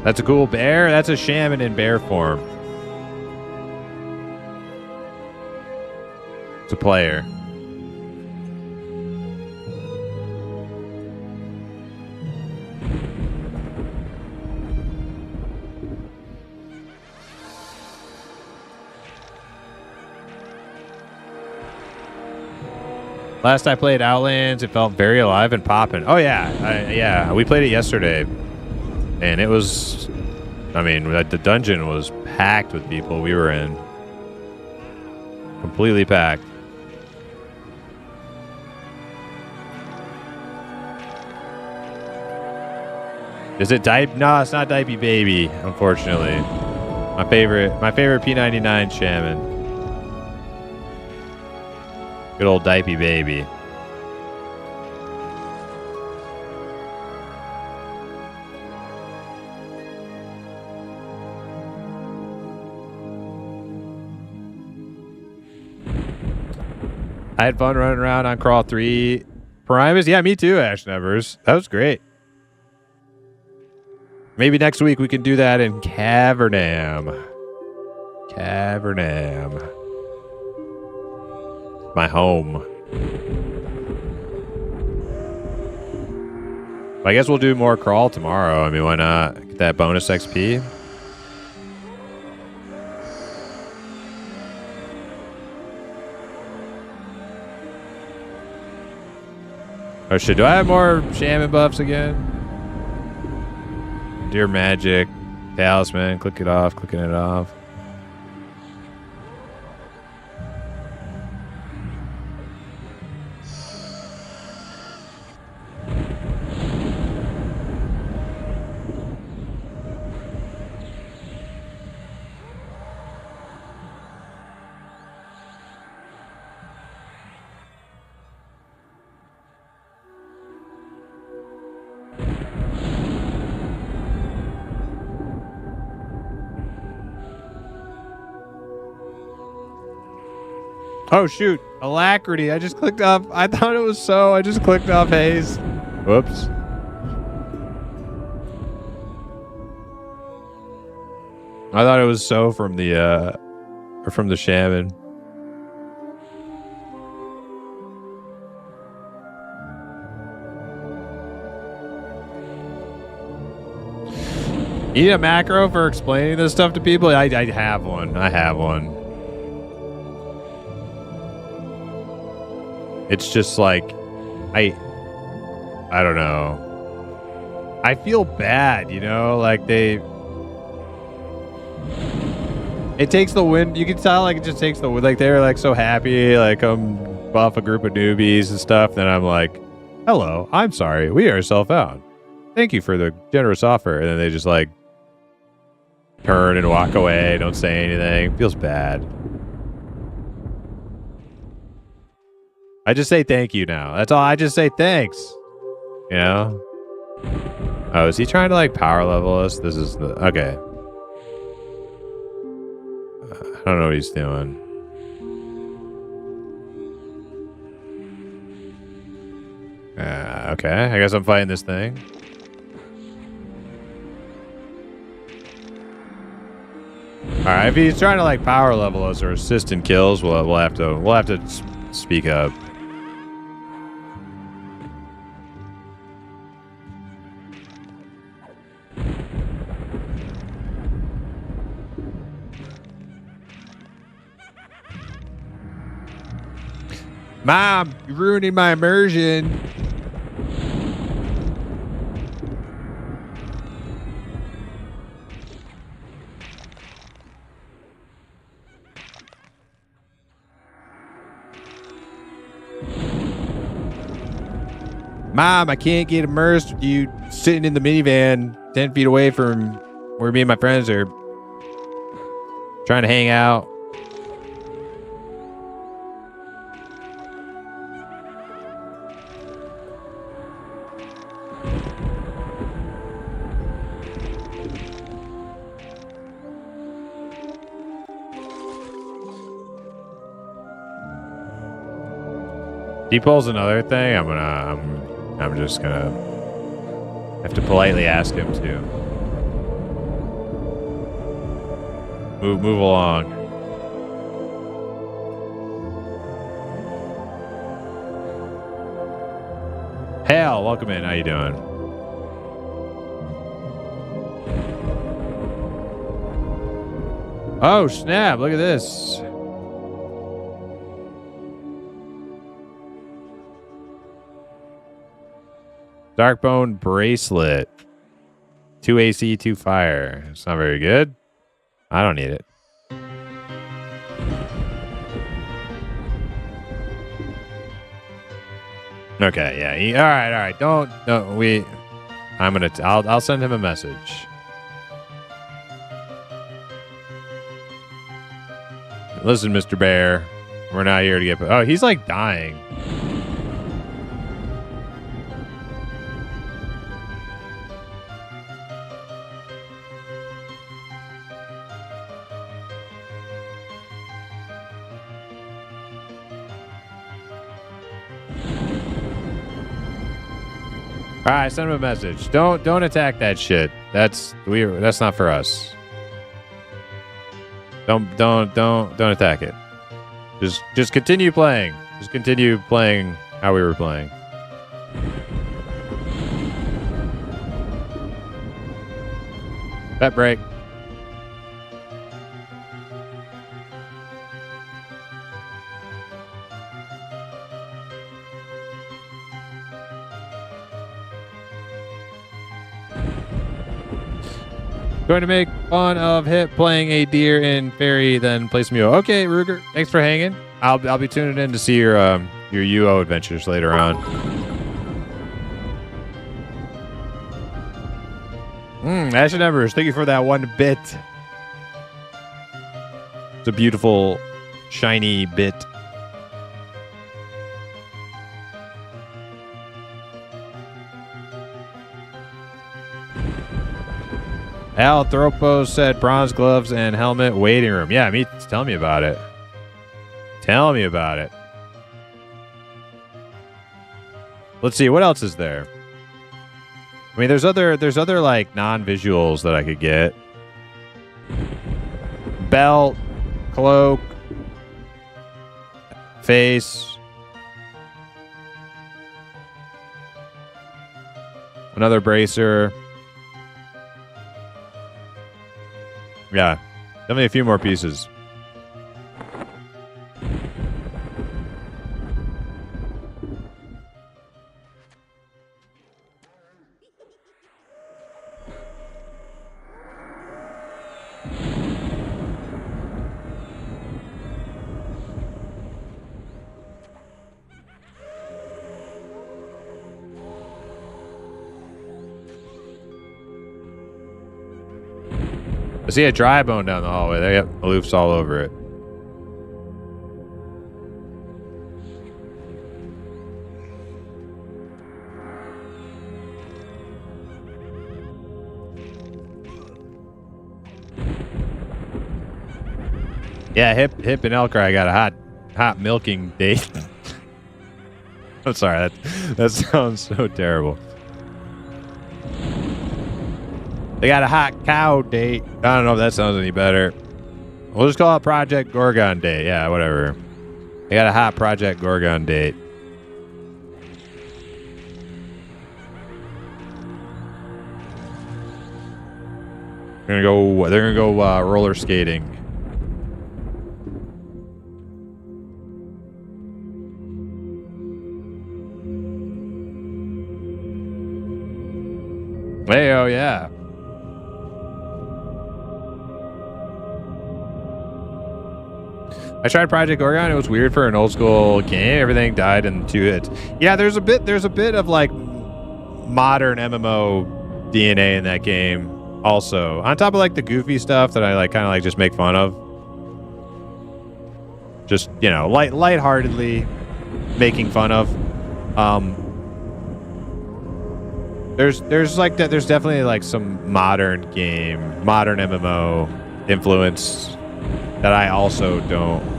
That's a cool bear. That's a shaman in bear form. It's a player. Last I played Outlands, it felt very alive and popping. Oh yeah, yeah. We played it yesterday. And it was, I mean, the dungeon was packed with people we were in. Completely packed. Is it Dipe? No, it's not Dipey Baby, unfortunately. My favorite P99 shaman. Good old Dipey Baby. I had fun running around on Crawl 3. Primus? Yeah, me too, Ash Nevers. That was great. Maybe next week we can do that in Cavernam. Cavernam. My home. I guess we'll do more Crawl tomorrow. I mean, why not? Get that bonus XP. Oh shit, do I have more shaman buffs again? Dear Magic, Talisman, clicking it off. Oh, shoot. Alacrity. I just clicked off. I thought it was so. I just clicked off haze. Whoops. I thought it was so from the, or from the shaman. You need a macro for explaining this stuff to people? I have one. I have one. It's just like, I don't know. I feel bad, you know? Like it takes the wind. You can tell like it just takes the wind. Like they're like so happy, like buff a group of newbies and stuff. Then I'm like, hello, I'm sorry. We are self-found. Thank you for the generous offer. And then they just like turn and walk away. Don't say anything. Feels bad. I just say thank you now. That's all. I just say thanks. You know? Oh, is he trying to like power level us? This is the... Okay. I don't know what he's doing. Okay. I guess I'm fighting this thing. Alright, if he's trying to like power level us or assist in kills, we'll have to speak up. Mom, you're ruining my immersion. Mom, I can't get immersed with you sitting in the minivan 10 feet away from where me and my friends are trying to hang out. He pulls another thing. I'm just gonna have to politely ask him to move along. Hal, welcome in. How you doing? Oh snap! Look at this. Darkbone bracelet. 2 AC, 2 fire. It's not very good. I don't need it. Okay, yeah. All right. I'll send him a message. Listen, Mr. Bear. We're not here to get... Oh, he's like dying. All right, send him a message. Don't attack that shit. That's not for us. Don't attack it. Just continue playing. Just continue playing how we were playing. Pet break. Going to make fun of Hip playing a deer in fairy, then play some UO. Okay, Ruger, thanks for hanging. I'll be tuning in to see your UO adventures later on. Ashen Embers, thank you for that 1 bit. It's a beautiful, shiny bit. Al Thropos said bronze gloves and helmet waiting room. Yeah, tell me about it. Tell me about it. Let's see, what else is there? I mean, there's other like non-visuals that I could get. Belt, cloak, face. Another bracer. Yeah. Tell me a few more pieces. I see a dry bone down the hallway. There, yep, aloof's all over it. Yeah, Hip and Elcry got a hot milking date. I'm sorry, that sounds so terrible. They got a hot cow date. I don't know if that sounds any better. We'll just call it Project Gorgon date. Yeah, whatever. They got a hot Project Gorgon date. They're gonna go roller skating. Hey, oh yeah. I tried Project Gorgon. It was weird for an old school game. Everything died in 2 hits. Yeah, there's a bit of like modern MMO DNA in that game also. On top of like the goofy stuff that I like kind of like just make fun of. Just, you know, lightheartedly making fun of. There's definitely like some modern MMO influence that I also don't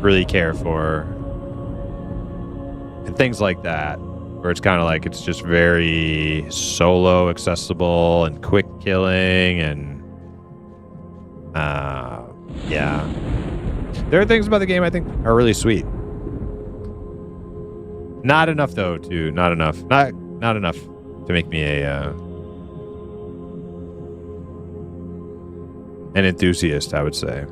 really care for, and things like that, where it's kind of like it's just very solo accessible and quick killing, and yeah, there are things about the game I think are really sweet. Not enough though not enough to make me an enthusiast, I would say.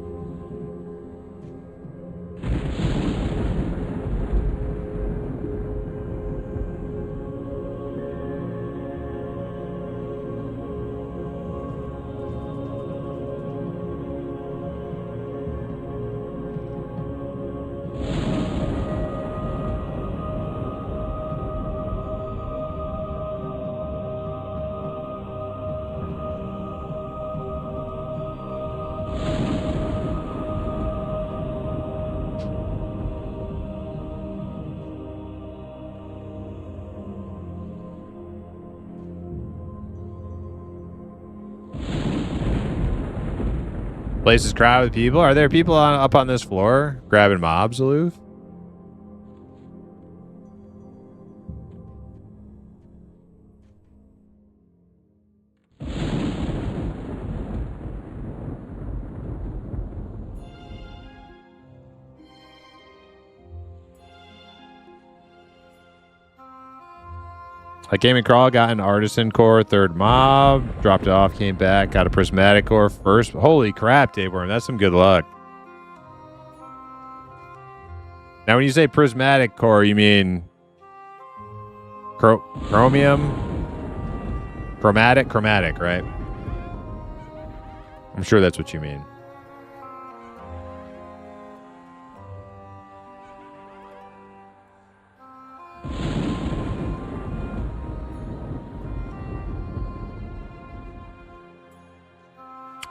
Place is crowded with people. Are there people up on this floor grabbing mobs, Aloof? I came and crawl, got an artisan core, 3rd mob, dropped it off, came back, got a prismatic core first. Holy crap, Tapeworm, that's some good luck. Now, when you say prismatic core, you mean chromium? Chromatic, right? I'm sure that's what you mean.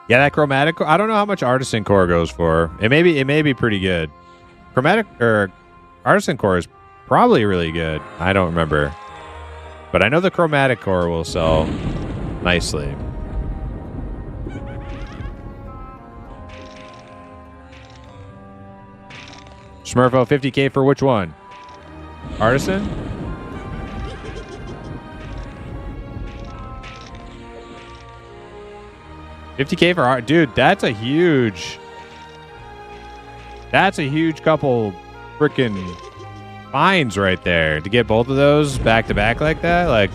Yeah, that chromatic core, I don't know how much artisan core goes for. It may be pretty good. Chromatic or artisan core is probably really good. I don't remember. But I know the chromatic core will sell nicely. Smurfo, 50K for which one? Artisan? $50K for art, dude. That's a huge couple freaking finds right there. To get both of those back to back like that, like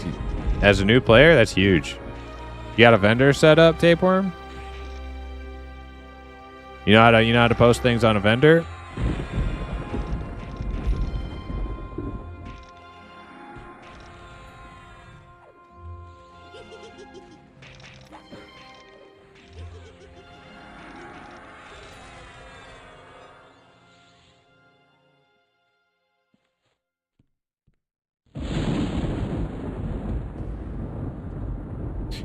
as a new player, that's huge. You got a vendor set up, Tapeworm? You know how to post things on a vendor?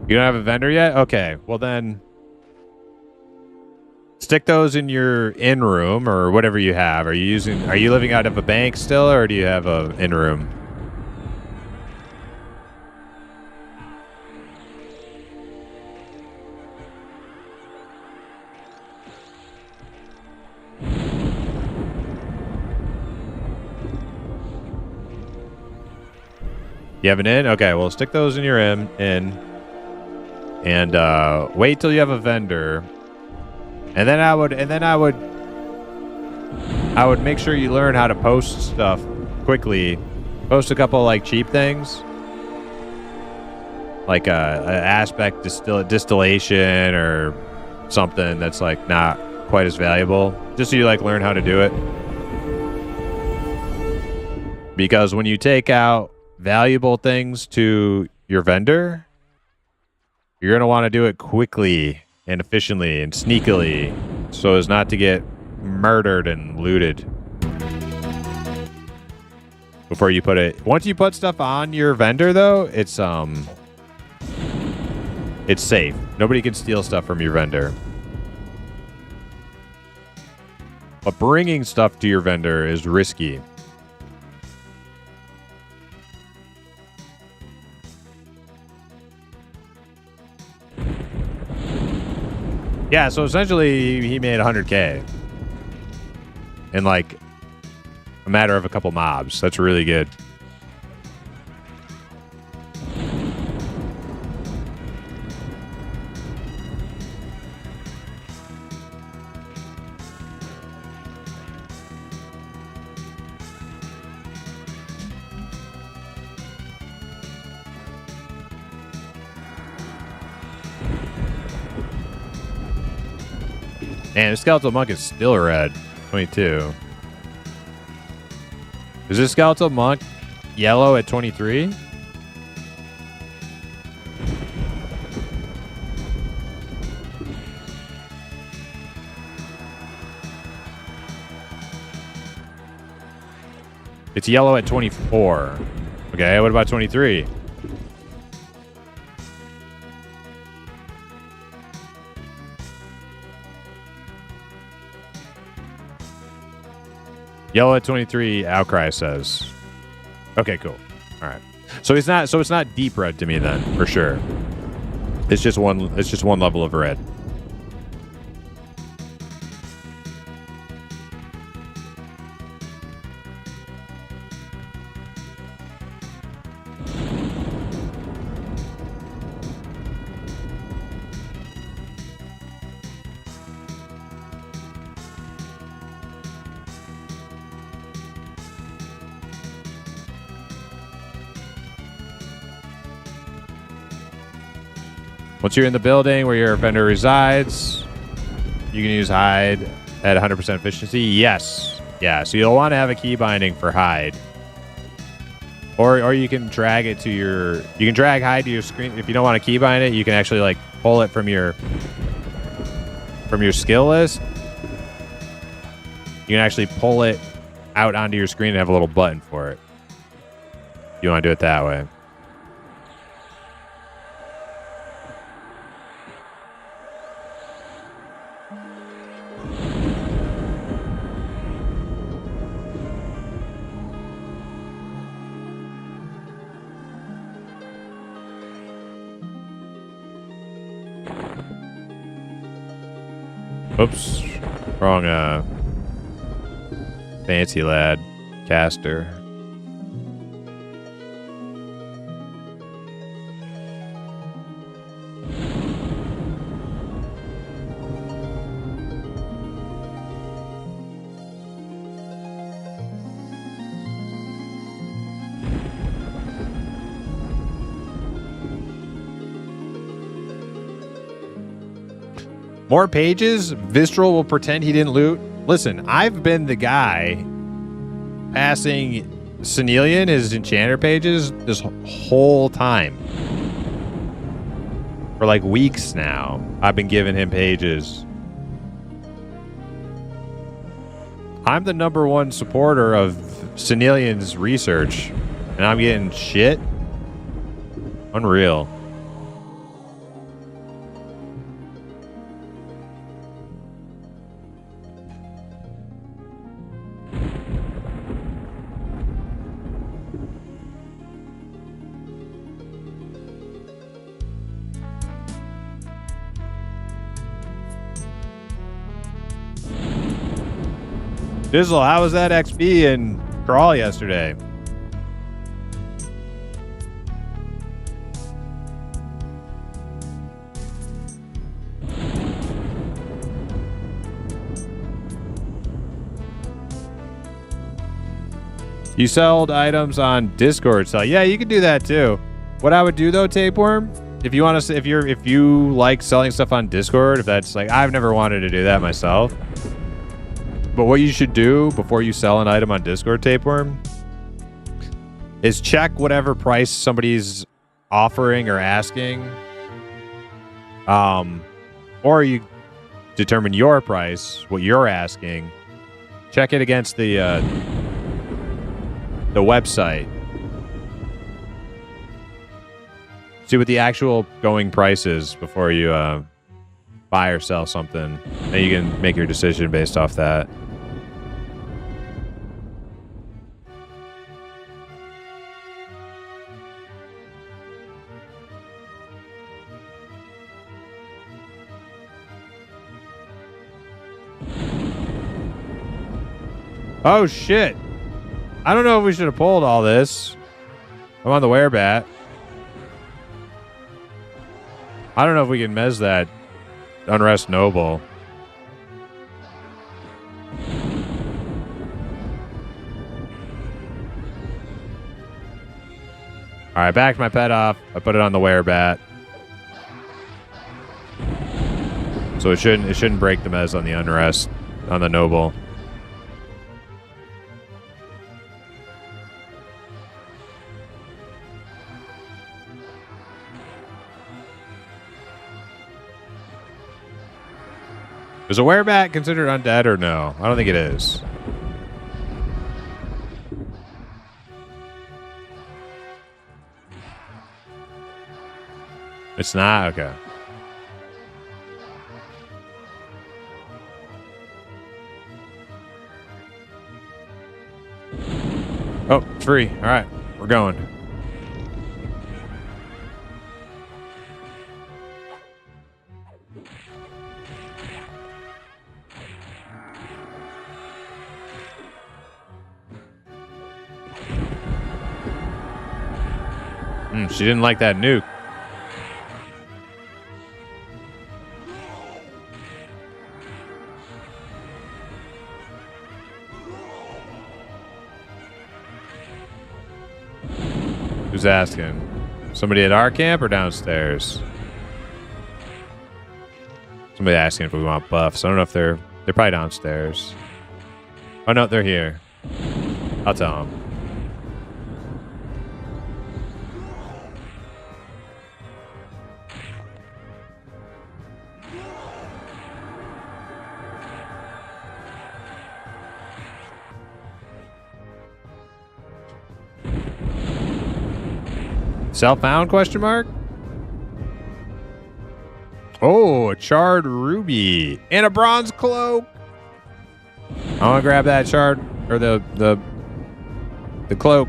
You don't have a vendor yet? Okay, well then stick those in your in room or whatever you have. Are you living out of a bank still, or do you have a in room? You have an in? Okay, well stick those in your in. And wait till you have a vendor, and then I would make sure you learn how to post stuff quickly. Post a couple like cheap things, like a aspect distillation or something that's like not quite as valuable, just so you like learn how to do it. Because when you take out valuable things to your vendor, you're going to want to do it quickly and efficiently and sneakily so as not to get murdered and looted before you put it. Once you put stuff on your vendor, though, it's safe. Nobody can steal stuff from your vendor. But bringing stuff to your vendor is risky. Yeah, so essentially he made 100K in like a matter of a couple mobs. That's really good. Man, the skeletal monk is still red. 22. Is this skeletal monk yellow at 23? It's yellow at 24. Okay, what about 23? Yellow at 23, Outcry says. Okay, cool. All right. So it's not deep red to me then, for sure. It's just one level of red. Once you're in the building where your vendor resides, you can use hide at 100% efficiency. Yes. Yeah, so you'll want to have a key binding for hide. Or you can drag it to your... You can drag hide to your screen. If you don't want to key bind it, you can actually like pull it from your skill list. You can actually pull it out onto your screen and have a little button for it. You want to do it that way. Oops. Wrong, Fancy lad. Caster. More pages? Visceral will pretend he didn't loot. Listen, I've been the guy passing Senelian his enchanter pages this whole time. For like weeks now, I've been giving him pages. I'm the #1 supporter of Senelian's research, and I'm getting shit. Unreal. Dizzle, how was that XP in Crawl yesterday? You sold items on Discord, so yeah, you can do that too. What I would do though, Tapeworm, if you want to, if you like selling stuff on Discord, if that's like, I've never wanted to do that myself. But what you should do before you sell an item on Discord, Tapeworm, is check whatever price somebody's offering or asking. Or you determine your price, what you're asking. Check it against the website. See what the actual going price is before you buy or sell something. Then you can make your decision based off that. Oh shit. I don't know if we should have pulled all this. I'm on the werebat. I don't know if we can mez that Unrest Noble. Alright, I backed my pet off. I put it on the werebat. So it shouldn't break the mez on the Unrest, on the Noble. Is a werebat considered undead or no? I don't think it is. It's not? Okay. Oh, it's free. All right, we're going. She didn't like that nuke. Who's asking? Somebody at our camp or downstairs? Somebody asking if we want buffs. I don't know if they're probably downstairs. Oh no, they're here. I'll tell them. Self-found question mark? Oh, a charred ruby and a bronze cloak. I want to grab that charred or the cloak.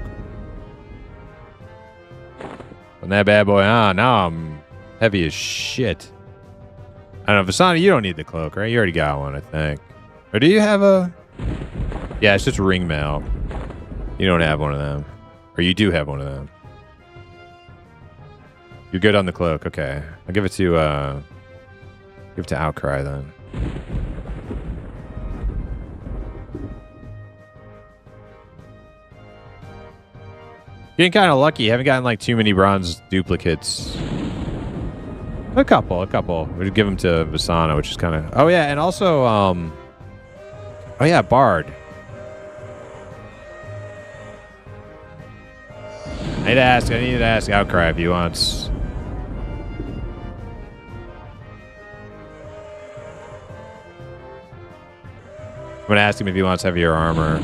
Putting that bad boy on. Now I'm heavy as shit. I don't know, Vasani, you don't need the cloak, right? You already got one, I think. Or do you have a... Yeah, it's just ring mail. You don't have one of them. Or you do have one of them. You're good on the cloak. Okay. I'll give it to Outcry then. Getting kind of lucky. Haven't gotten like too many bronze duplicates. A couple. We'd give them to Visana, which is kind of... Oh, yeah. And also, oh, yeah, Bard. I need to ask Outcry if he wants... I'm going to ask him if he wants heavier armor.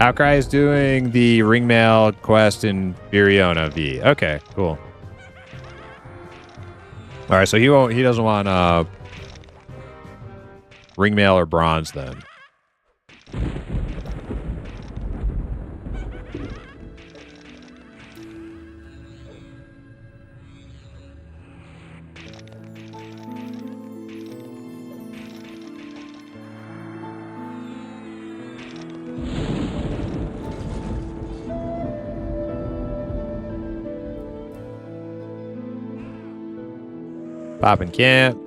Outcry is doing the ringmail quest in Viriona V. Okay, cool. All right, so he doesn't want ringmail or bronze then. Popping camp.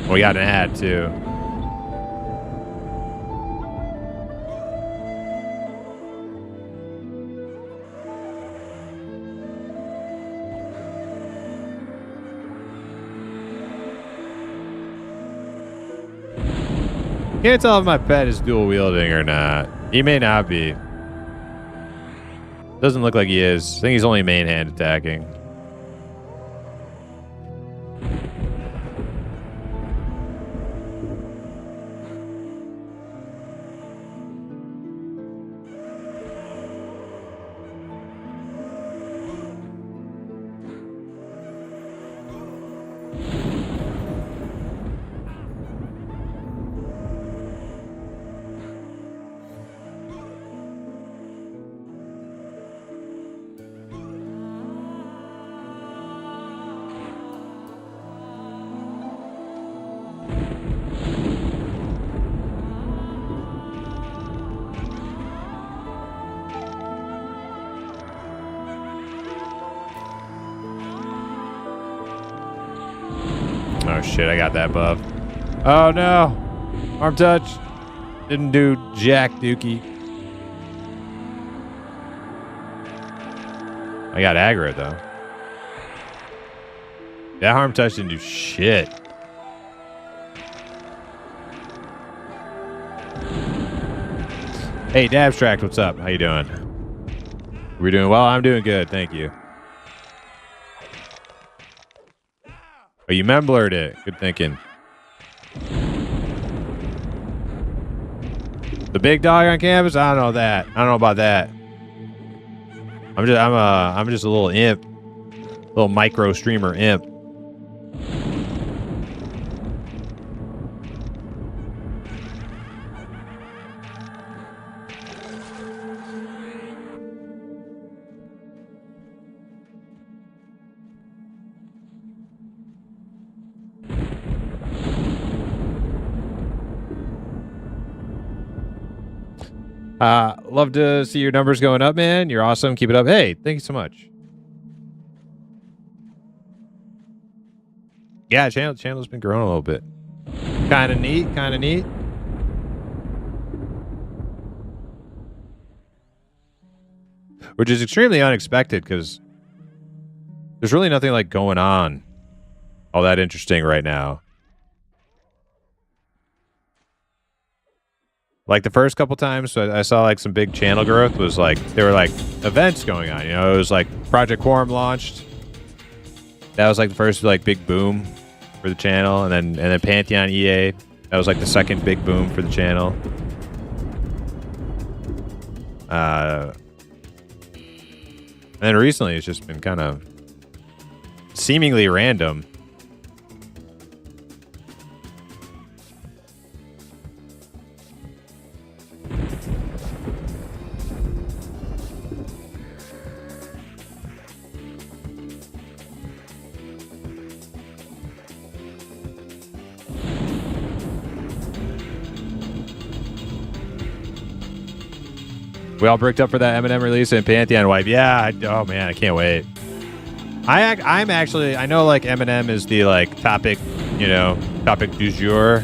We got an ad too. Can't tell if my pet is dual wielding or not. He may not be. Doesn't look like he is. I think he's only main hand attacking. Oh shit, I got that buff. Oh no! Arm touch. Didn't do jack dookie. I got aggro though. That harm touch didn't do shit. Hey, Dabstract, what's up? How you doing? We're doing well? I'm doing good, thank you. Oh, you memblered it. Good thinking. The big dog on campus? I don't know that. I don't know about that. I'm just a little imp. Little micro streamer imp. Love to see your numbers going up, man. You're awesome. Keep it up. Hey, thank you so much. Yeah, channel's been growing a little bit. Kind of neat. Kind of neat. Which is extremely unexpected because there's really nothing like going on all that interesting right now. Like the first couple times I saw like some big channel growth was like there were like events going on, you know. It was like Project Quorum launched. That was like the first like big boom for the channel, and then Pantheon EA That was like the second big boom for the channel. And then recently it's just been kind of seemingly random. We all bricked up for that Eminem release and Pantheon wipe. Yeah, oh man, I can't wait. I'm actually, I know like Eminem is the like topic, you know, topic du jour.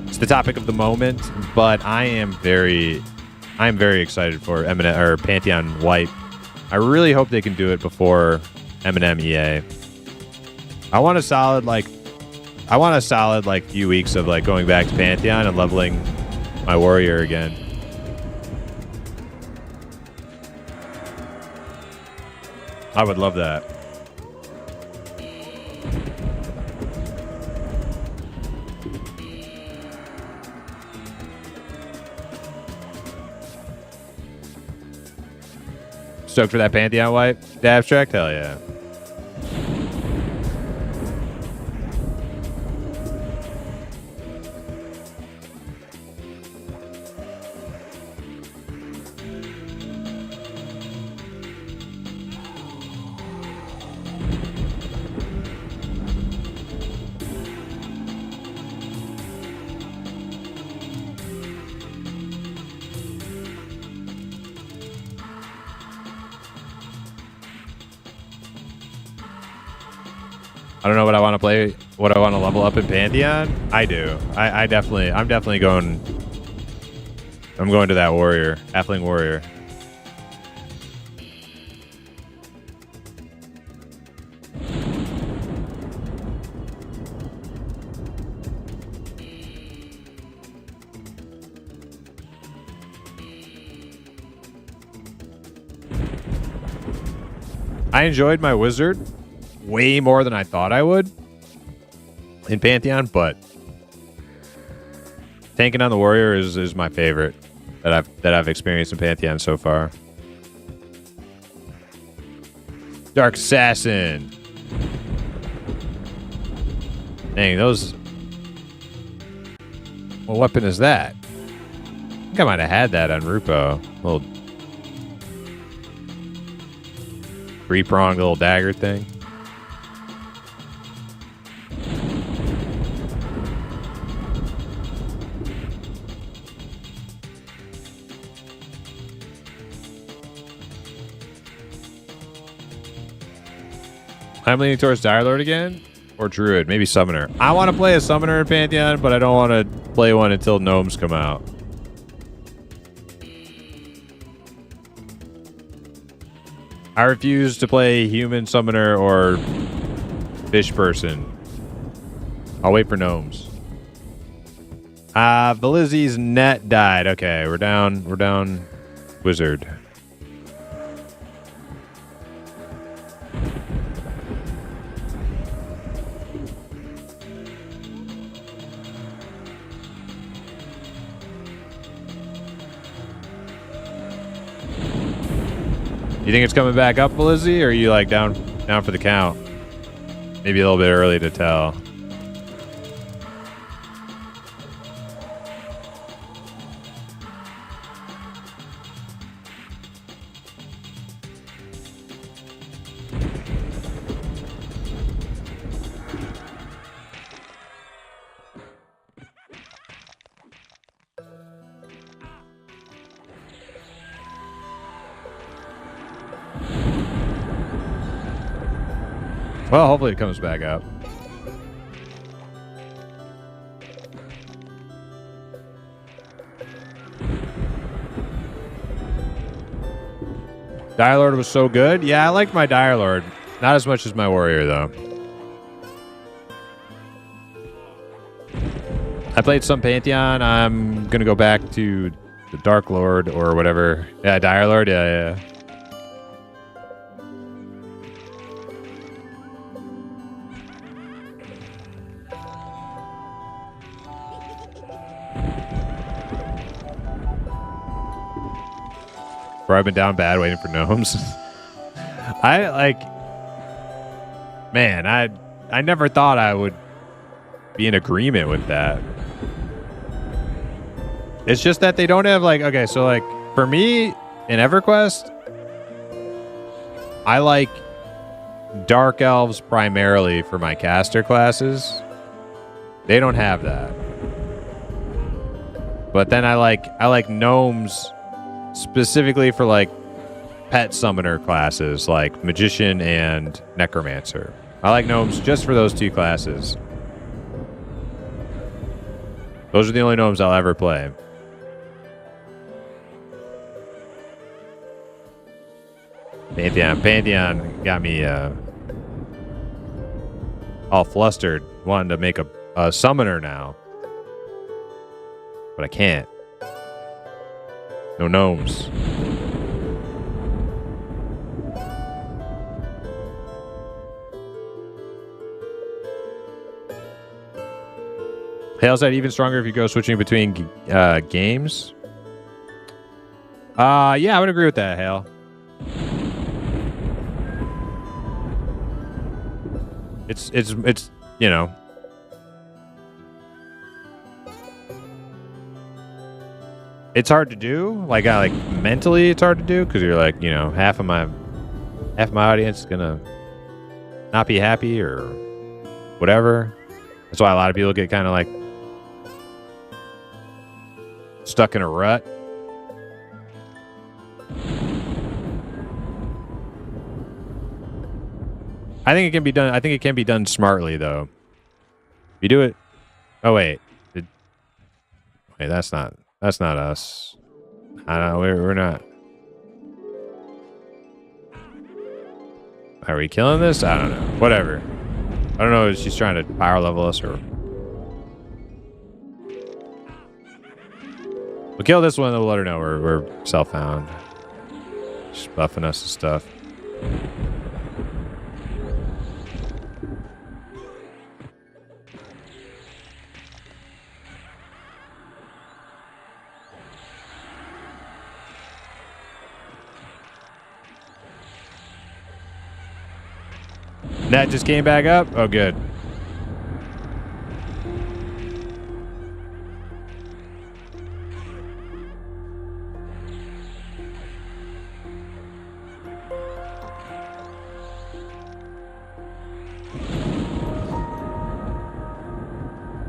It's the topic of the moment, but I am very excited for Eminem or Pantheon wipe. I really hope they can do it before Eminem EA. I want a solid like few weeks of like going back to Pantheon and leveling my warrior again. I would love that. Stoked for that Pantheon wipe? The abstract? Hell yeah. I don't know what I want to play, what I want to level up in Pantheon. I do. I'm definitely going. I'm going to that warrior, halfling warrior. I enjoyed my wizard way more than I thought I would in Pantheon, but tanking on the warrior is my favorite that I've experienced in Pantheon so far. Dark Assassin. Dang, those. What weapon is that? I think I might have had that on Rupo. Little three-pronged little dagger thing. I'm leaning towards Dire Lord again, or Druid, maybe Summoner. I want to play a Summoner in Pantheon, but I don't want to play one until Gnomes come out. I refuse to play Human Summoner or Fish Person. I'll wait for Gnomes. Velizzi's net died. Okay, we're down Wizard. You think it's coming back up, Velizzi, or are you like down for the count? Maybe a little bit early to tell. Well, hopefully it comes back up. Dire Lord was so good. Yeah, I liked my Dire Lord. Not as much as my warrior, though. I played some Pantheon. I'm going to go back to the Dark Lord or whatever. Yeah, Dire Lord. Yeah. Where I've been down bad waiting for gnomes. Man, I never thought I would be in agreement with that. It's just that they don't have like, okay, so like for me in EverQuest, I like dark elves primarily for my caster classes. They don't have that. But then I like gnomes specifically for like pet summoner classes like magician and necromancer. I like gnomes just for those two classes. Those are the only gnomes I'll ever play. Pantheon got me all flustered, wanting to make a summoner now. But I can't. No gnomes. Hell's that even stronger if you go switching between games? Yeah, I would agree with that, Hale. It's you know. It's hard to do. Like mentally it's hard to do because you're like, you know, half of my audience is gonna not be happy or whatever. That's why a lot of people get kind of like stuck in a rut. I think it can be done. I think it can be done smartly, though. If you do it. Oh wait, wait, that's not us. I don't know. We're not. Are we killing this? I don't know. Whatever. I don't know if she's trying to power level us or. We'll kill this one and we'll let her know we're self-found. She's buffing us and stuff. That just came back up? Oh, good.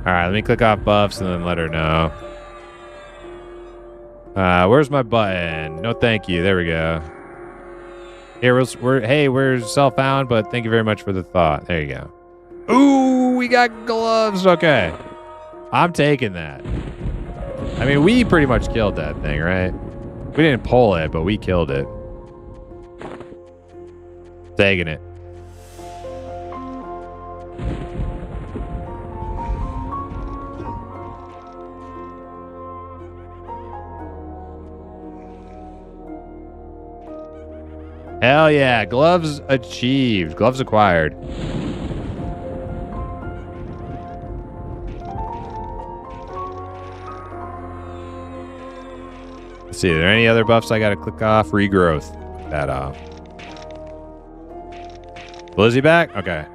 Alright, let me click off buffs and then let her know. Where's my button? No, thank you. There we go. Here, we're self-found, but thank you very much for the thought. There you go. Ooh, we got gloves. Okay. I'm taking that. I mean, we pretty much killed that thing, right? We didn't pull it, but we killed it. Taking it. Hell yeah, gloves achieved. Gloves acquired. Let's see, are there any other buffs I gotta click off? Regrowth. Click that off. Lizzie back? Okay.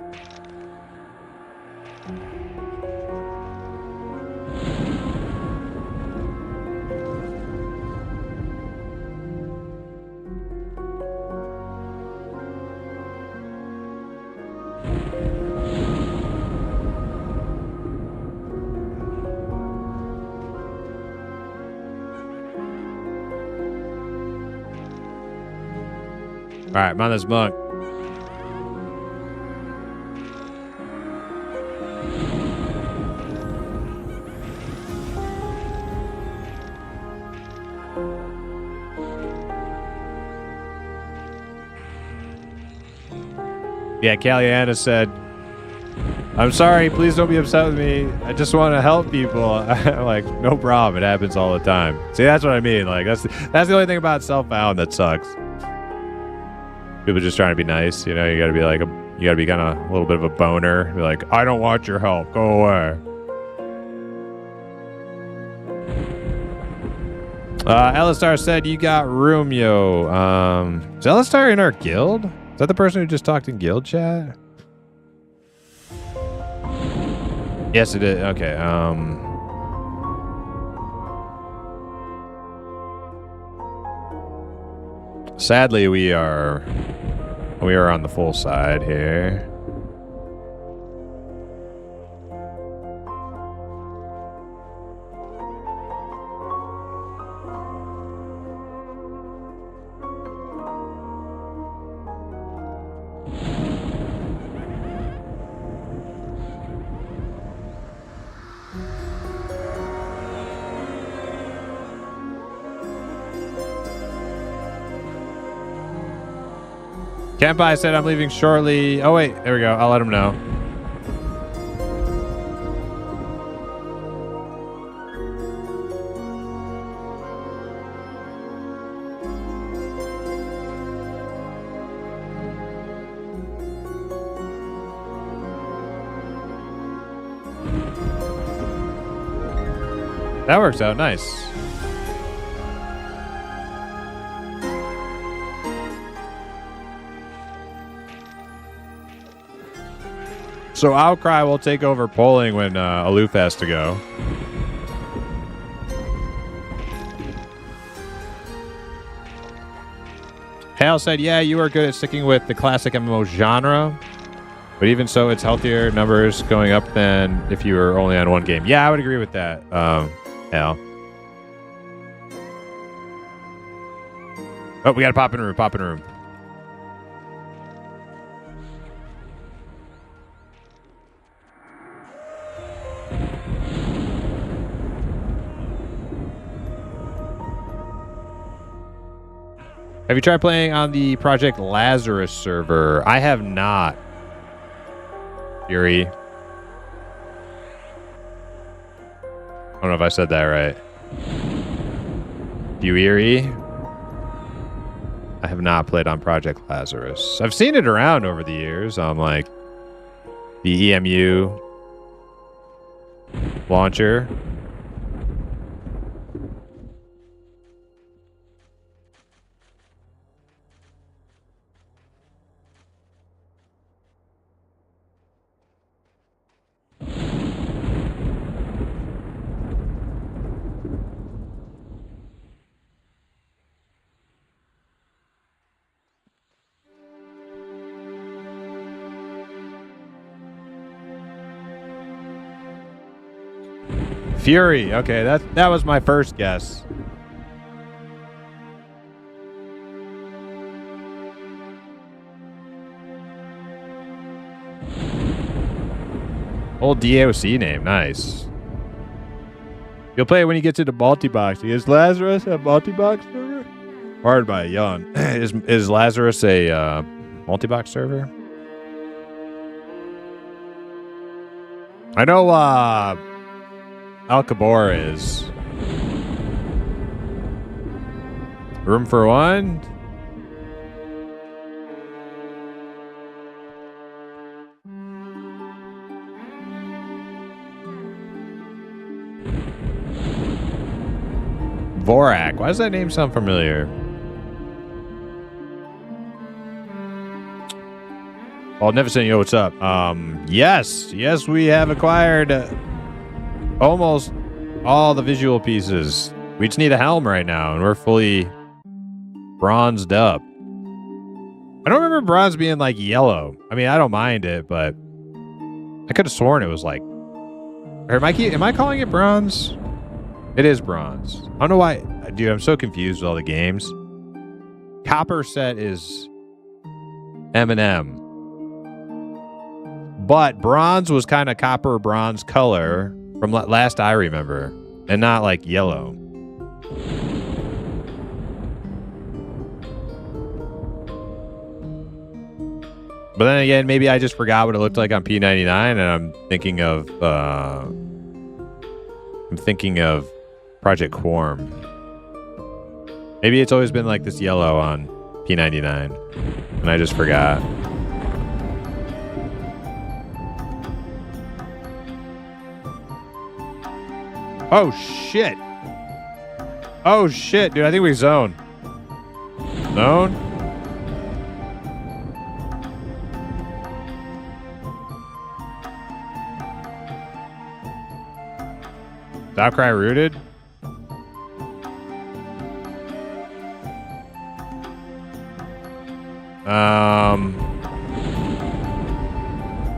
Alright, I'm on this monk. Yeah, Caliana said, I'm sorry, please don't be upset with me. I just want to help people. I'm like, no problem. It happens all the time. See, that's what I mean. Like, that's the only thing about self-found that sucks. People just trying to be nice, you know. You gotta be like you gotta be kind of a little bit of a boner. Be like, I don't want your help. Go away. Elistar said you got room, yo. Is Elistar in our guild? Is that the person who just talked in guild chat? Yes, it is. Okay. Sadly, we are on the full side here. Kenpai said I'm leaving shortly. Oh, wait. There we go. I'll let him know. That works out nice. So Outcry will take over polling when Aloof has to go. Hale said, yeah, you are good at sticking with the classic MMO genre. But even so, it's healthier numbers going up than if you were only on one game. Yeah, I would agree with that, Hale. Oh, we got to pop in a room. Have you tried playing on the Project Lazarus server? I have not. Fury. I don't know if I said that right. Fury. I have not played on Project Lazarus. I've seen it around over the years on like the EMU launcher. Fury. Okay, that was my first guess. Old DOC name, nice. You'll play it when you get to the multi-box. Is Lazarus a multi-box server? Hard by a yawn. Is Lazarus a multi-box server? I know Al Kabor is. Room for one? Vorak. Why does that name sound familiar? Magnificent, yo, what's up? Yes, we have acquired almost all the visual pieces. We just need a helm right now, and we're fully bronzed up. I don't remember bronze being like yellow. I mean, I don't mind it, but I could have sworn it was like. Or am I calling it bronze? It is bronze. I don't know why. Dude, I'm so confused with all the games. Copper set is M&M. But bronze was kind of copper bronze color from last I remember, and not like yellow. But then again, maybe I just forgot what it looked like on P99, and I'm thinking of Project Quorum. Maybe it's always been like this yellow on P99, and I just forgot. Oh, shit. Oh, shit, dude. I think we zone. Zone? Outcry rooted?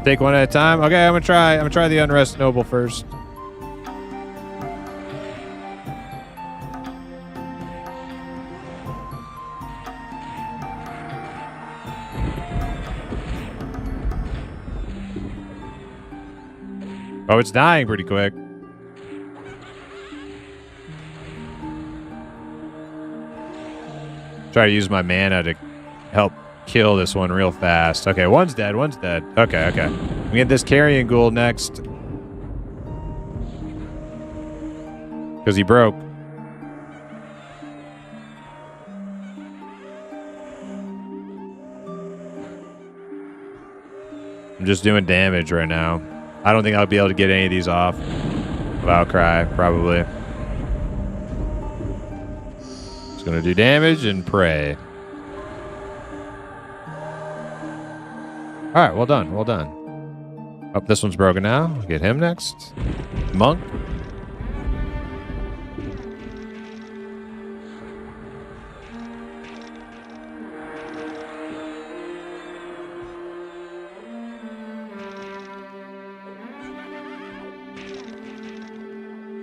Take one at a time. Okay, I'm gonna try the Unrest Noble first. Oh, it's dying pretty quick. Try to use my mana to help kill this one real fast. Okay, one's dead. One's dead. Okay, okay. We get this carrion ghoul next. Because he broke. I'm just doing damage right now. I don't think I'll be able to get any of these off. Without cry, probably. Just gonna do damage and pray. Alright, well done, well done. Oh, this one's broken now. Get him next. Monk.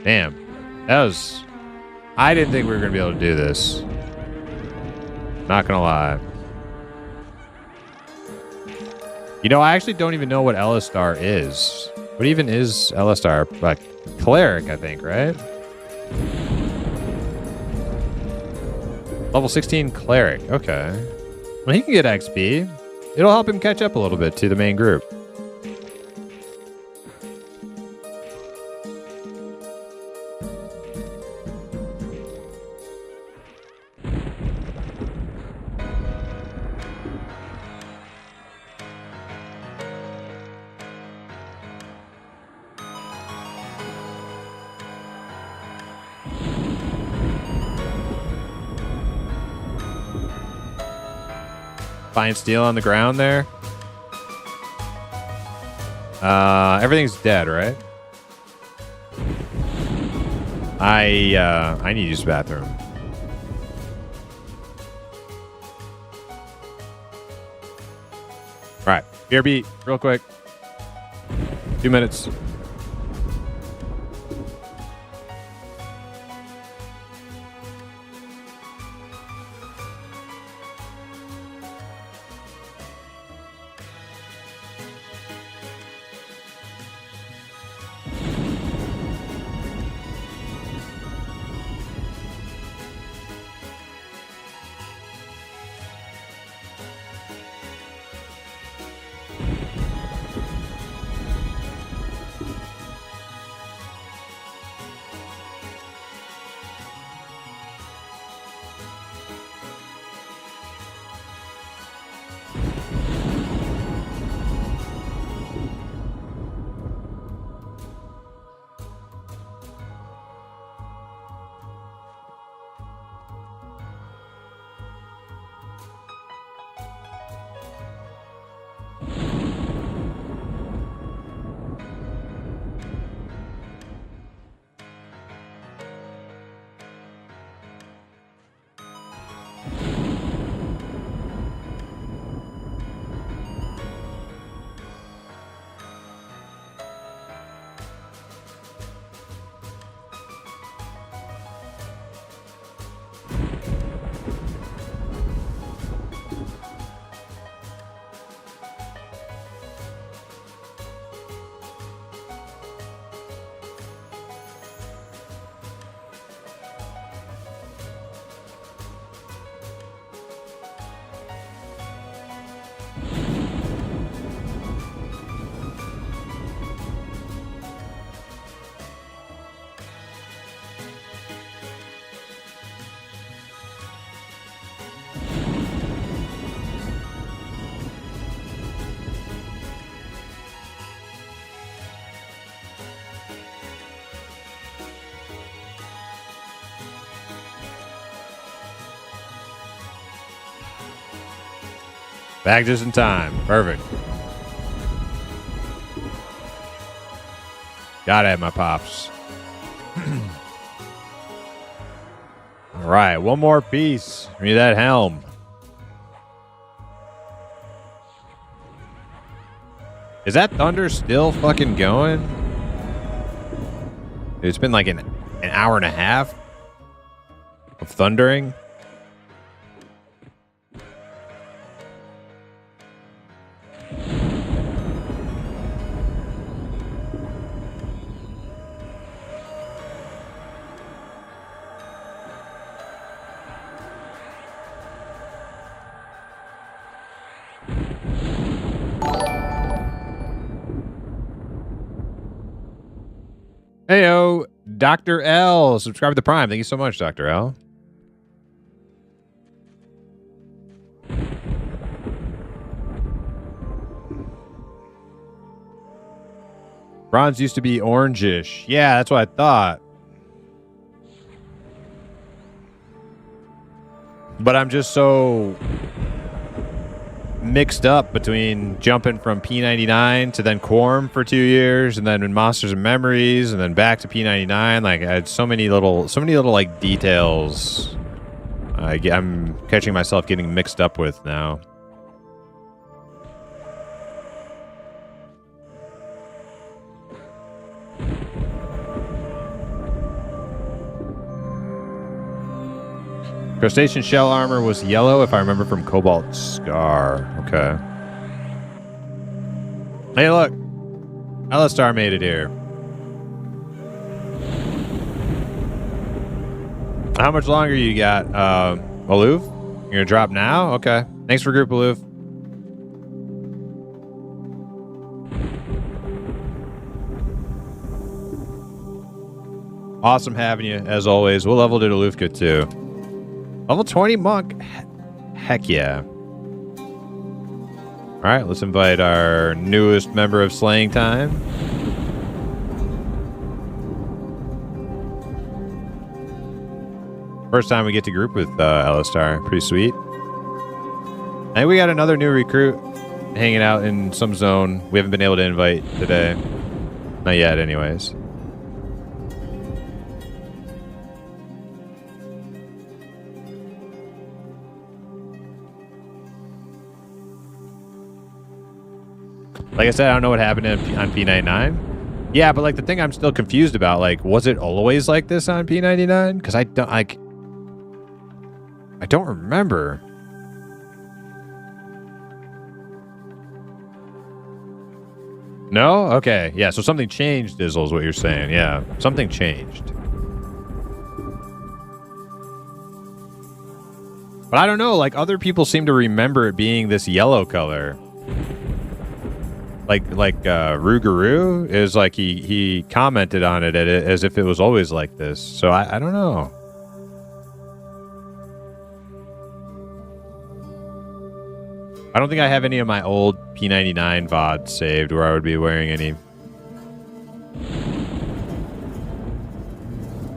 Damn. That was... I didn't think we were going to be able to do this. Not going to lie. You know, I actually don't even know what Elistar is. What even is Elistar? Like, cleric, I think, right? Level 16 cleric. Okay. Well, he can get XP. It'll help him catch up a little bit to the main group. Find steel on the ground there. Everything's dead, right? I need to use the bathroom. All right, BRB, real quick. 2 minutes. Back just in time. Perfect. Gotta have my pops. All right, one more piece. Give me that helm. Is that thunder still fucking going? It's been like an hour and a half of thundering. Heyo, Dr. L. Subscribe to the Prime. Thank you so much, Dr. L. Bronze used to be orangish. Yeah, that's what I thought. But I'm just so mixed up between jumping from P99 to then Quorum for 2 years, and then in Monsters and Memories, and then back to P99. Like, I had so many little like details. I'm catching myself getting mixed up with now. Crustacean shell armor was yellow, if I remember from Cobalt Scar. Okay. Hey, look. Alistar made it here. How much longer you got, Aloof? You're gonna drop now? Okay. Thanks for group, Aloof. Awesome having you, as always. What level did Aloof get to? Level 20 monk. Heck yeah. All right, let's invite our newest member of Slaying Time. First time we get to group with Alistar. Pretty sweet. And we got another new recruit hanging out in some zone we haven't been able to invite today. Not yet, anyways. Like I said, I don't know what happened on P99. Yeah, but like the thing I'm still confused about, like, was it always like this on P99? Because I don't remember. No? Okay. Yeah, so something changed, Dizzle, is what you're saying. Yeah, something changed. But I don't know, like, other people seem to remember it being this yellow color. Like Rougarou is like he commented on it as if it was always like this. So I don't know. I don't think I have any of my old P99 VODs saved where I would be wearing any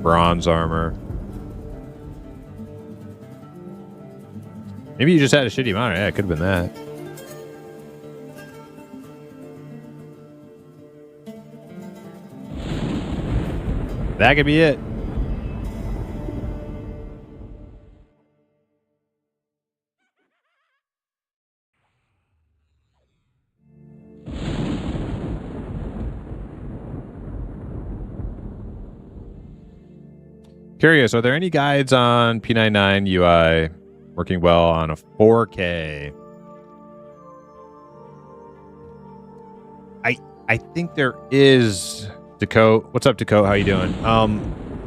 bronze armor. Maybe you just had a shitty monitor. Yeah, it could have been that. That could be it. Curious, are there any guides on P99 UI working well on a 4K? I think there is. Dakota, what's up, Dakota? How you doing?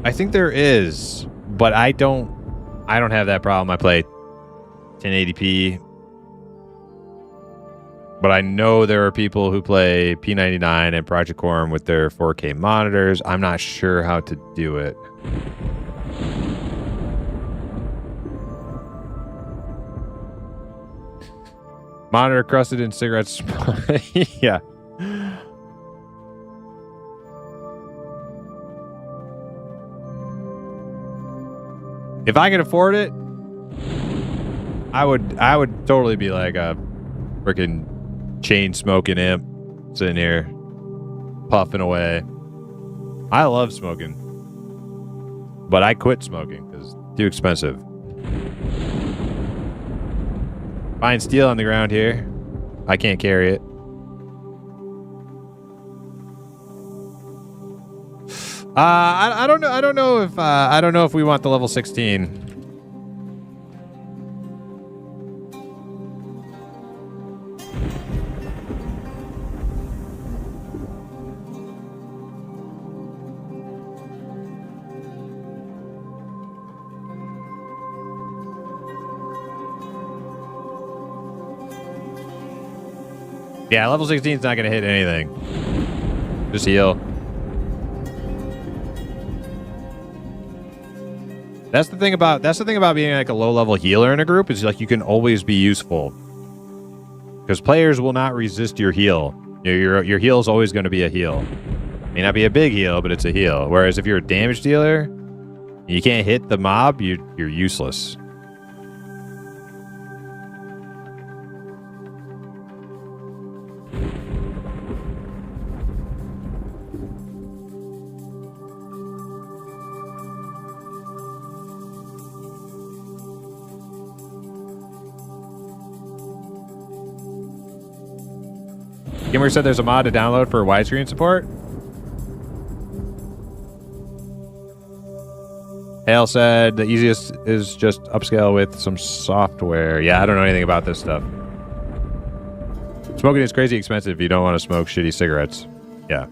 I think there is, but I don't have that problem. I play 1080p, but I know there are people who play P99 and Project Quorum with their 4K monitors. I'm not sure how to do it. Monitor crusted in cigarettes. Yeah. If I could afford it, I would totally be like a Freaking chain smoking imp sitting here puffing away. I love smoking, but I quit smoking because it's too expensive. Find steel on the ground here. I can't carry it. I don't know. I don't know if we want the level 16. Yeah, level 16 is not going to hit anything. Just heal. That's the thing about being like a low-level healer in a group is like you can always be useful. Because players will not resist your heal. Your heal is always going to be a heal. May not be a big heal, but it's a heal. Whereas if you're a damage dealer, and you can't hit the mob, you're useless. Gamer said there's a mod to download for widescreen support. Hale said the easiest is just upscale with some software. Yeah, I don't know anything about this stuff. Smoking is crazy expensive if you don't want to smoke shitty cigarettes. Yeah.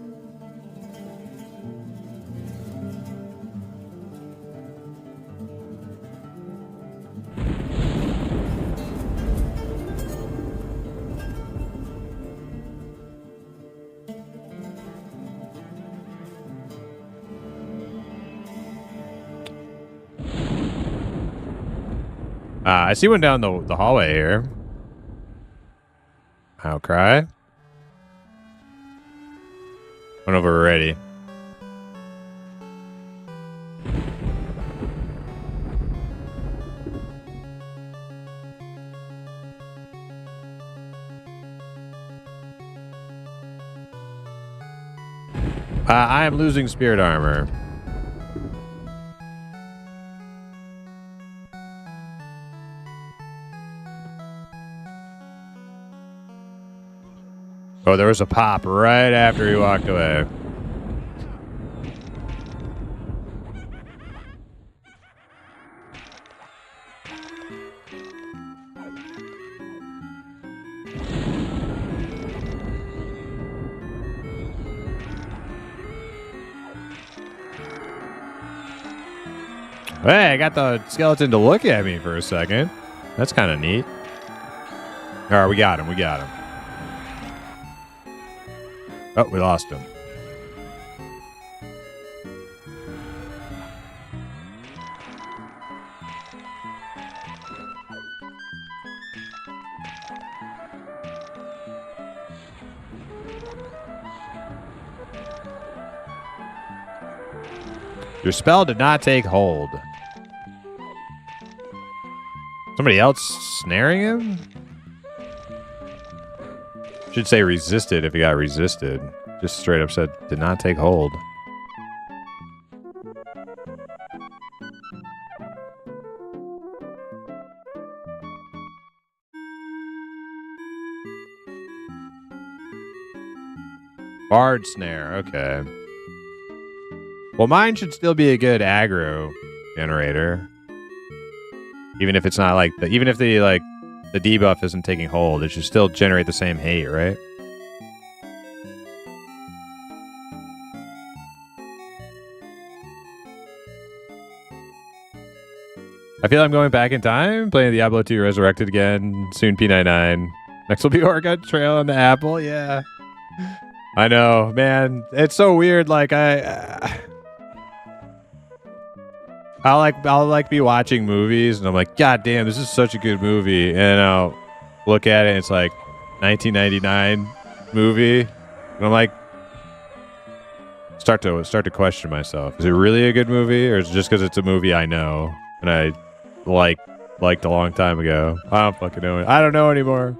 I see one down the hallway here. Outcry. Went over already. I am losing spirit armor. Oh, there was a pop right after he walked away. Hey, I got the skeleton to look at me for a second. That's kind of neat. All right, we got him. We got him. Oh, we lost him. Your spell did not take hold. Somebody else snaring him? Should say resisted if he got resisted. Just straight up said did not take hold. Bard snare, okay. Well, mine should still be a good aggro generator. Even if it's not like even if the debuff isn't taking hold, it should still generate the same hate, right? I feel I'm going back in time, playing Diablo 2 Resurrected again, soon P99. Next will be Oregon Trail on the Apple, yeah. I know, man. It's so weird, like I'll be watching movies and I'm like, God damn, this is such a good movie. And I'll look at it and it's like 1999 movie. And I'm like, start to question myself. Is it really a good movie, or is it just because it's a movie I know and I liked a long time ago? I don't fucking know. I don't know anymore.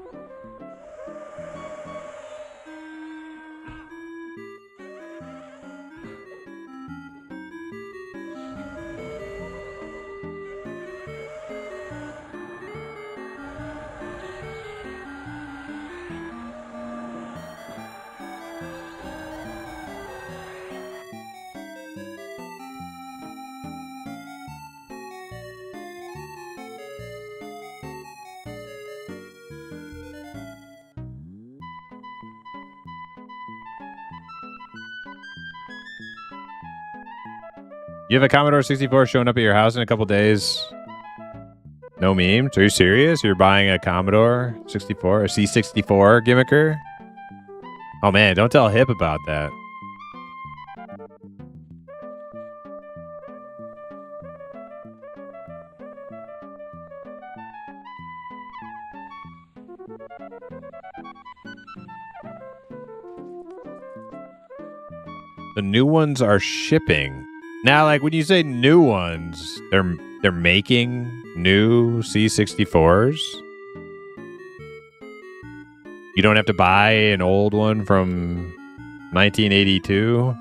You have a Commodore 64 showing up at your house in a couple days. No memes? Are you serious? You're buying a Commodore 64, a C64 gimmicker? Oh man, don't tell Hip about that. The new ones are shipping. Now, like when you say new ones, they're making new C64s. You don't have to buy an old one from 1982.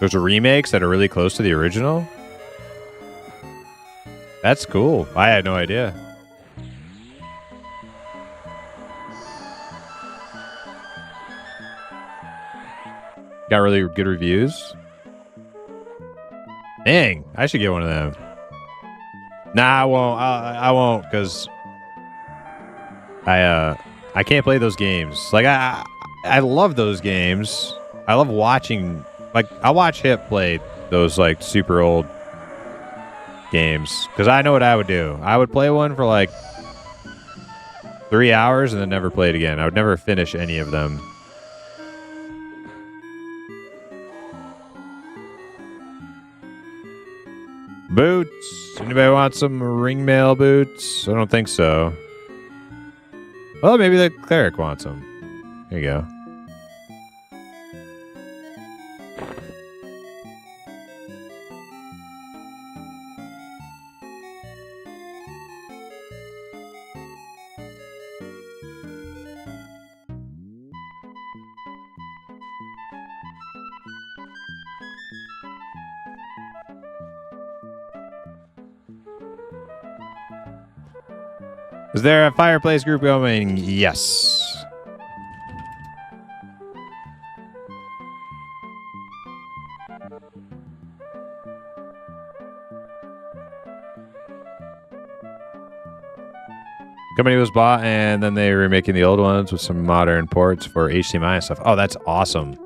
Those are remakes that are really close to the original. That's cool. I had no idea. Got really good reviews. Dang, I should get one of them. Nah, I won't. I won't because I can't play those games. Like I love those games. I love watching. Like I watch Hip play those like super old games because I know what I would do. I would play one for like 3 hours and then never play it again. I would never finish any of them. Boots. Anybody want some ring mail boots? I don't think so. Well, maybe the cleric wants them. There you go. Is there a fireplace group going? Yes. Company was bought and then they were remaking the old ones with some modern ports for HDMI and stuff. Oh, that's awesome.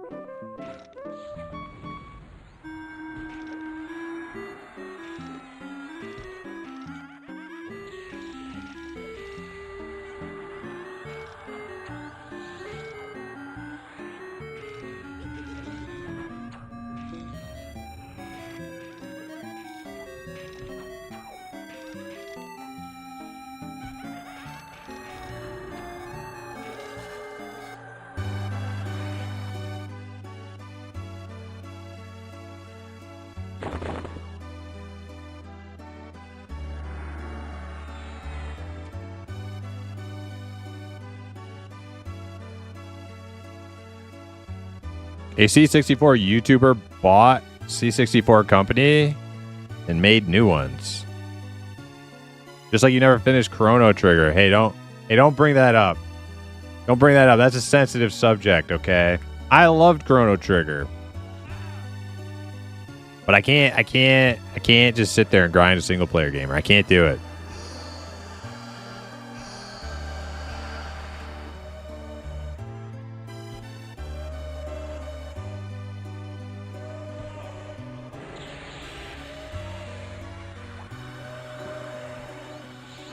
A C64 YouTuber bought C64 company and made new ones. Just like you never finished Chrono Trigger. Hey, don't bring that up. Don't bring that up. That's a sensitive subject, okay? I loved Chrono Trigger. But I can't just sit there and grind a single player gamer. I can't do it.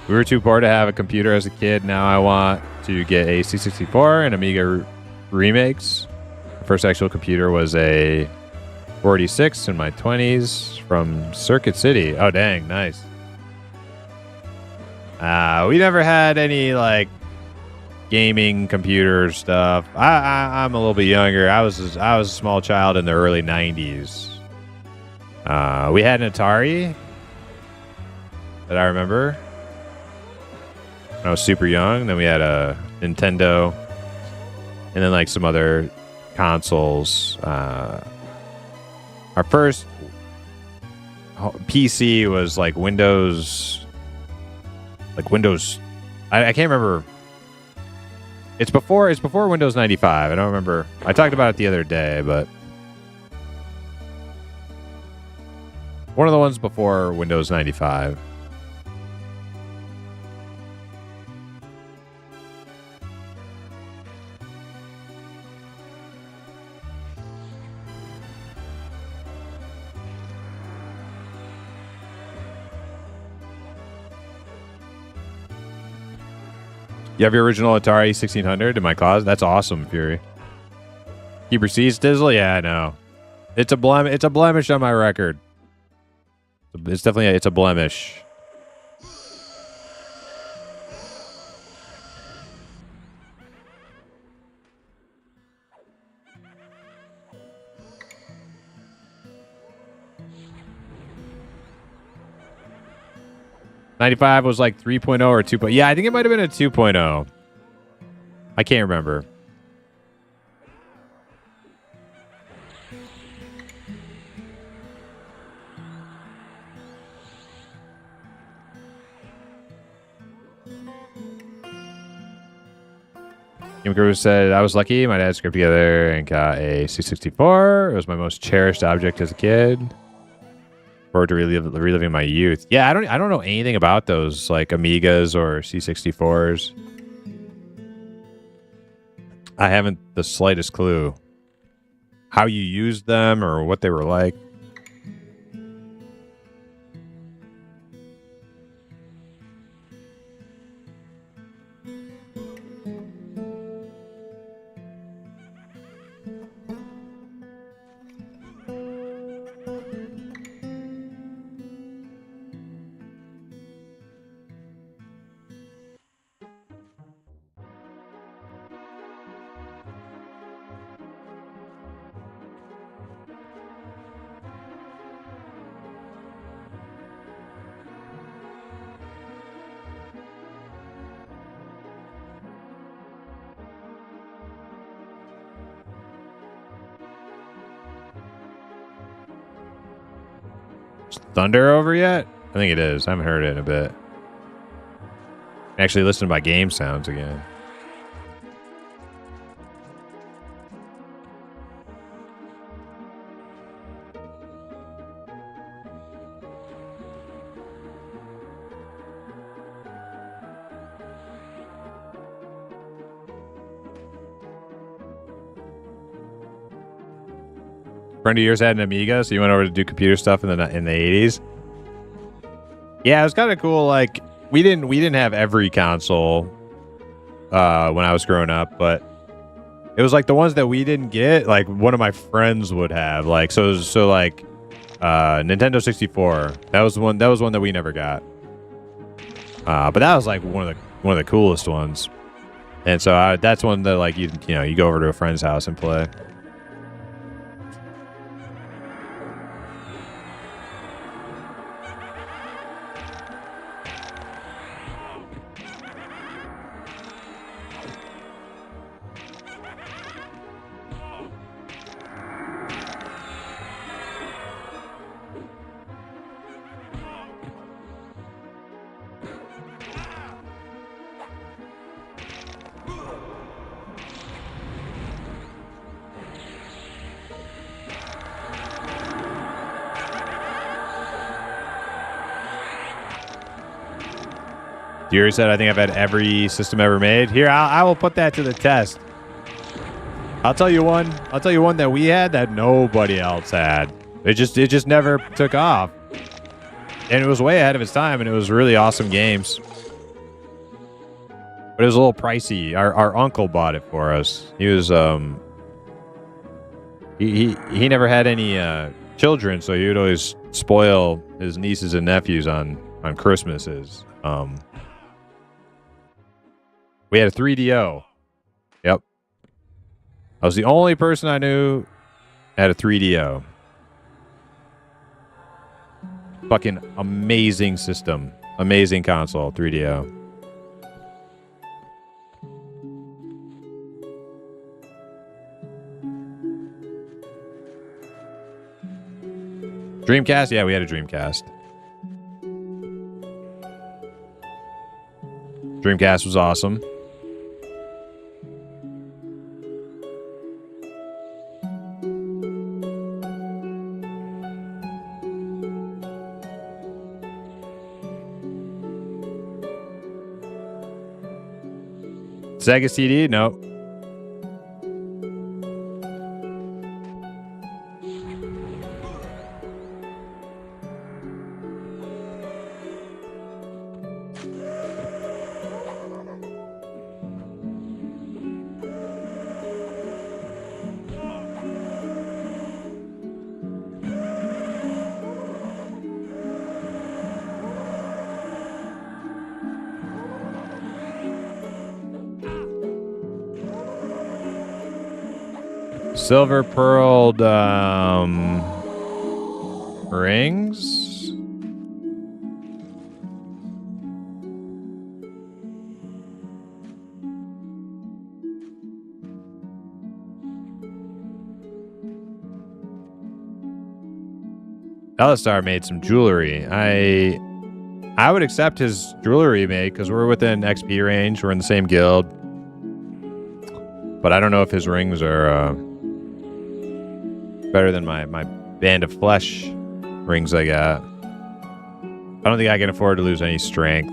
We were too poor to have a computer as a kid. Now I want to get a C64 and Amiga remakes. The first actual computer was a 46 in my 20s from Circuit City. Oh, dang. Nice. We never had any, like, gaming computer stuff. I'm a little bit younger. I was a small child in the early 90s. We had an Atari that I remember. I was super young. Then we had a Nintendo, and then like some other consoles. Our first PC was like Windows. I can't remember. It's before Windows 95. I don't remember. I talked about it the other day, but one of the ones before Windows 95. You have your original Atari 1600 in my closet? That's awesome, Fury. Keep receipts, Dizzle? Yeah, I know. It's a blemish on my record. It's definitely it's a blemish. '95 was like 3.0 or 2.0. Yeah, I think it might have been a 2.0. I can't remember. Game Crew said, I was lucky. My dad scraped together and got a C64. It was my most cherished object as a kid. Forward to reliving my youth. Yeah, I don't know anything about those, like Amigas or C64s. I haven't the slightest clue how you used them or what they were like. Thunder over yet? I think it is. I haven't heard it in a bit. Actually, listen to my game sounds again. Friend of yours had an Amiga, so you went over to do computer stuff in the 80s. Yeah, it was kind of cool. Like we didn't have every console when I was growing up, but it was like the ones that we didn't get. Like one of my friends would have. Like so like Nintendo 64. That was one that we never got. But that was like one of the coolest ones. And so that's one that like you go over to a friend's house and play. Fury said, I think I've had every system ever made. Here, I will put that to the test. I'll tell you one that we had that nobody else had. It just never took off. And it was way ahead of its time, and it was really awesome games. But it was a little pricey. Our uncle bought it for us. He was he never had any children, so he would always spoil his nieces and nephews on Christmases. We had a 3DO. Yep. I was the only person I knew had a 3DO. Fucking amazing system. Amazing console, 3DO. Dreamcast? Yeah, we had a Dreamcast. Dreamcast was awesome. Sega CD? No. Silver pearled rings. Alistar made some jewelry. I would accept his jewelry made because we're within XP range. We're in the same guild. But I don't know if his rings are better than my Band of Flesh rings I got. I don't think I can afford to lose any strength.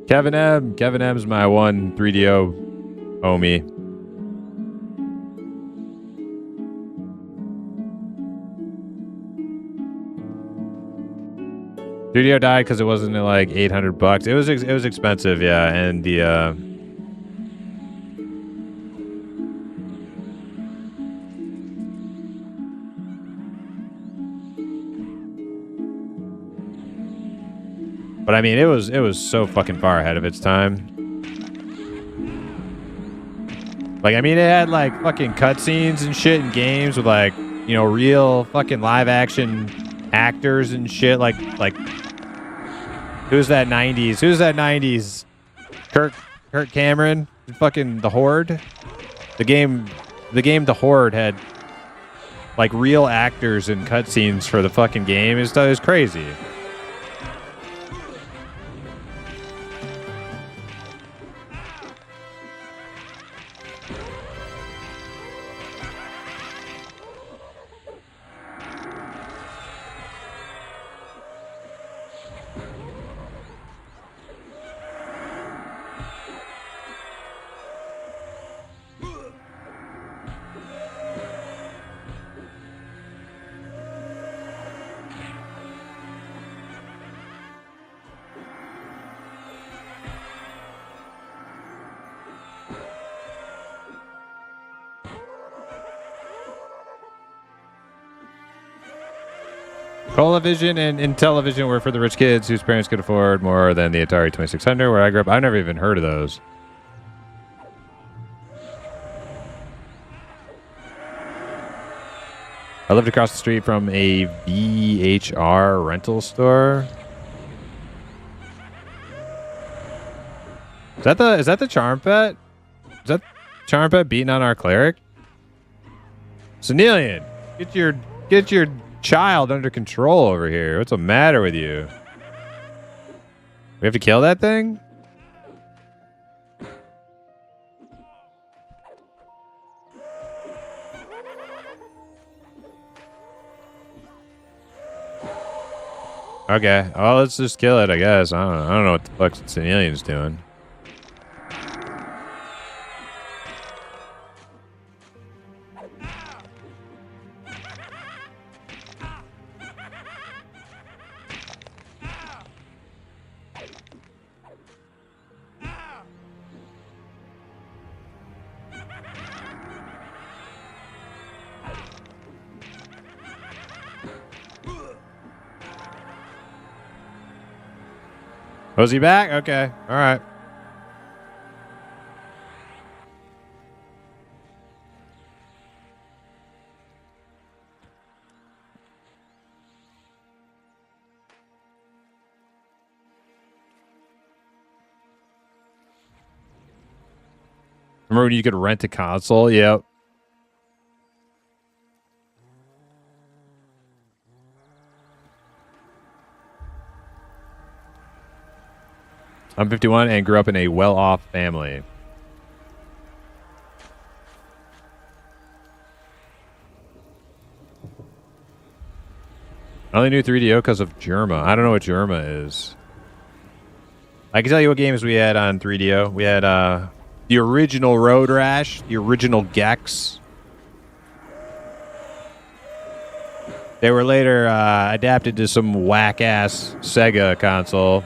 Kevin M's my one 3DO homie. 3DO died because it wasn't like $800. It was expensive, yeah, and the but I mean, it was so fucking far ahead of its time. Like, I mean, it had like fucking cutscenes and shit in games with like, you know, real fucking live action actors and shit. Like who's that 90s? Who's that 90s? Kirk Cameron? Fucking The Horde? The game The Horde had like real actors and cutscenes for the fucking game. It was crazy. Colavision and Intellivision were for the rich kids whose parents could afford more than the Atari 2600, where I grew up. I've never even heard of those. I lived across the street from a VHR rental store. Is that the charm pet? Is that charm pet beating on our cleric? Senelian, get your child under control over here. What's the matter with you? We have to kill that thing? Okay. Well, let's just kill it, I guess. I don't know what the fuck Senelian's doing. Was he back? Okay. All right. Remember when you could rent a console? Yep. I'm 51 and grew up in a well-off family. I only knew 3DO because of Germa. I don't know what Germa is. I can tell you what games we had on 3DO. We had the original Road Rash, the original Gex. They were later adapted to some whack-ass Sega console.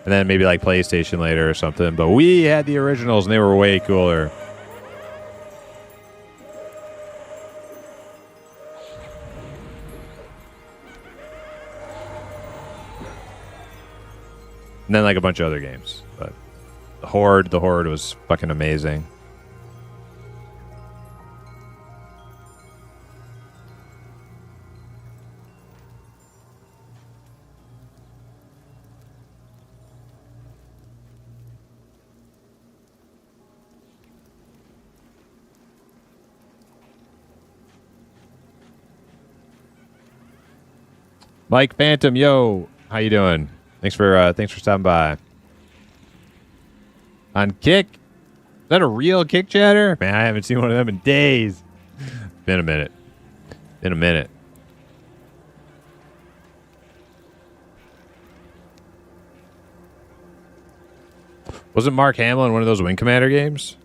And then maybe like PlayStation later or something. But we had the originals and they were way cooler. And then like a bunch of other games. But the Horde was fucking amazing. Mike Phantom, yo, how you doing? Thanks for stopping by. On Kick, is that a real Kick chatter? Man, I haven't seen one of them in days. Been a minute. Wasn't Mark Hamill in one of those Wing Commander games?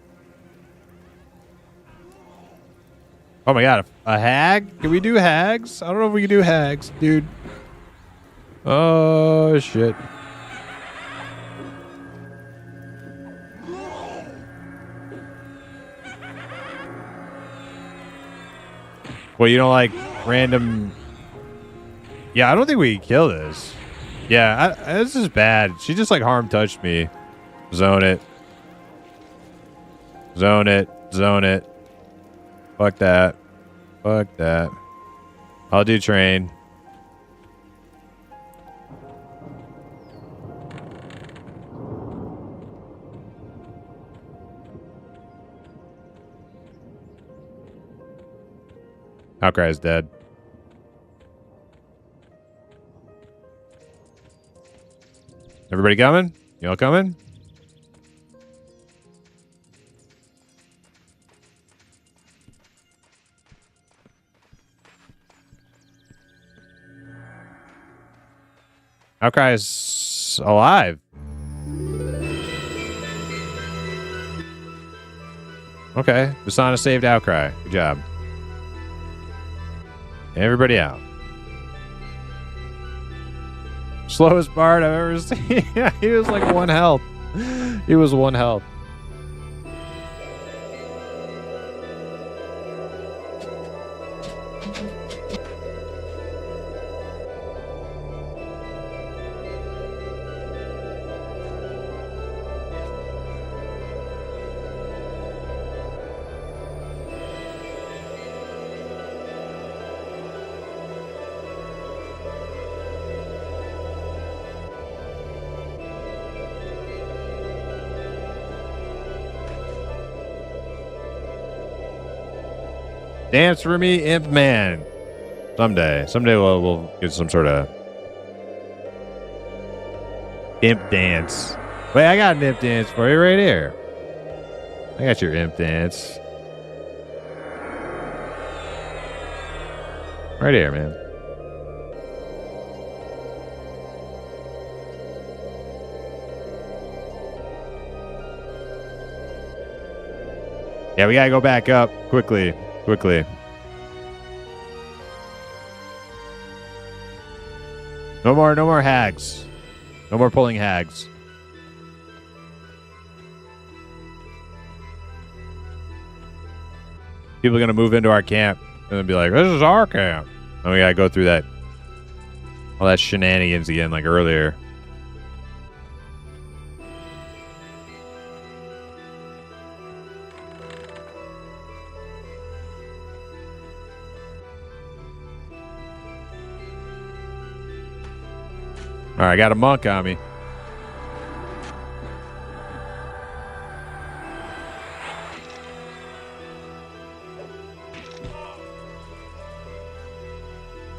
Oh my god, a hag? Can we do hags? I don't know if we can do hags, dude. Oh, shit. Well, you don't like random... Yeah, I don't think we can kill this. Yeah, this is bad. She just like harm touched me. Zone it. Zone it. Zone it. Fuck that. Fuck that. I'll do train. Outcry is dead. Everybody coming? Y'all coming? Outcry is alive. Okay. Visana saved Outcry. Good job. Everybody out. Slowest bard I've ever seen. Yeah, he was like 1 health. He was 1 health. Dance for me, Imp Man. Someday we'll get some sort of imp dance. Wait, I got an imp dance for you right here. I got your imp dance. Right here, man. Yeah, we gotta go back up quickly. Quickly. No more hags. No more pulling hags. People are gonna move into our camp and then be like, "This is our camp." And we gotta go through that, all that shenanigans again, like earlier. All right, I got a monk on me.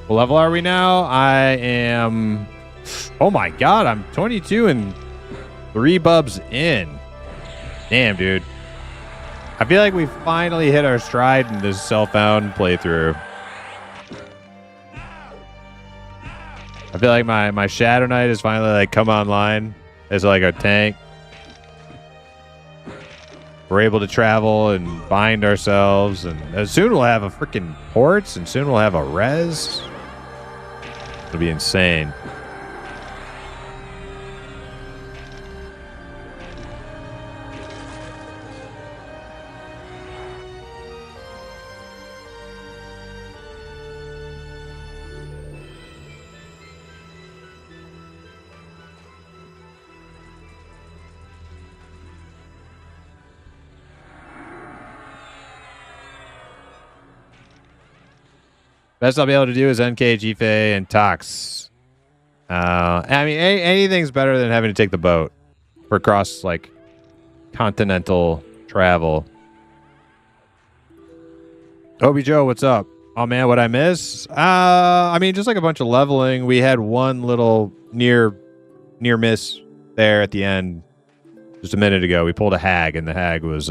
What level are we now? I am... Oh my god, I'm 22 and 3 bubs in. Damn, dude. I feel like we finally hit our stride in this self-found playthrough. I feel like my Shadow Knight has finally like come online as like a tank. We're able to travel and bind ourselves, and soon we'll have a freaking ports, and soon we'll have a res. It'll be insane. Best I'll be able to do is NK, GFA, and Tox. I mean, anything's better than having to take the boat for cross, like, continental travel. Obi Joe, what's up? Oh, man, what'd I miss? I mean, just like a bunch of leveling. We had one little near miss there at the end just a minute ago. We pulled a hag, and the hag was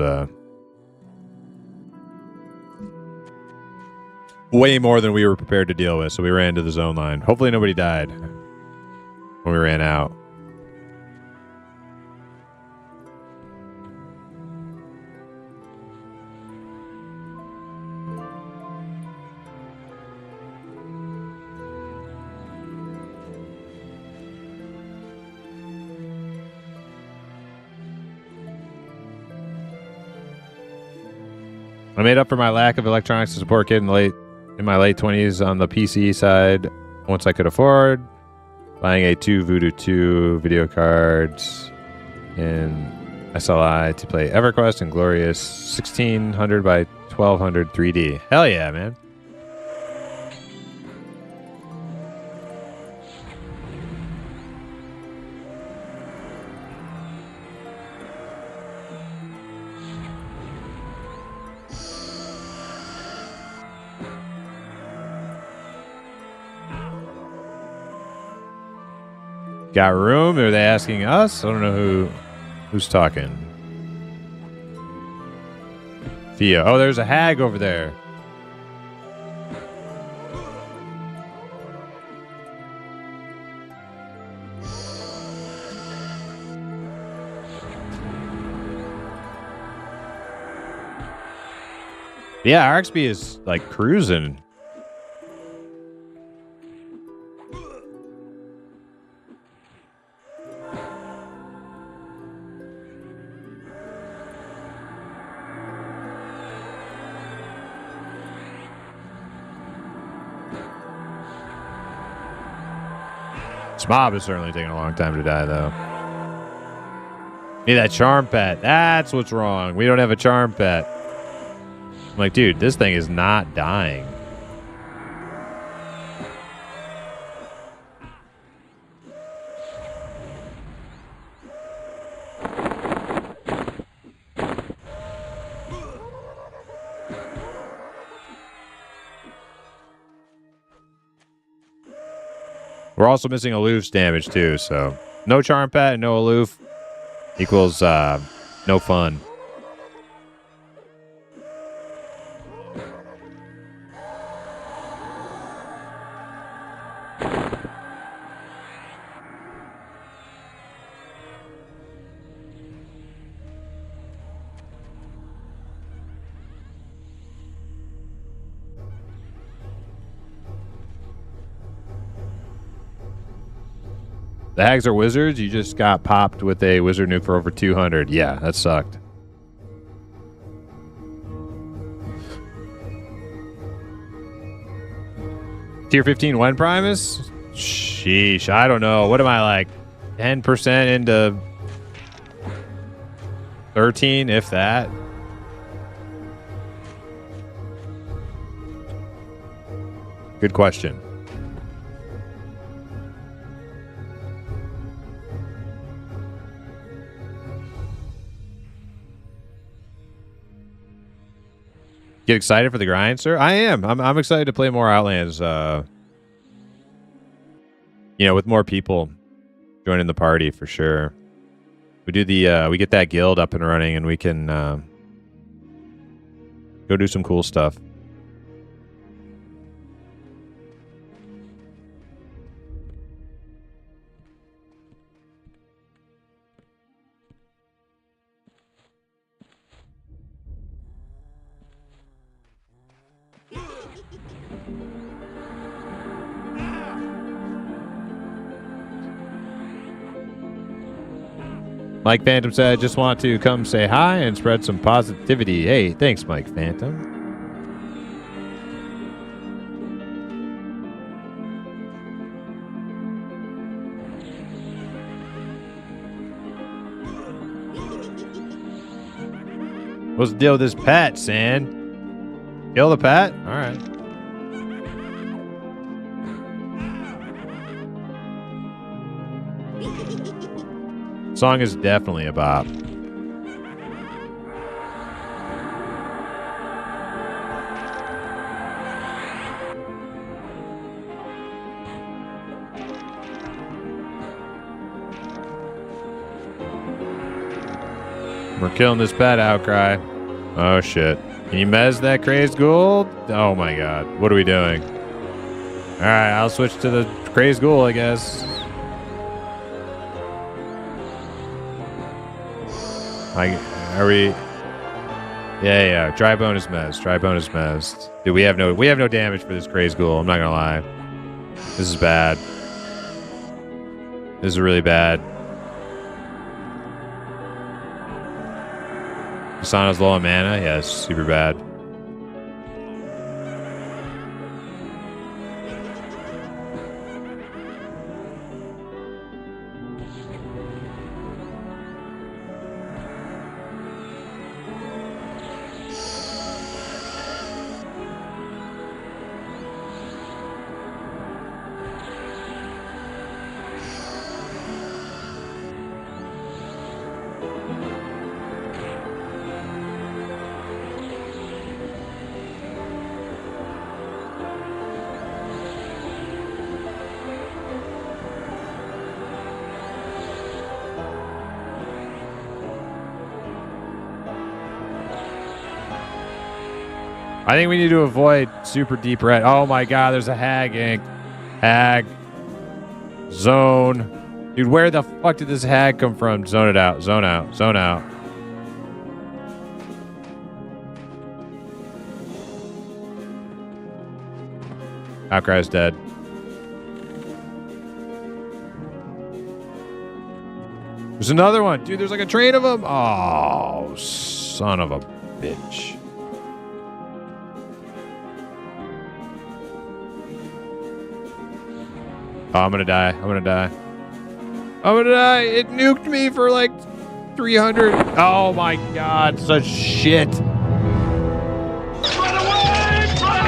way more than we were prepared to deal with, so we ran to the zone line. Hopefully nobody died when we ran out. I made up for my lack of electronics to support kid in my late 20s on the PC side once I could afford. Buying a 2 Voodoo 2 video cards and SLI to play EverQuest and glorious 1600 by 1200 3D. Hell yeah, man. Got room? Are they asking us? I don't know who's talking. Theo. Oh, there's a hag over there. Yeah, RXB is like cruising. This mob is certainly taking a long time to die, though. Need that charm pet. That's what's wrong. We don't have a charm pet. I'm like, dude, this thing is not dying. We're also missing Aloof's damage, too, so no charm pet and no Aloof equals no fun. The hags are wizards. You just got popped with a wizard nuke for over 200. Yeah, that sucked. Tier 15 when Primus? Sheesh, I don't know. What am I, like 10% into 13, if that? Good question. Get excited for the grind, sir? I am. I'm excited to play more Outlands. You know, with more people joining the party for sure. We do the we get that guild up and running, and we can go do some cool stuff. Mike Phantom said, just want to come say hi and spread some positivity. Hey, thanks, Mike Phantom. What's the deal with this pet, San? Kill the pet? All right. Song is definitely a bop. We're killing this pet outcry. Oh shit. Can you mez that crazed ghoul? Oh my god. What are we doing? Alright, I'll switch to the crazed ghoul, I guess. Are we? Yeah. Dry bone is mezed. Dry bone is mezed. Dude, we have no damage for this crazed ghoul. I'm not gonna lie. This is bad. This is really bad. Kasana's low on mana? Yeah, it's super bad. I think we need to avoid super deep red. Oh my god, there's a hag ink. Hag. Zone. Dude, where the fuck did this hag come from? Zone it out. Zone out. Zone out. Outcry's dead. There's another one. Dude, there's like a train of them. Oh, son of a bitch. Oh, I'm gonna die. I'm gonna die. I'm gonna die. It nuked me for like 300. Oh my god, such shit. Run away! Run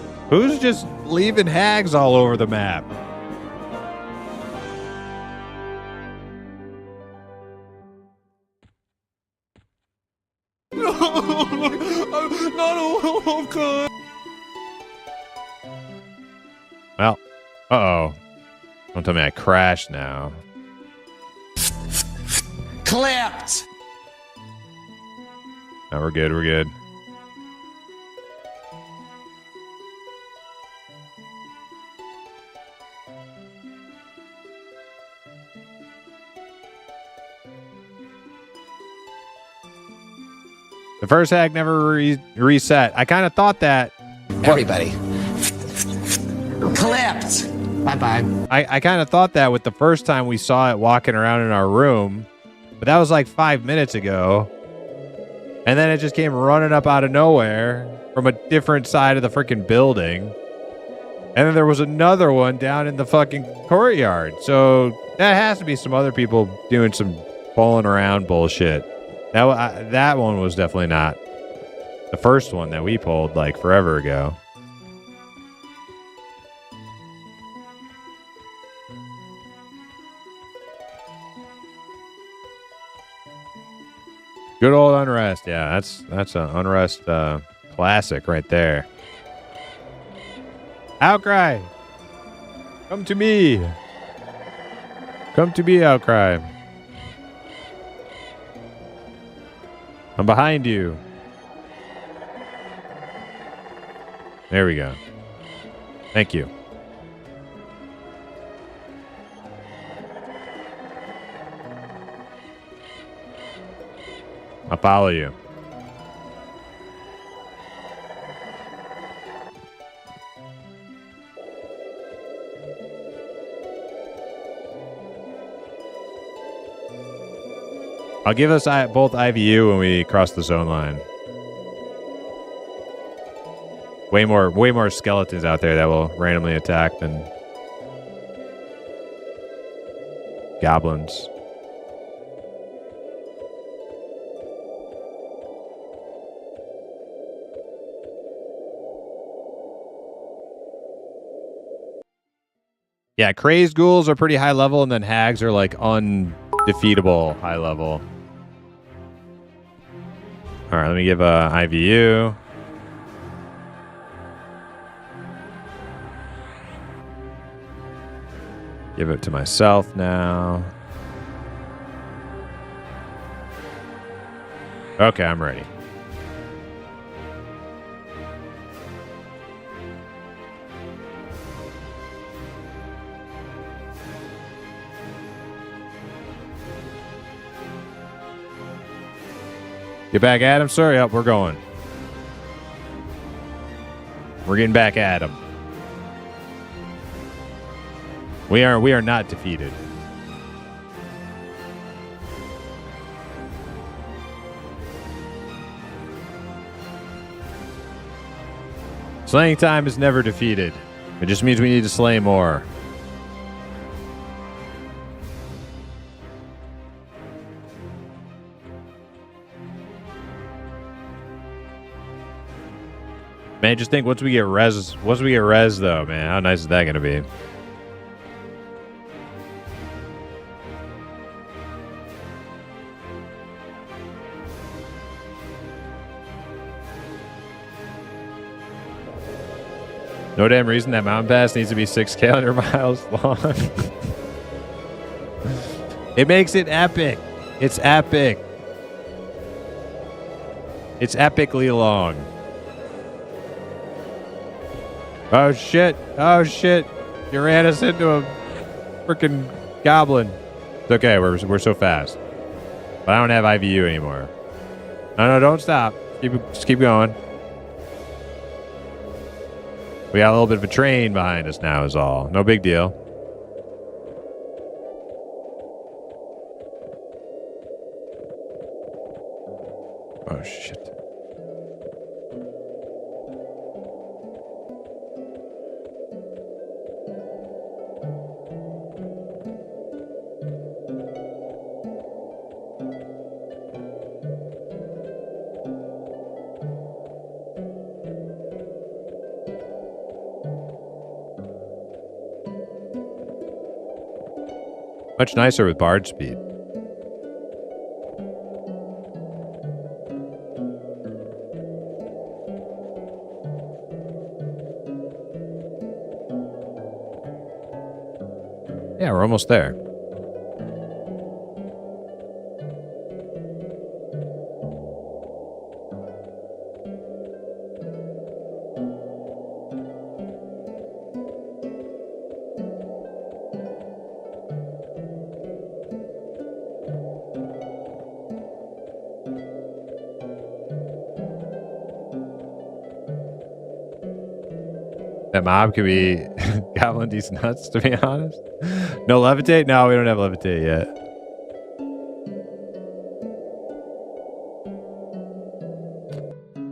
away! Who's just leaving hags all over the map? Well, uh-oh. Don't tell me I crashed now. Clapped! No, we're good, we're good. The first hag never reset. I kind of thought that. Everybody. Clapped! Bye-bye. I kind of thought that with the first time we saw it walking around in our room. But that was like 5 minutes ago. And then it just came running up out of nowhere from a different side of the freaking building. And then there was another one down in the fucking courtyard. So that has to be some other people doing some pulling around bullshit. That one was definitely not the first one that we pulled like forever ago. Good old Unrest. Yeah, that's an Unrest classic right there. Outcry. Come to me. Come to me, Outcry. I'm behind you. There we go. Thank you. I'll follow you. I'll give us both IVU when we cross the zone line. Way more skeletons out there that will randomly attack than goblins. Yeah, crazed ghouls are pretty high level, and then hags are like undefeatable high level. All right, let me give a IVU. Give it to myself now. Okay, I'm ready. Get back at him, sir? Yep, we're going. We're getting back at him. We are not defeated. Slaying time is never defeated. It just means we need to slay more. Man, just think once we get res though, man, how nice is that gonna be? No damn reason that mountain pass needs to be 6 calendar miles long. It makes it epic. It's epic. It's epically long. Oh shit. Oh shit. You ran us into a freaking goblin. It's okay. We're so fast. But I don't have IVU anymore. No, don't stop. Just keep going. We got a little bit of a train behind us now is all. No big deal. Oh, shit. Much nicer with bard speed. Yeah, we're almost there. That mob could be goblin these nuts, to be honest. No levitate? No, we don't have levitate yet.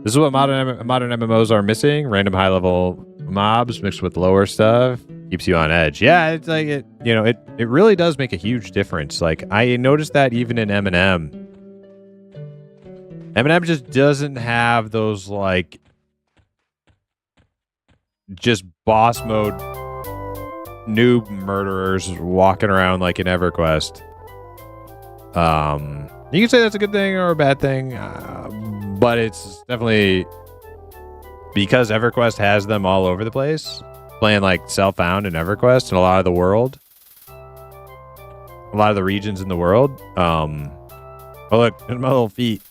This is what modern MMOs are missing. Random high level mobs mixed with lower stuff. Keeps you on edge. Yeah, it's like it really does make a huge difference. Like I noticed that even in M&M. M&M just doesn't have those like just boss mode noob murderers walking around like in EverQuest. You can say that's a good thing or a bad thing, but it's definitely because EverQuest has them all over the place, playing like self-found in EverQuest and a lot of the world, a lot of the regions in the world. Oh look, there's my little feet.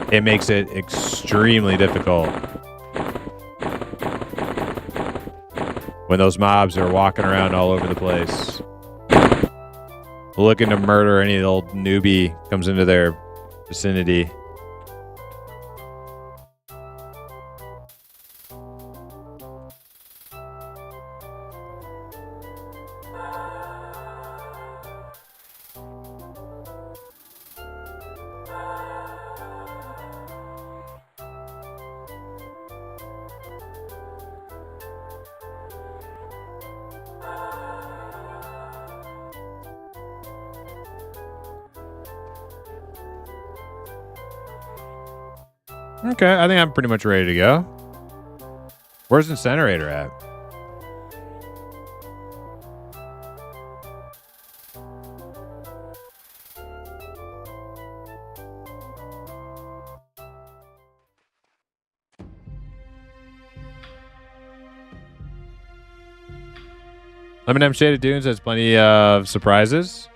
It makes it extremely difficult when those mobs are walking around all over the place, looking to murder any old newbie comes into their vicinity. Okay, I think I'm pretty much ready to go. Where's Incinerator at? M&M Shaded Dunes has plenty of surprises.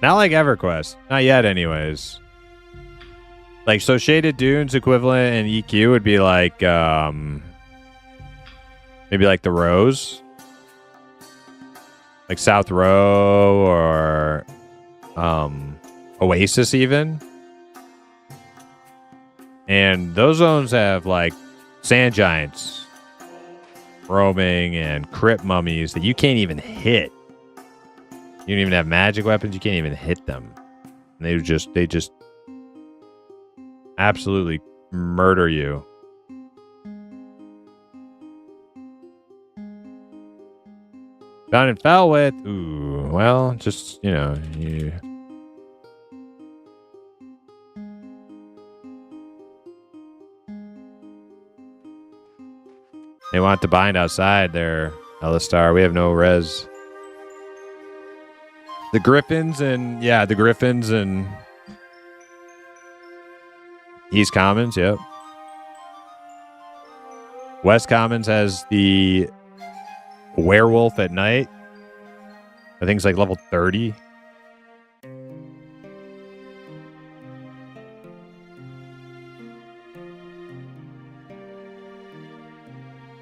Not like EverQuest. Not yet, anyways. Like, so Shaded Dunes equivalent in EQ would be like, maybe like the Rose. Like South Row or Oasis even. And those zones have like sand giants roaming and crypt mummies that you can't even hit. You don't even have magic weapons. You can't even hit them. And they just absolutely murder you. Found and fell with. Ooh, well, just, you know, you. They want to bind outside there, Elistar. We have no res. The Griffins and East Commons, yep. West Commons has the Werewolf at Night. I think it's like level 30.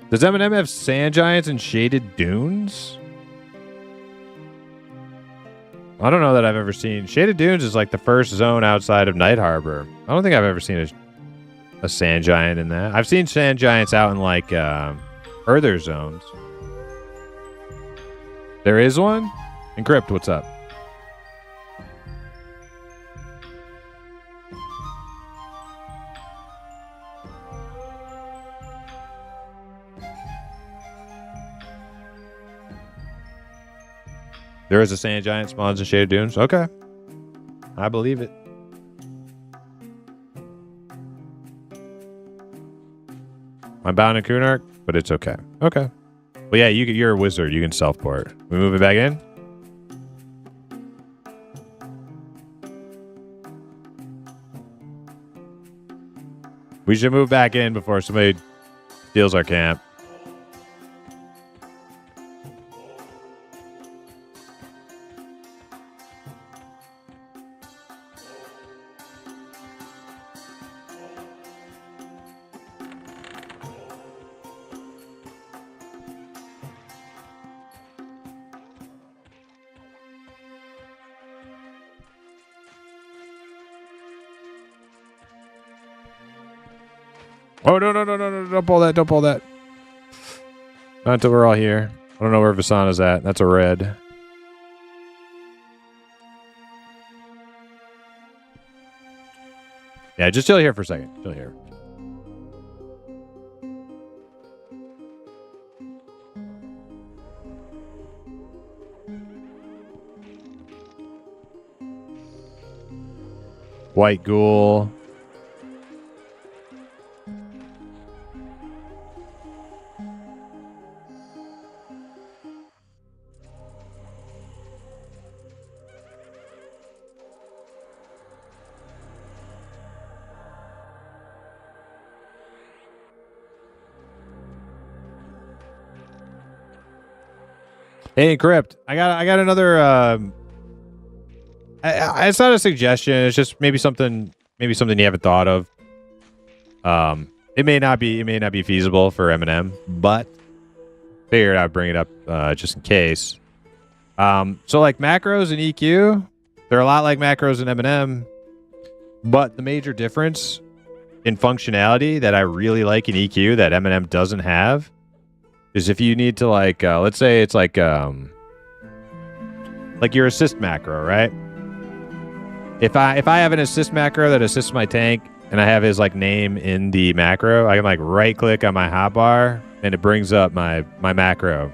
Does M&M have Sand Giants and Shaded Dunes? I don't know that I've ever seen. Shaded Dunes is like the first zone outside of Night Harbor. I don't think I've ever seen a Sand Giant in that. I've seen Sand Giants out in like further zones. There is one? Encrypt, what's up? There is a Sand Giant spawns in Shaded Dunes? Okay. I believe it. I'm bound in Kunark, but it's okay. Okay. Well, yeah, you're a wizard. You can self-port. We move it back in? We should move back in before somebody steals our camp. Oh, no, don't pull that, don't pull that. Not until we're all here. I don't know where Vasana's at. That's a red. Yeah, just chill here for a second. Chill here. White Ghoul. Hey, Crypt. I got another. It's not a suggestion. It's just maybe something you haven't thought of. It may not be feasible for M&M, but figured I'd bring it up just in case. So like macros and EQ, they're a lot like macros and M&M, but the major difference in functionality that I really like in EQ that M&M doesn't have is if you need to like let's say it's like your assist macro, right? If I have an assist macro that assists my tank and I have his like name in the macro, I can like right click on my hotbar and it brings up my macro.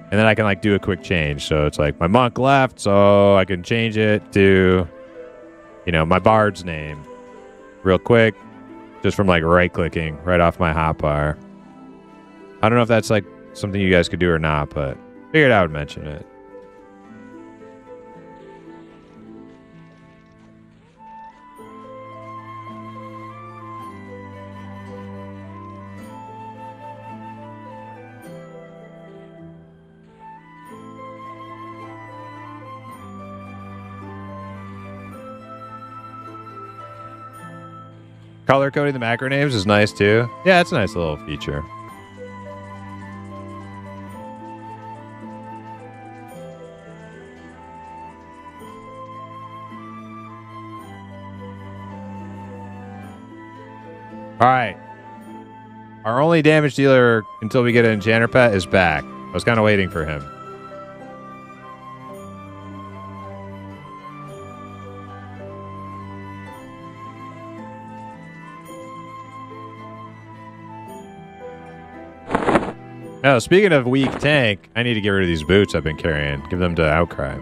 And then I can like do a quick change. So it's like my monk left, so I can change it to, you know, my bard's name real quick, just from like right clicking right off my hotbar. I don't know if that's like something you guys could do or not, but figured I would mention it. Color coding the macro names is nice too. Yeah, it's a nice little feature. All right. Our only damage dealer until we get an enchanter pet is back. I was kind of waiting for him. Oh, speaking of weak tank, I need to get rid of these boots I've been carrying. Give them to Outcry.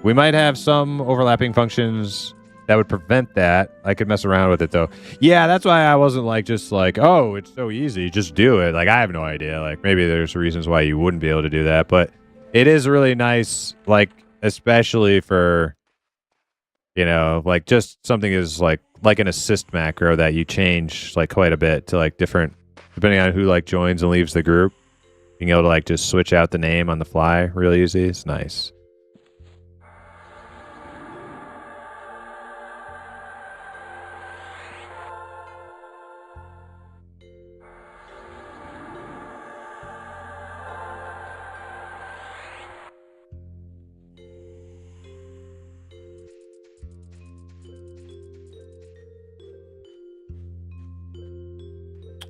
We might have some overlapping functions that would prevent that. I could mess around with it, though. Yeah, that's why I wasn't like, just like, oh, it's so easy. Just do it. Like, I have no idea. Like, maybe there's reasons why you wouldn't be able to do that. But it is really nice, like, especially for, you know, like, just something is like an assist macro that you change, like, quite a bit to, like, different, depending on who, like, joins and leaves the group. Being able to, like, just switch out the name on the fly really easy. It's nice.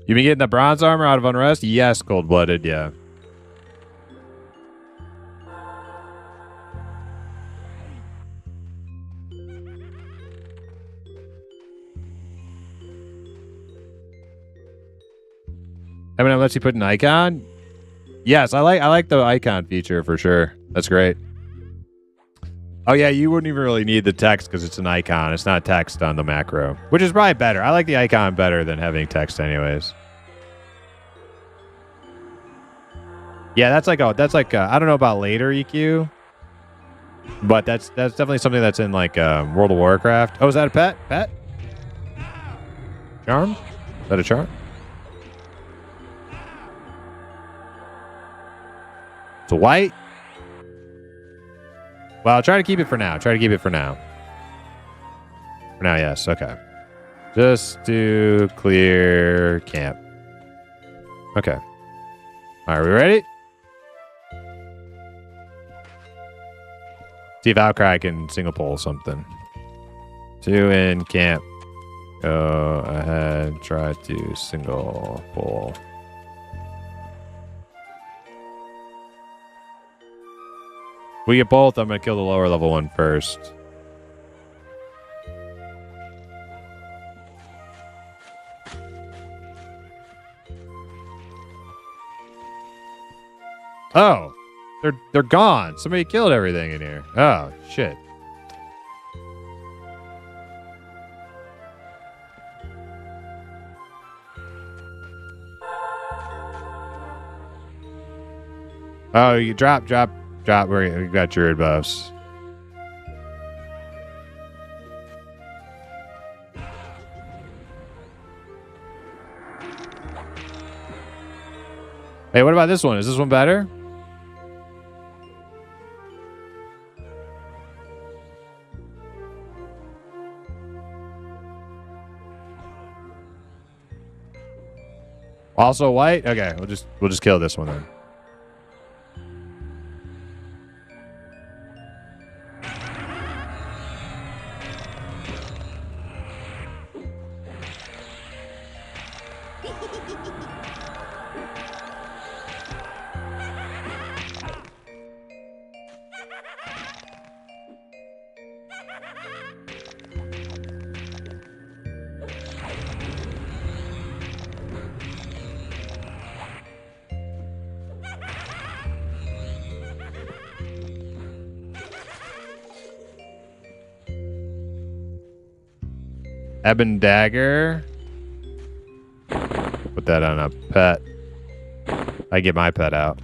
You been getting the bronze armor out of Unrest? Yes, cold-blooded, yeah. Eminem lets you put an icon? Yes, I like the icon feature for sure. That's great. Oh yeah, you wouldn't even really need the text because it's an icon. It's not text on the macro, which is probably better. I like the icon better than having text anyways. Yeah, that's like I don't know about later EQ, but that's definitely something that's in like World of Warcraft. Oh, is that a pet? Pet? Charm? Is that a charm? It's a white. Well, I'll try to keep it for now. For now, yes. Okay. Just to clear camp. Okay. All right, we ready? See if Outcry can single pull something. 2 in camp. Go ahead. Try to single pull. We get both. I'm going to kill the lower level one first. Oh, they're gone. Somebody killed everything in here. Oh, shit. Oh, you drop. We got druid buffs. Hey, what about this one? Is this one better? Also white? Okay, we'll just kill this one then. Ebon Dagger. Put that on a pet. I get my pet out.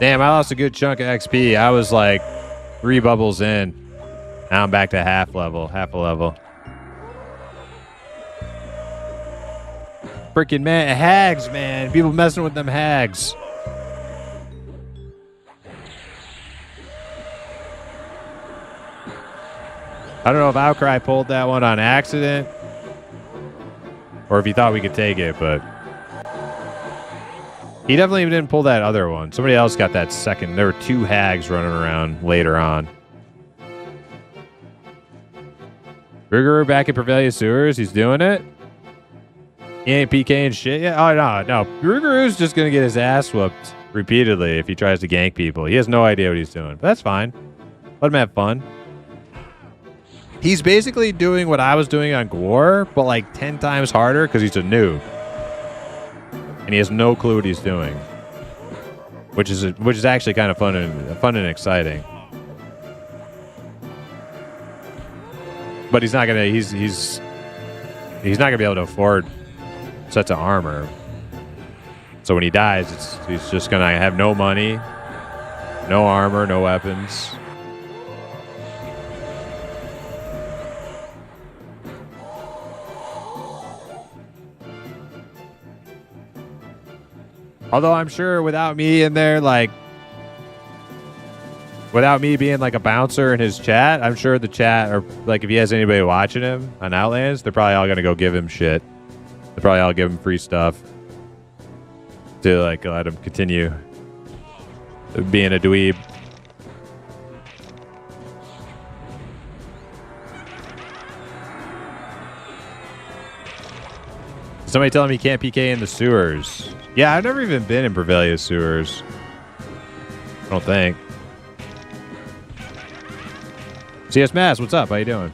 Damn, I lost a good chunk of XP. I was like 3 bubbles in. Now I'm back to half a level. Freaking man, hags, man. People messing with them hags. I don't know if Outcry pulled that one on accident or if he thought we could take it, but he definitely didn't pull that other one. Somebody else got that second. There were 2 hags running around later on. Burger back at Pervalia Sewers. He's doing it. He ain't PKing shit yet. Oh, no. Burgeroo's just going to get his ass whooped repeatedly if he tries to gank people. He has no idea what he's doing. But that's fine. Let him have fun. He's basically doing what I was doing on Gwar, but like 10 times harder because he's a noob. And he has no clue what he's doing. Which is actually kind of fun and exciting. But he's not gonna he's not gonna be able to afford sets of armor. So when he dies, he's just gonna have no money, no armor, no weapons. Although I'm sure without me in there, like without me being like a bouncer in his chat, I'm sure the chat, or like if he has anybody watching him on Outlands, they're probably all gonna go give him shit. They're probably all give him free stuff to like let him continue being a dweeb. Somebody telling me he can't PK in the sewers. Yeah, I've never even been in Pervalia Sewers. I don't think. CS Mass, what's up? How you doing?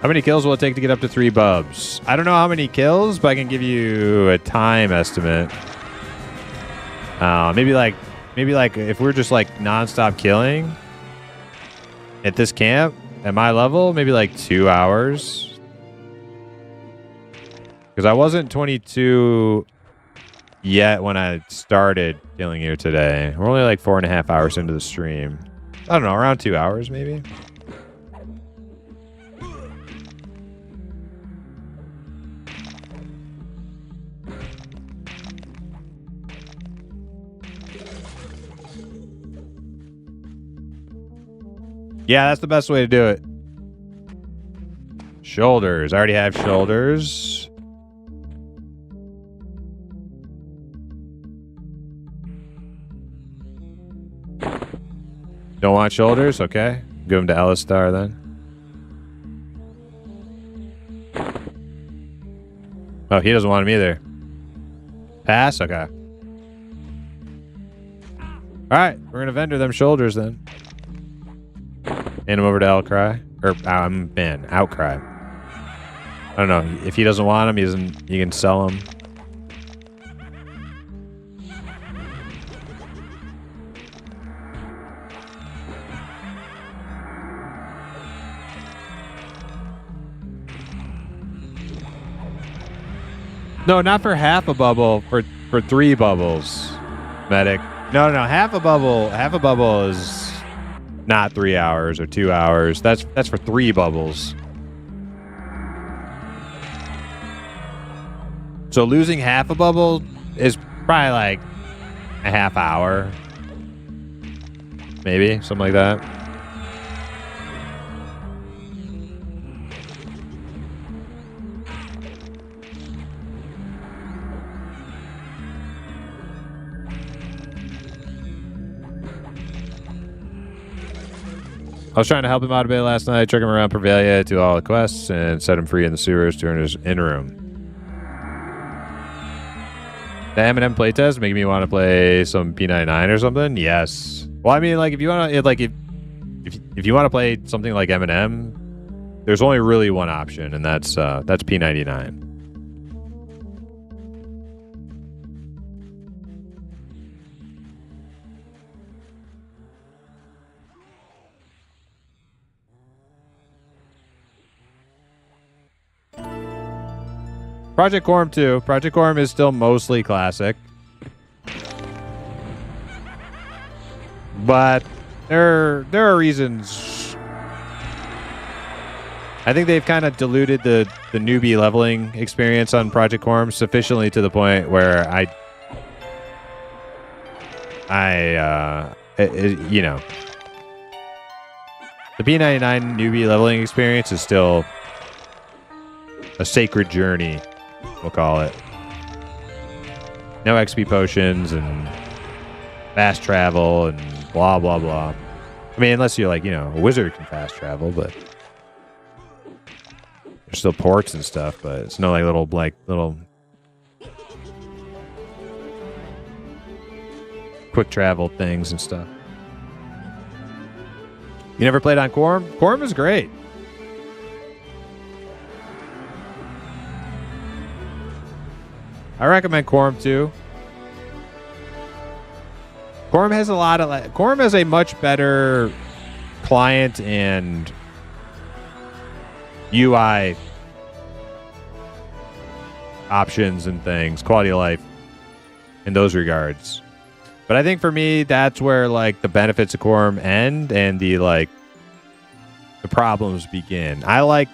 How many kills will it take to get up to 3 bubs? I don't know how many kills, but I can give you a time estimate. Maybe like if we're just like nonstop killing at this camp at my level, maybe like 2 hours. Because I wasn't 22 yet when I started killing you today. We're only like 4.5 hours into the stream. I don't know, around 2 hours maybe. Yeah, that's the best way to do it. Shoulders. I already have shoulders. Don't want shoulders? Okay. Give them to Alistar then. Oh, he doesn't want them either. Pass? Okay. Alright, we're going to vendor them shoulders then. Hand him over to Outcry. Or, man, Outcry. I don't know. If he doesn't want them, he can sell them. No, not for half a bubble. For 3 bubbles, medic. No. Half a bubble is not 3 hours or 2 hours. That's for 3 bubbles. So losing half a bubble is probably like a half hour, maybe something like that. I was trying to help him out a bit last night, took him around Pervalia to all the quests, and set him free in the sewers during his in-room. The M&M playtest making me want to play some P99 or something? Yes. Well, I mean, like, if you want to, like, if you want to play something like M&M, there's only really one option, and that's P99. Project Corm too. Project Corm is still mostly classic. But there are reasons. I think they've kind of diluted the newbie leveling experience on Project Quorum sufficiently to the point where you know, the P99 newbie leveling experience is still a sacred journey, we'll call it. No XP potions and fast travel and blah, blah, blah. I mean, unless you're like, you know, a wizard can fast travel, but there's still ports and stuff, but it's no like little quick travel things and stuff. You never played on Quorum? Quorum is great. I recommend Quorum too. Quorum has Quorum has a much better client and UI options and things, quality of life in those regards. But I think for me, that's where like the benefits of Quorum end and the problems begin. I like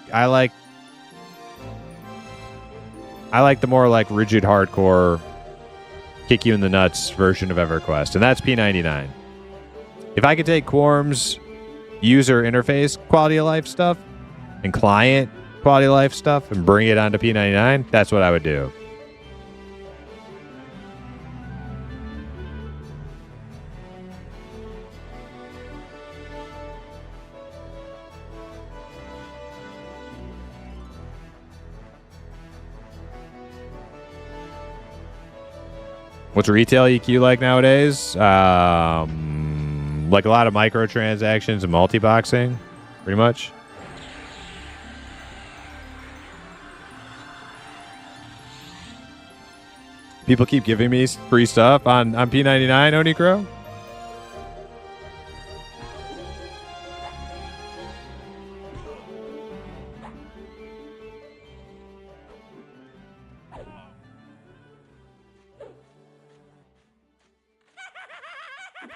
the more like rigid hardcore kick you in the nuts version of EverQuest, and that's P99. If I could take Quorum's user interface quality of life stuff and client quality of life stuff and bring it onto P99, that's what I would do. What's retail EQ like nowadays? Like a lot of microtransactions and multi-boxing, pretty much. People keep giving me free stuff on P99, Onikro.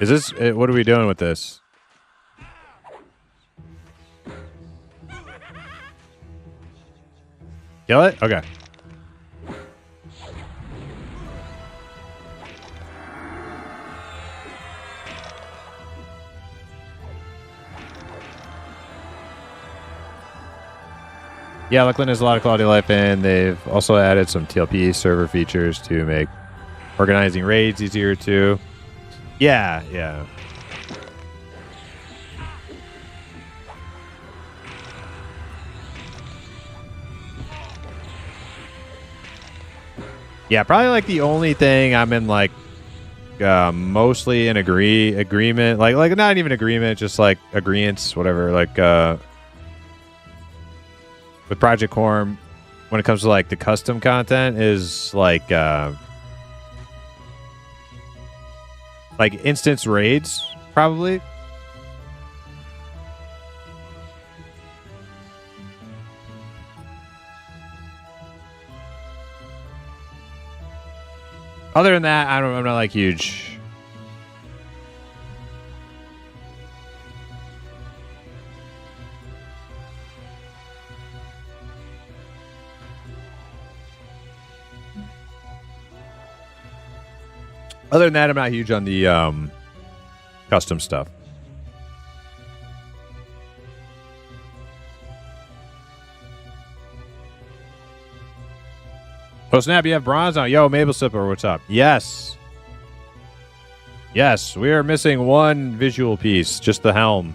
Is this, what are we doing with this? Kill it? Okay. Yeah, Lakeland has a lot of quality of life in. They've also added some TLP server features to make organizing raids easier too. Yeah, yeah. Yeah, probably like the only thing I'm in like mostly in agreement, like not even agreement, just like agreeance, whatever, like with Project Quorum when it comes to like the custom content is like instance raids, probably. Other than that, I'm not like huge. Other than that, I'm not huge on the custom stuff. Oh, snap, you have bronze on. Yo, Maple Sipper, what's up? Yes. Yes, we are missing one visual piece, just the helm.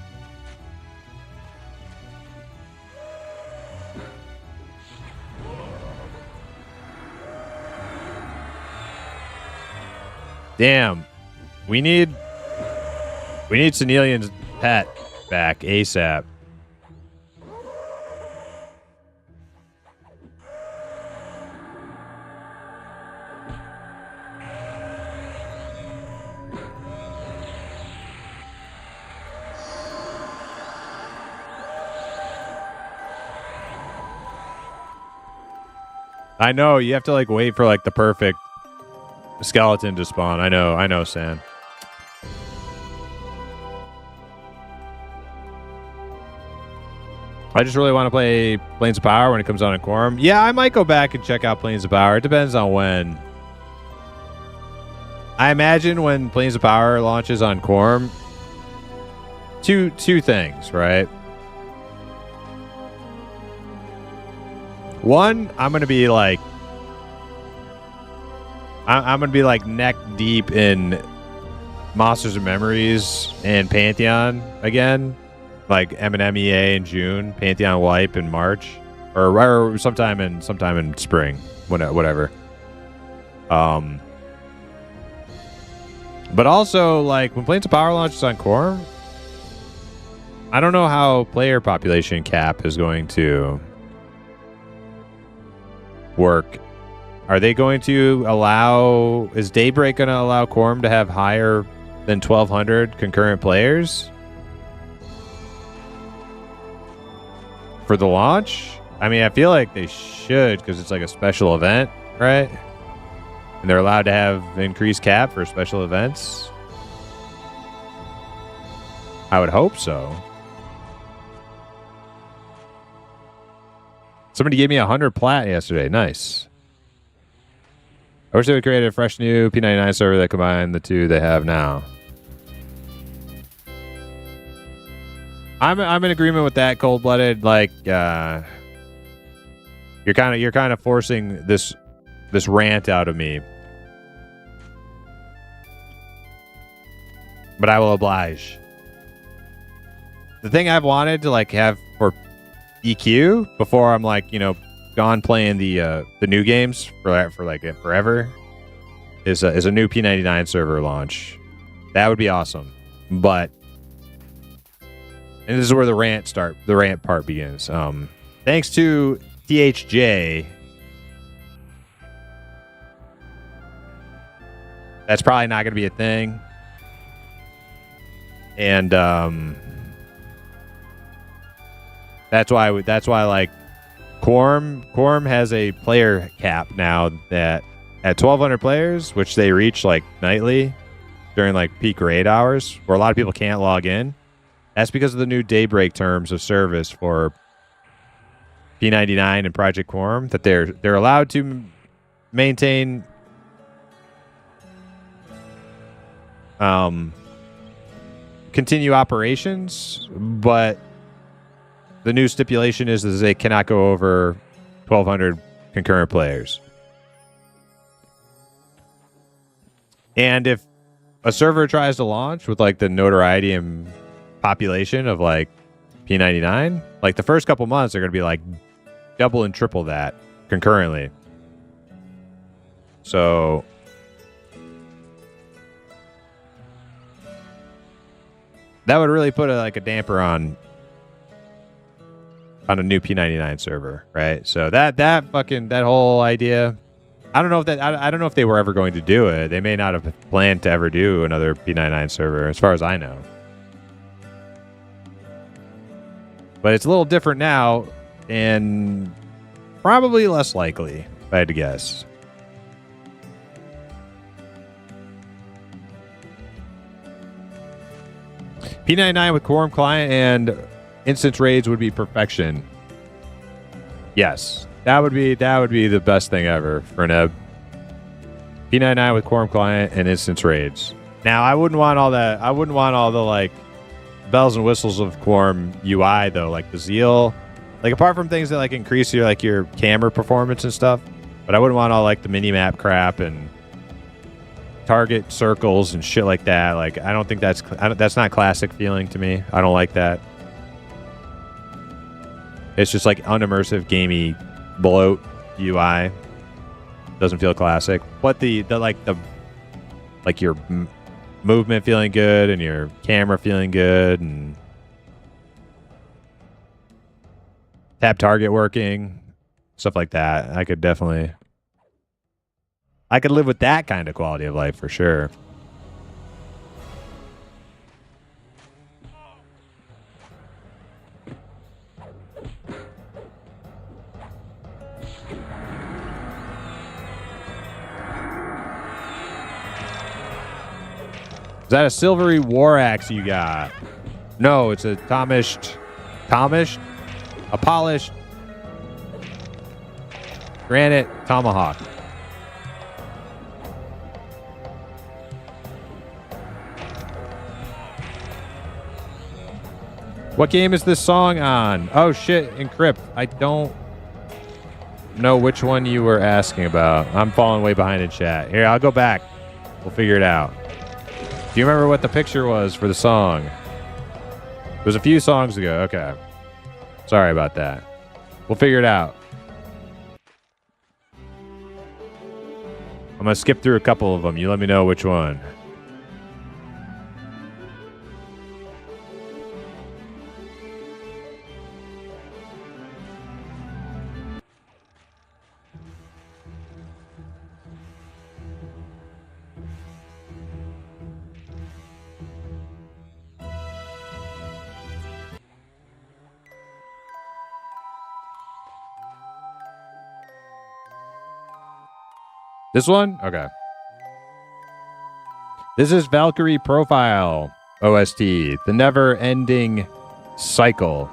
Damn. We need Senelian's pet back ASAP. I know, you have to like wait for like the perfect skeleton to spawn. I know, San. I just really want to play Planes of Power when it comes out on Quorum. Yeah, I might go back and check out Planes of Power. It depends on when. I imagine when Planes of Power launches on Quorum, two things, right? One, I'm gonna be like neck deep in Monsters and Memories and Pantheon again, like M&M EA in June, Pantheon Wipe in March, or sometime in spring, whatever. But also, like, when Planes of Power launches on Quorum, I don't know how player population cap is going to work. Are they going to allow... Is Daybreak going to allow Quorum to have higher than 1,200 concurrent players for the launch? I mean, I feel like they should, because it's like a special event, right? And they're allowed to have increased cap for special events. I would hope so. Somebody gave me 100 plat yesterday. Nice. I wish they would create a fresh new P99 server that combined the two they have now. I'm in agreement with that, Cold-Blooded. Like, you're kind of forcing this rant out of me. But I will oblige. The thing I've wanted to like have for EQ before I'm like, gone playing the new games for like forever is a new P99 server launch. That would be awesome. But and this is where the rant part begins. Thanks to THJ, that's probably not going to be a thing. And that's why like Quorum has a player cap now that at 1,200 players, which they reach like nightly during like peak raid hours, where a lot of people can't log in. That's because of the new Daybreak terms of service for P99 and Project Quorum, that they're allowed to maintain continue operations, but the new stipulation is they cannot go over 1,200 concurrent players. And if a server tries to launch with like the notoriety and population of like P99, like the first couple months are going to be like double and triple that concurrently. So that would really put a damper on a new P99 server, right? So that whole idea, I don't know if they were ever going to do it. They may not have planned to ever do another P99 server, as far as I know. But it's a little different now, and probably less likely, if I had to guess. P99 with Quorum client and instance raids would be perfection. Yes, that would be the best thing ever for an ebb. P99 with Quorum client and instance raids. Now, I wouldn't want all that. I wouldn't want all the like bells and whistles of Quorum UI though, like the Zeal, like apart from things that like increase your camera performance and stuff. But I wouldn't want all like the mini map crap and target circles and shit like that. Like I don't think that's not classic feeling to me. I don't like that. It's just like unimmersive gamey bloat UI. Doesn't feel classic. But the your movement feeling good and your camera feeling good and tab target working, stuff like that. I could live with that kind of quality of life for sure. Is that a silvery war axe you got? No, it's a Tomished A polished granite tomahawk. What game is this song on? Oh shit, Encrypt. I don't know which one you were asking about. I'm falling way behind in chat. Here, I'll go back. We'll figure it out. Do you remember what the picture was for the song? It was a few songs ago. Okay. Sorry about that. We'll figure it out. I'm going to skip through a couple of them. You let me know which one. This one? Okay. This is Valkyrie Profile OST, the never-ending cycle.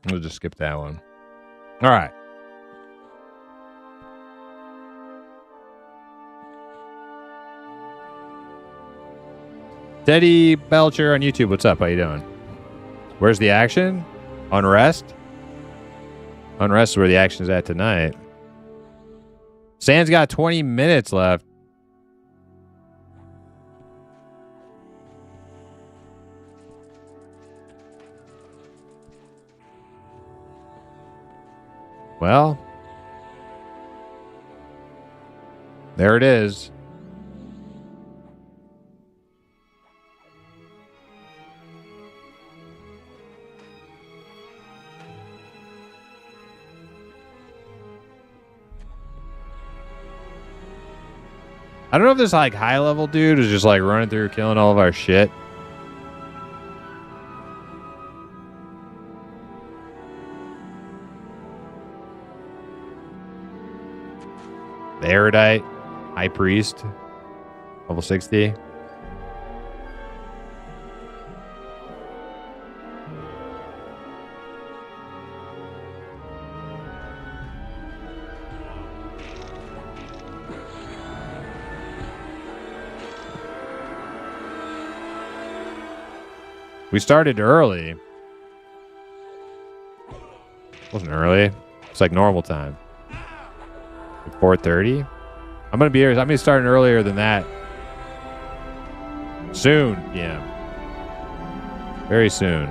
We'll just skip that one. All right. Teddy Belcher on YouTube. What's up? How you doing? Where's the action? Unrest? Unrest is where the action is at tonight. Sand's got 20 minutes left. Well, there it is. I don't know if this like high level dude is just like running through killing all of our shit. The Erudite, High Priest, level 60. We started early. Wasn't early. It's like normal time. 4:30. I'm gonna be here. I'm gonna be starting earlier than that. Soon, yeah. Very soon.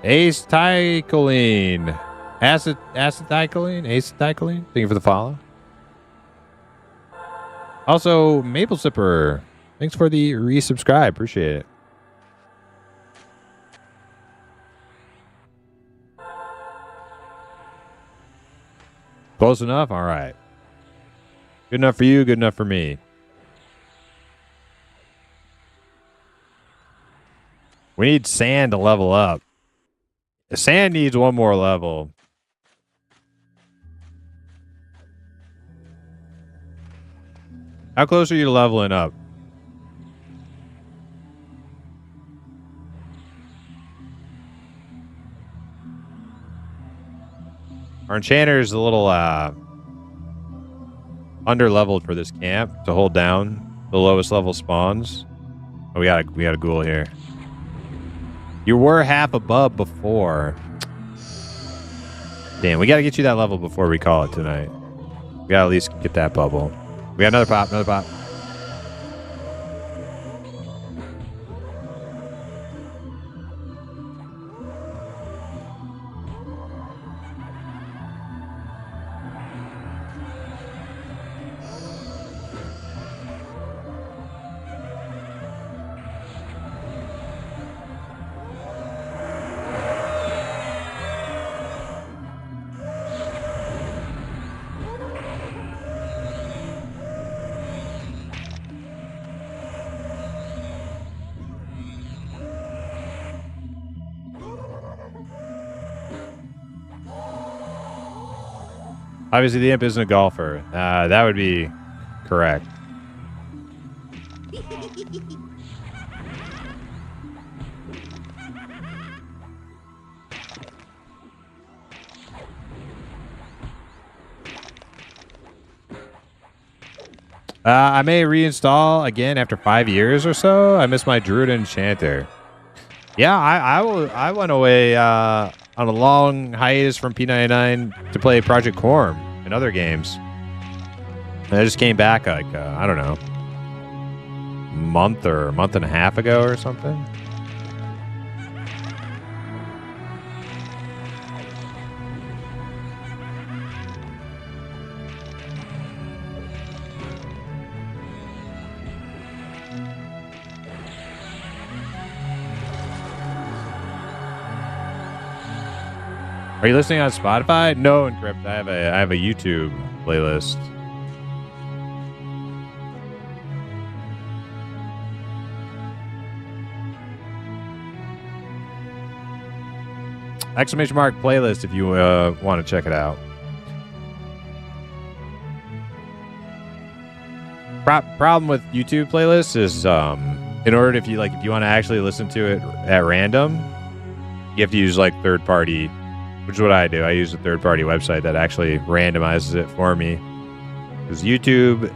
Acetylcholine. Acetylcholine? Thank you for the follow. Also, Maple Sipper. Thanks for the resubscribe. Appreciate it. Close enough? All right. Good enough for you, good enough for me. We need Sand to level up. Sand needs one more level. How close are you to leveling up? Our enchanter is a little under-leveled for this camp to hold down the lowest level spawns. Oh, we got a ghoul here. You were half above before. Damn, we got to get you that level before we call it tonight. We got to at least get that bubble. We got another pop, another pop. Obviously, the imp isn't a golfer. That would be correct. I may reinstall again after 5 years or so. I miss my Druid Enchanter. Yeah, I went away on a long hiatus from P99 to play Project Corm and other games. And I just came back like, I don't know, month and a half ago or something. Are you listening on Spotify? No, Encrypt. I have a YouTube playlist. Exclamation mark playlist if you want to check it out. Problem with YouTube playlists is in order if you want to actually listen to it at random, you have to use like third party. Which is what I do. I use a third-party website that actually randomizes it for me. Because YouTube,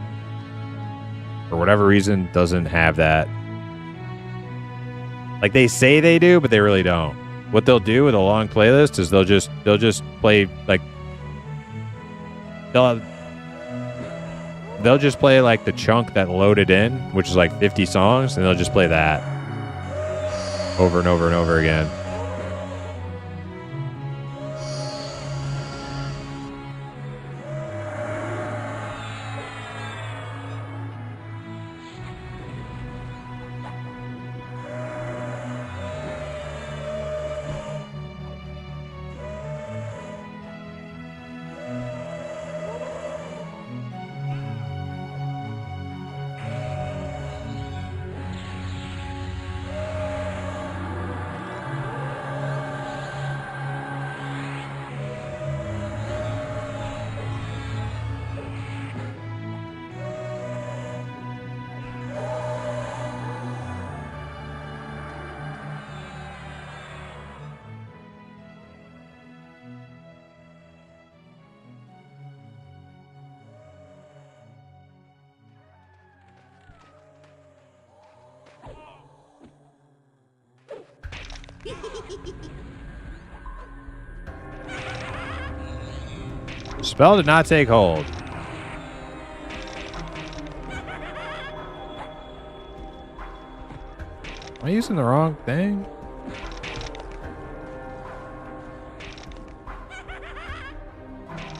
for whatever reason, doesn't have that. Like they say they do, but they really don't. What they'll do with a long playlist is they'll just play like they'll just play like the chunk that loaded in, which is like 50 songs, and they'll just play that over and over and over again. Spell did not take hold. Am I using the wrong thing?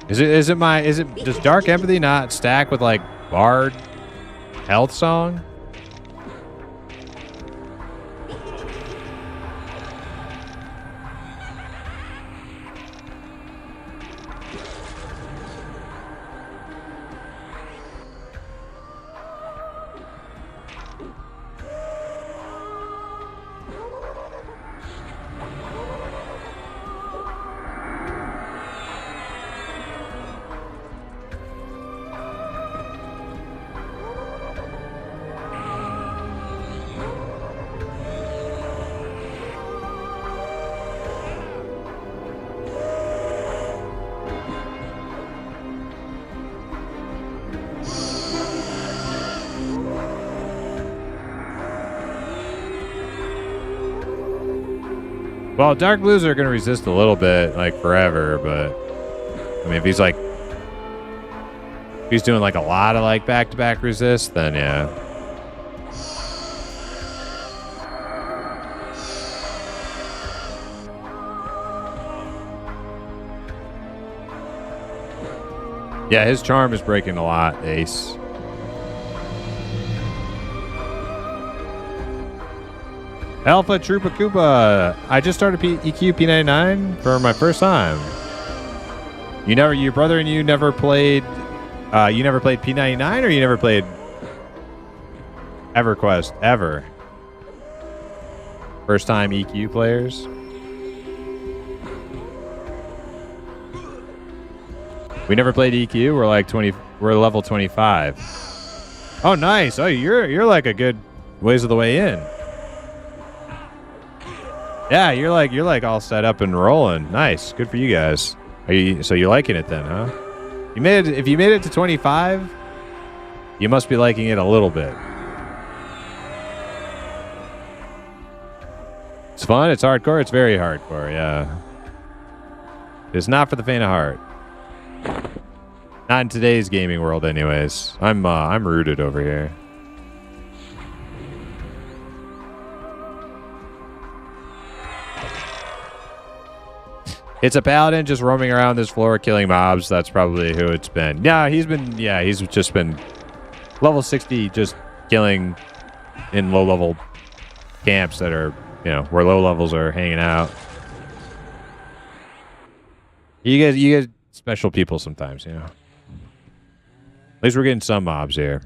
Does Dark Empathy not stack with like Bard Health Song? Well, Dark Blues are going to resist a little bit, like forever, but I mean, if he's doing like a lot of like back-to-back resist, then yeah. Yeah, his charm is breaking a lot, Ace. Alpha Troopa Koopa. I just started EQ P99 for my first time. Your brother and you never played P99, or you never played EverQuest ever? First time EQ players. We never played EQ. We're like 20. We're level 25. Oh, nice. Oh, you're like a good ways of the way in. Yeah, you're like all set up and rolling. Nice. Good for you guys. So you're liking it then, huh? You made it. If you made it to 25, you must be liking it a little bit. It's fun. It's hardcore. It's very hardcore. Yeah. It's not for the faint of heart. Not in today's gaming world, anyways. I'm rooted over here. It's a paladin just roaming around this floor killing mobs. That's probably who it's been. Yeah, he's just been level 60 just killing in low level camps that are, where low levels are hanging out. You get special people sometimes, At least we're getting some mobs here.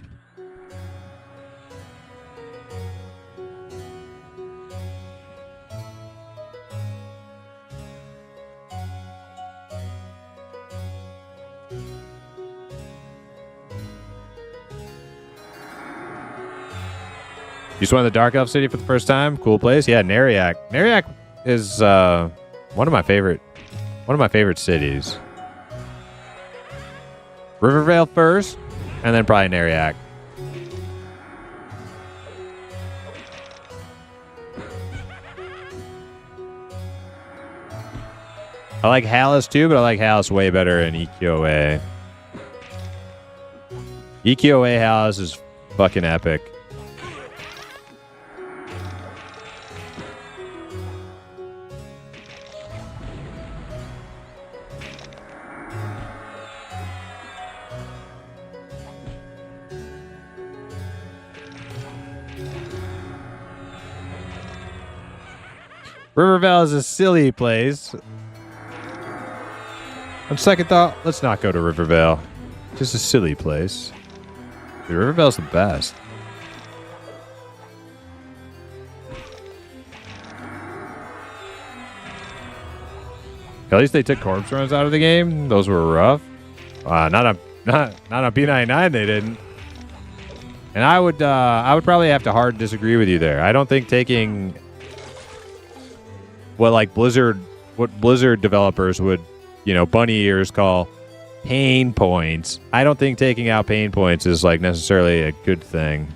You just went to the Dark Elf City for the first time? Cool place. Yeah, Nariak. Nariak is one of my favorite cities. Rivervale first, and then probably Nariak. I like Hallis too, but I like Hallis way better in EQOA. EQOA Hallis is fucking epic. Rivervale is a silly place. On second thought, let's not go to Rivervale. Just a silly place. Dude, Rivervale's the best. At least they took corpse runs out of the game. Those were rough. Not on P99 they didn't. And I would probably have to hard disagree with you there. I don't think taking what Blizzard developers would, bunny ears call pain points. I don't think taking out pain points is like necessarily a good thing.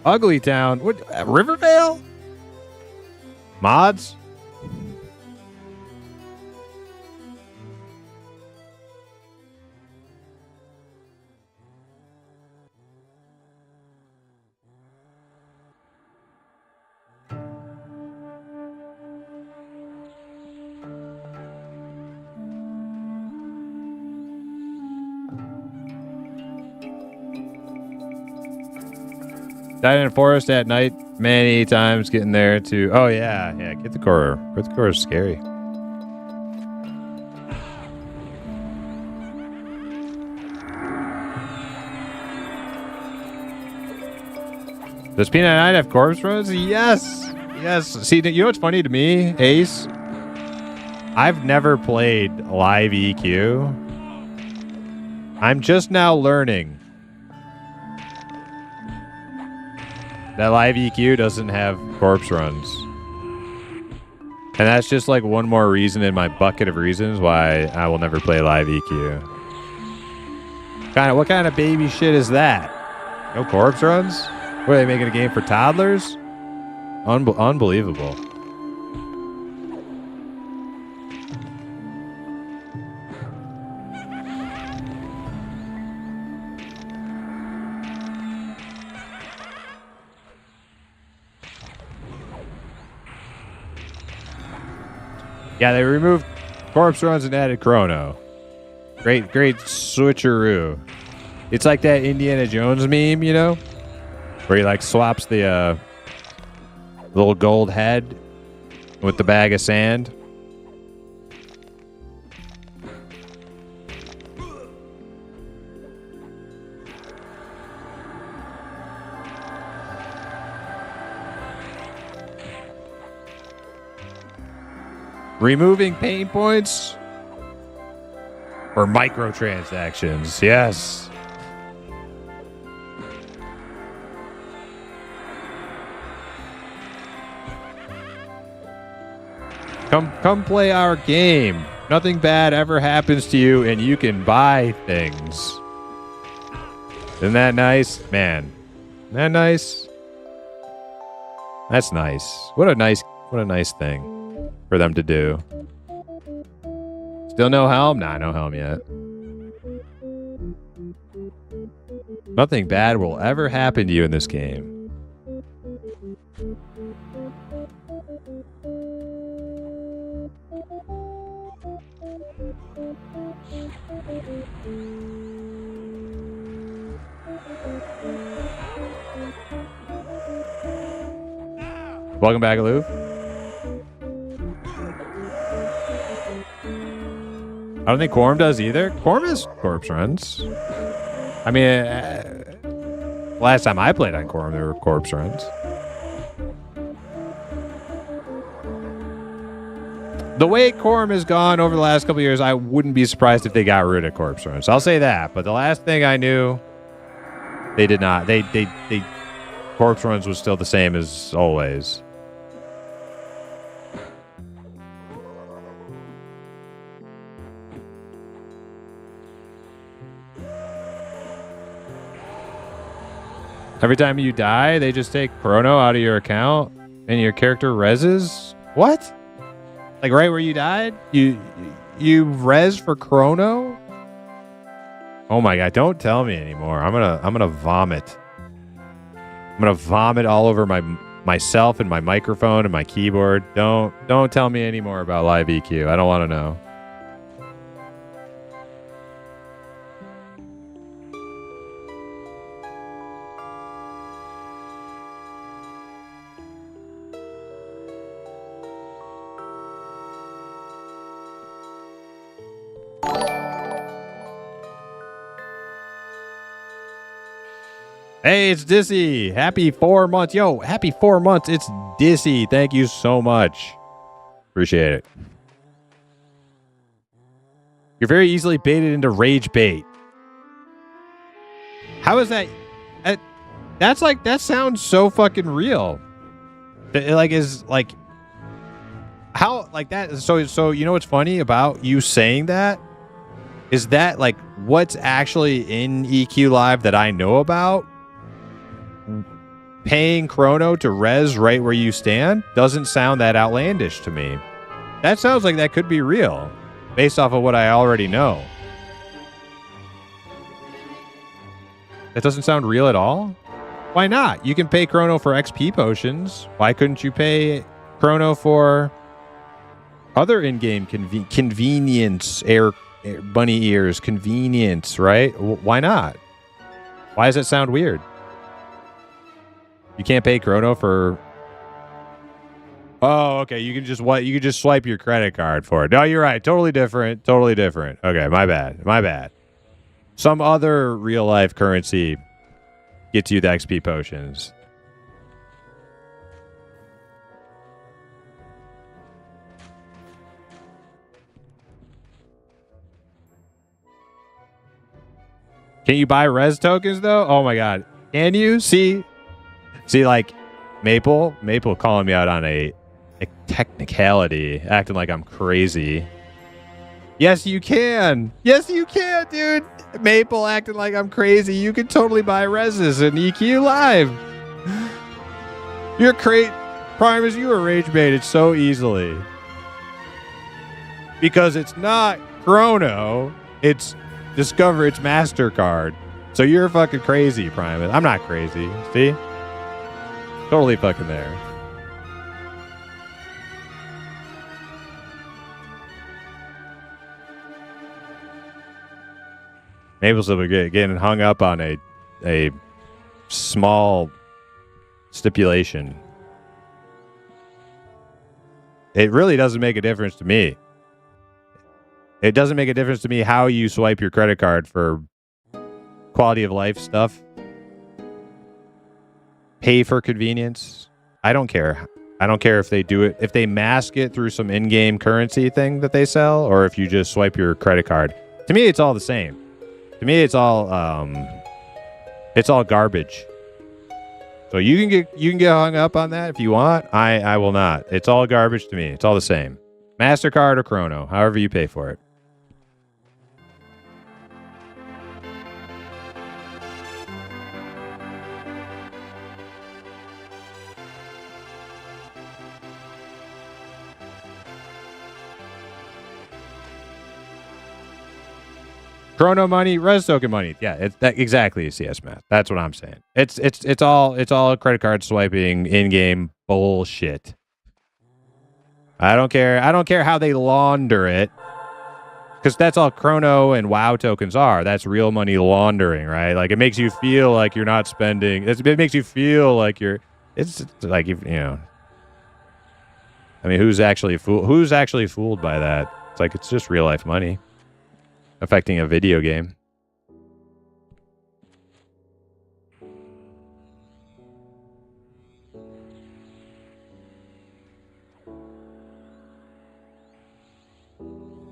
Ugly Town. What? Rivervale? Mods? Died in a forest at night many times getting there to... Oh, yeah. Get the core. Get the core is scary. Does P99 have corpse runs? Yes. See, you know what's funny to me, Ace? I've never played live EQ. I'm just now learning that live EQ doesn't have corpse runs. And that's just like one more reason in my bucket of reasons why I will never play live EQ. What kind of baby shit is that? No corpse runs? What, are they making a game for toddlers? Unbelievable. Yeah, they removed corpse runs and added chrono. Great switcheroo. It's like that Indiana Jones meme, where he like swaps the little gold head with the bag of sand. Removing pain points or microtransactions. Yes. Come play our game. Nothing bad ever happens to you and you can buy things. Isn't that nice? Man. Isn't that nice? That's nice. What a nice thing for them to do. Still no helm? Nah, no helm yet. Nothing bad will ever happen to you in this game. Welcome back, Aloof. I don't think Quorum does either. Quorum has corpse runs. I mean, last time I played on Quorum, there were corpse runs. The way Quorum has gone over the last couple of years, I wouldn't be surprised if they got rid of corpse runs. I'll say that. But the last thing I knew, they did not. They corpse runs was still the same as always. Every time you die, they just take chrono out of your account and your character reses? What? Like right where you died? You res for chrono? Oh my god, don't tell me anymore. I'm gonna vomit. I'm gonna vomit all over myself and my microphone and my keyboard. Don't tell me any more about live EQ. I don't want to know. Hey, it's Dissy. Happy 4 months. Yo, happy 4 months. It's Dissy. Thank you so much. Appreciate it. You're very easily baited into rage bait. How is that? That's like, that sounds so fucking real. Like, is like, how, like that? So you know what's funny about you saying that? Is that like what's actually in EQ Live that I know about? Paying chrono to res right where you stand doesn't sound that outlandish to me. That sounds like that could be real based off of what I already know. That doesn't sound real at all. Why not? You can pay chrono for XP potions. Why couldn't you pay chrono for other in-game convenience, bunny ears, convenience, right? Why not? Why does that sound weird? You can't pay chrono for. Oh, okay. You can just swipe your credit card for it. No, you're right. Totally different. Totally different. Okay, my bad. Some other real life currency gets you the XP potions. Can you buy res tokens though? Oh my god. Can you? See, like Maple calling me out on a technicality, acting like I'm crazy. Yes, you can. Yes, you can, dude. Maple acting like I'm crazy. You can totally buy reses in EQ Live. You're Primus, you were rage baited so easily. Because it's not chrono, it's Discover, it's MasterCard. So you're fucking crazy, Primus. I'm not crazy. See? Totally fucking there. Maple's getting hung up on a small stipulation. It really doesn't make a difference to me. It doesn't make a difference to me how you swipe your credit card for quality of life stuff. Pay for convenience. I don't care. I don't care if they do it, if they mask it through some in-game currency thing that they sell, or if you just swipe your credit card. To me, it's all the same. To me, it's all garbage. So you can get hung up on that if you want. I will not. It's all garbage to me. It's all the same. MasterCard or Chrono, however you pay for it. Chrono money, res token money. Yeah, it's that exactly CS math. That's what I'm saying. It's all credit card swiping in-game bullshit. I don't care. I don't care how they launder it. Because that's all Chrono and WoW tokens are. That's real money laundering, right? Like it makes you feel like you're not spending. It makes you feel like you're. It's like you know. I mean, who's actually fooled by that? It's like it's just real life money affecting a video game.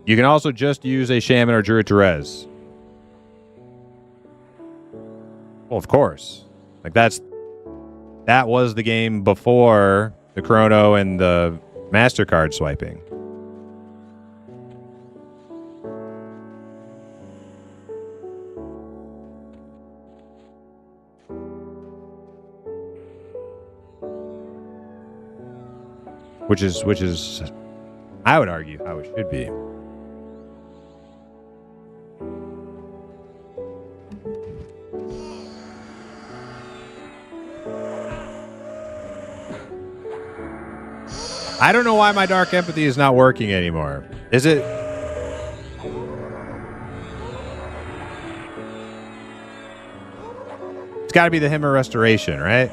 You can also just use a shaman or druid to res. Well, of course. Like that was the game before the Chrono and the MasterCard swiping. Which is, I would argue, how it should be. I don't know why my dark empathy is not working anymore. Is it? It's got to be the Hymn of Restoration, right?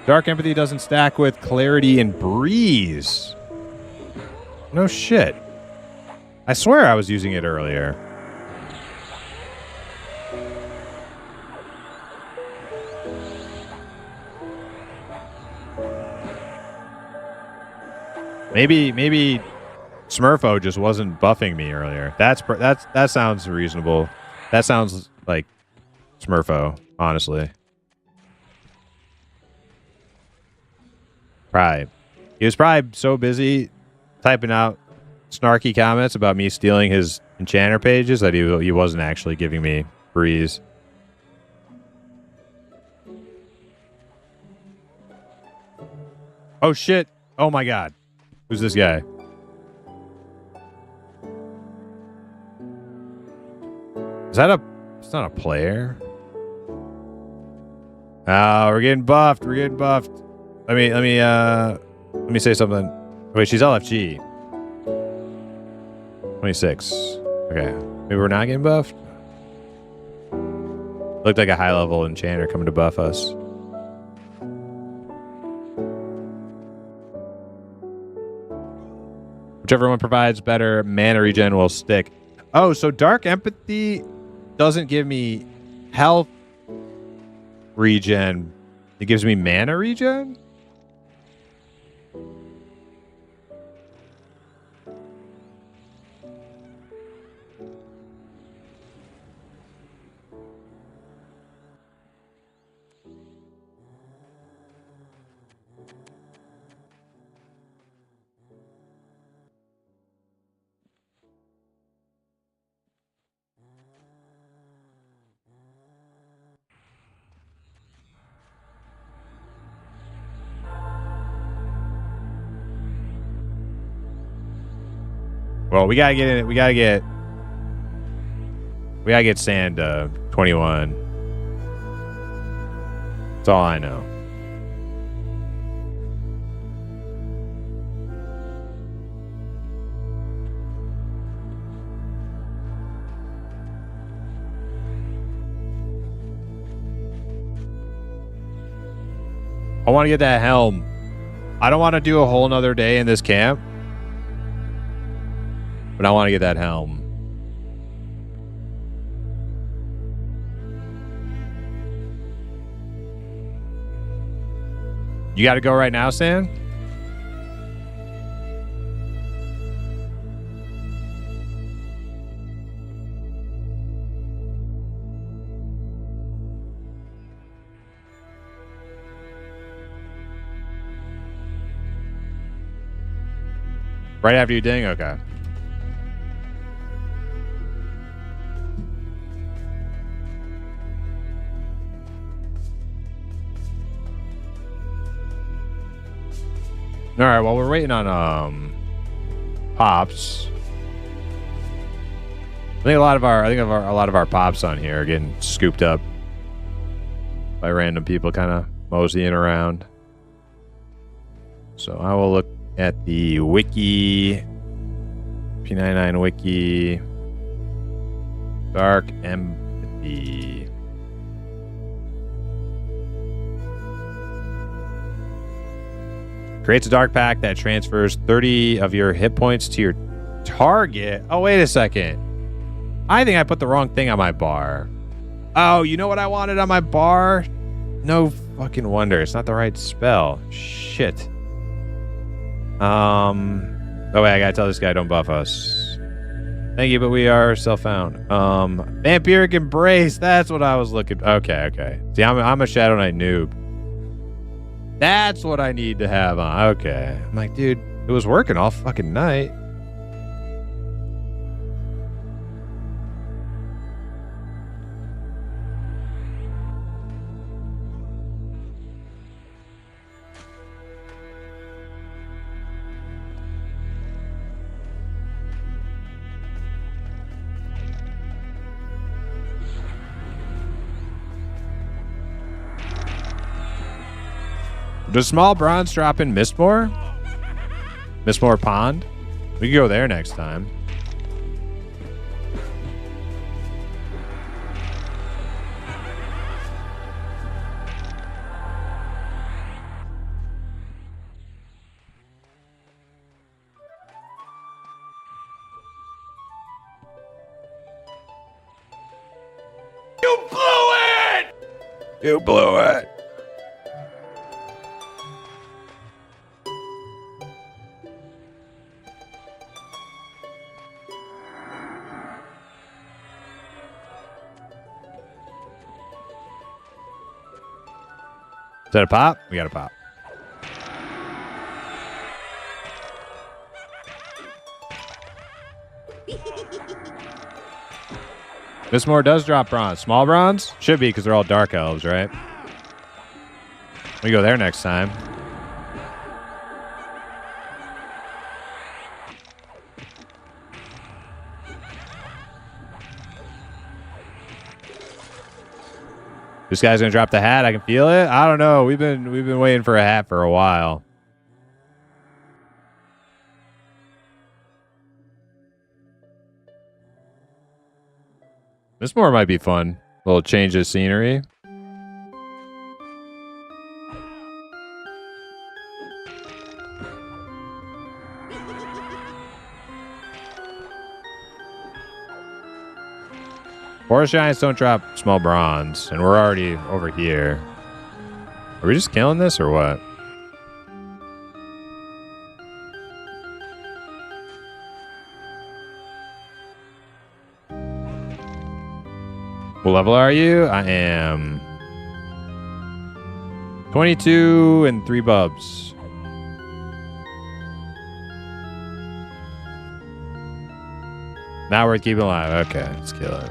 Dark Empathy doesn't stack with Clarity and Breeze. No shit. I swear I was using it earlier. Maybe Smurfo just wasn't buffing me earlier. That sounds reasonable. That sounds like Smurfo, honestly. Probably. He was probably so busy typing out snarky comments about me stealing his enchanter pages that he wasn't actually giving me breeze. Oh shit. Oh my god. Who's this guy? Is that it's not a player. We're getting buffed. We're getting buffed. Let me say something. Wait, she's LFG. 26. Okay. Maybe we're not getting buffed? Looked like a high level enchanter coming to buff us. Whichever one provides better mana regen will stick. Oh, so Dark Empathy doesn't give me health regen. It gives me mana regen? Well, we gotta get in it. We gotta get sand 21. That's all I know. I want to get that helm. I don't want to do a whole nother day in this camp. But I want to get that helm. You got to go right now, Stan? Right after you ding? Okay. All right, well, we're waiting on pops. I think a lot of our pops on here are getting scooped up by random people kind of moseying around. So I will look at the wiki, P99 wiki, dark empathy. Creates a dark pack that transfers 30 of your hit points to your target. Oh, wait a second. I think I put the wrong thing on my bar. Oh, you know what I wanted on my bar? No fucking wonder. It's not the right spell. Shit. Oh, wait, I gotta tell this guy don't buff us. Thank you, but we are self-found. Vampiric Embrace. That's what I was looking. Okay. See, I'm a Shadow Knight noob. That's what I need to have on. Okay. I'm like, dude, it was working all fucking night. Does small bronze drop in Mistmore? Mistmore Pond? We can go there next time. You blew it! You blew it. Is that a pop? We got a pop. Mistmore does drop bronze. Small bronze? Should be because they're all dark elves, right? We go there next time. This guy's gonna drop the hat. I can feel it. I don't know. We've been waiting for a hat for a while. This more might be fun. A little change of scenery. Forest Giants don't drop small bronze, and we're already over here. Are we just killing this or what? What level are you? I am 22 and 3 bubs. Not worth keeping alive. Okay, let's kill it.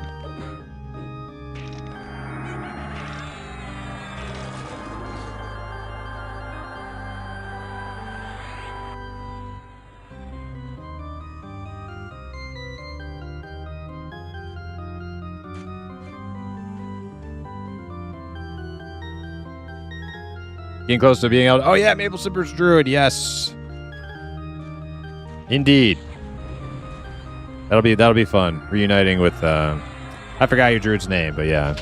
Getting close to being able to, oh yeah, Maple Slippers Druid, yes. Indeed. That'll be fun. Reuniting with I forgot your druid's name, but yeah.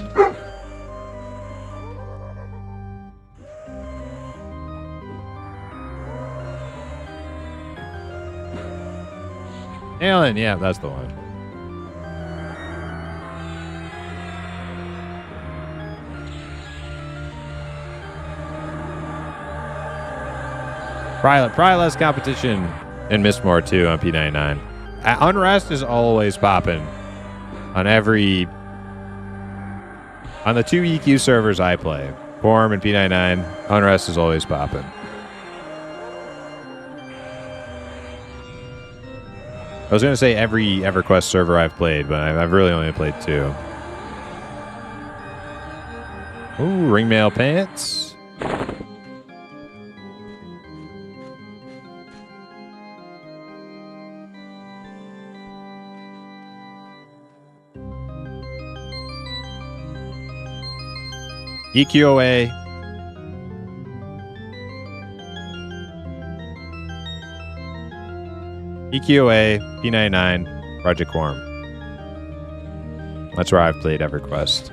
Alan, yeah, that's the one. Probably less competition in Mistmore too on P99. Unrest is always popping on the 2 EQ servers I play. Forum and P99, Unrest is always popping. I was going to say every EverQuest server I've played, but I've really only played 2. Ooh, ringmail pants. EQOA. EQOA, P99, Project Quorum. That's where I've played EverQuest.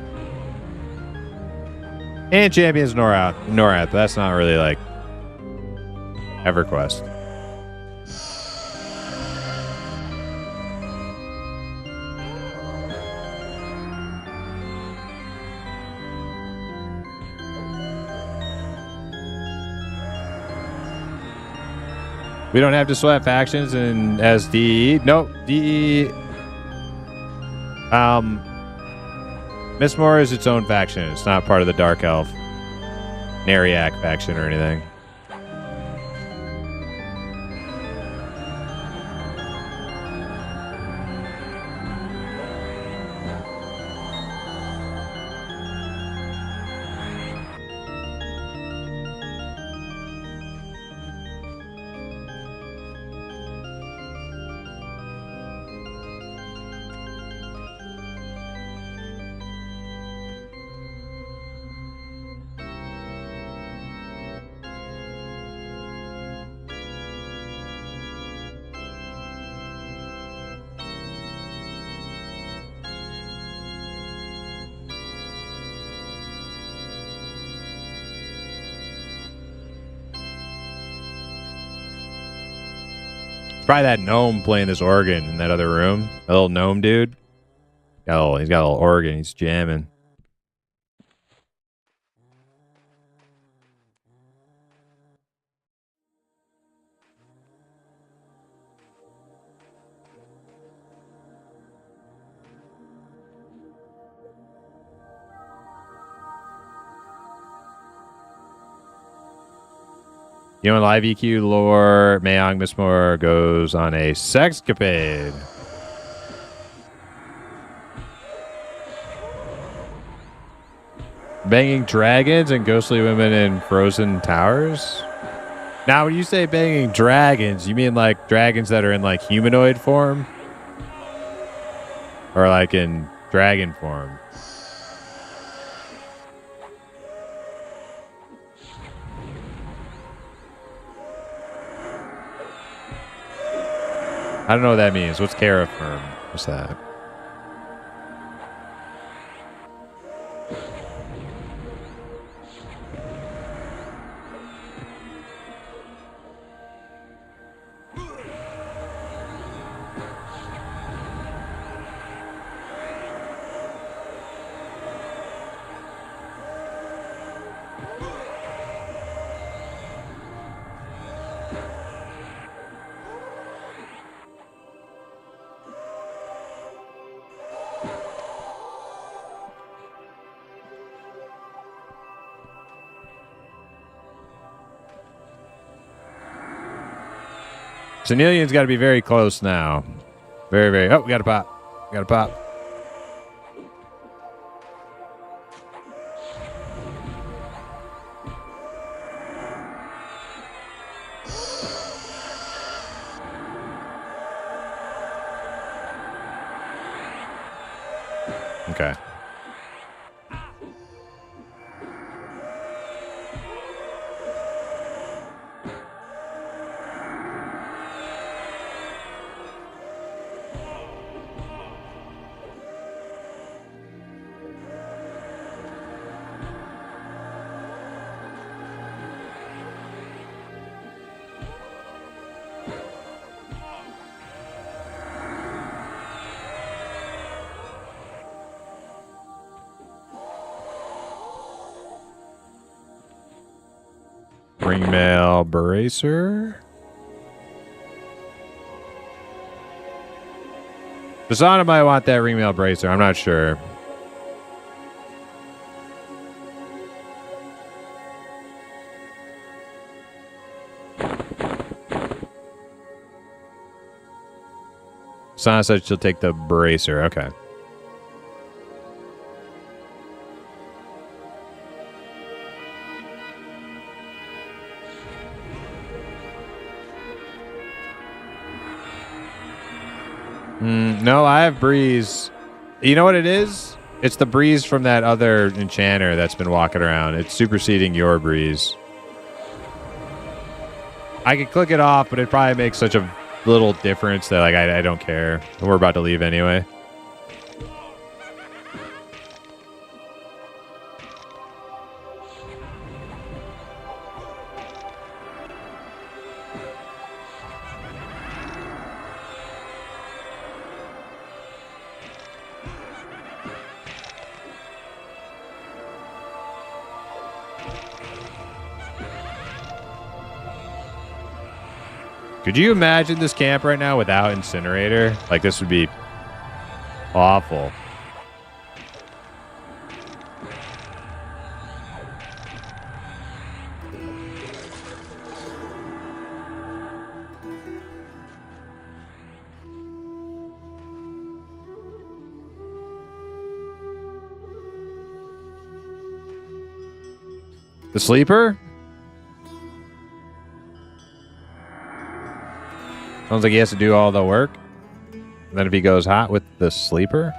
And Champions Norath, but that's not really like EverQuest. We don't have to sweat factions in SDE. Nope, DE. Mistmore is its own faction. It's not part of the Dark Elf Nariak faction or anything. Probably that gnome playing this organ in that other room. That little gnome dude. He's got a little organ. He's jamming. You know, in live EQ lore, Mayong Mistmore goes on a sexcapade. Banging dragons and ghostly women in frozen towers? Now, when you say banging dragons, you mean like dragons that are in like humanoid form? Or like in dragon form? I don't know what that means. What's Caraform? What's that? Senilian's got to be very close now. Very, very. Oh, we got to pop. We got to pop. Okay. Ringmail bracer. Basana might want that ringmail bracer. I'm not sure. Basana said she'll take the bracer. Okay. No, I have breeze. You know what it is? It's the breeze from that other enchanter that's been walking around. It's superseding your breeze. I could click it off, but it probably makes such a little difference that like I don't care. We're about to leave anyway. Could you imagine this camp right now without incinerator? Like, this would be awful. The sleeper? Sounds like he has to do all the work. And then if he goes hot with the sleeper.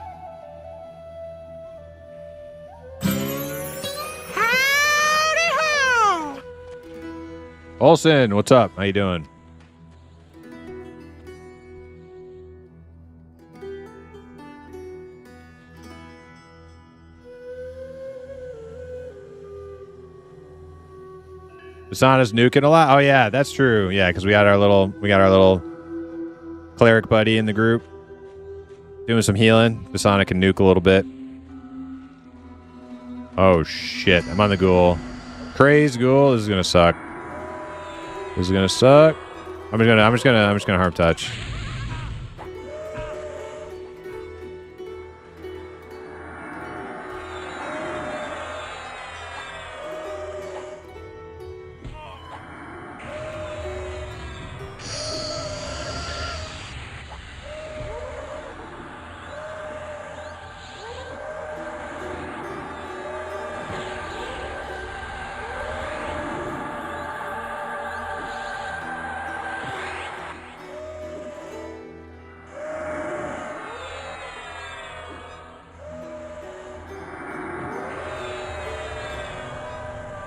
Howdy ho! Olsen, what's up? How you doing? Basana's nuking a lot. Oh yeah, that's true. Yeah, because we got our little cleric buddy in the group doing some healing. Basana can nuke a little bit. Oh shit! I'm on the ghoul. Crazy ghoul. This is gonna suck. This is gonna suck. I'm just gonna harm touch.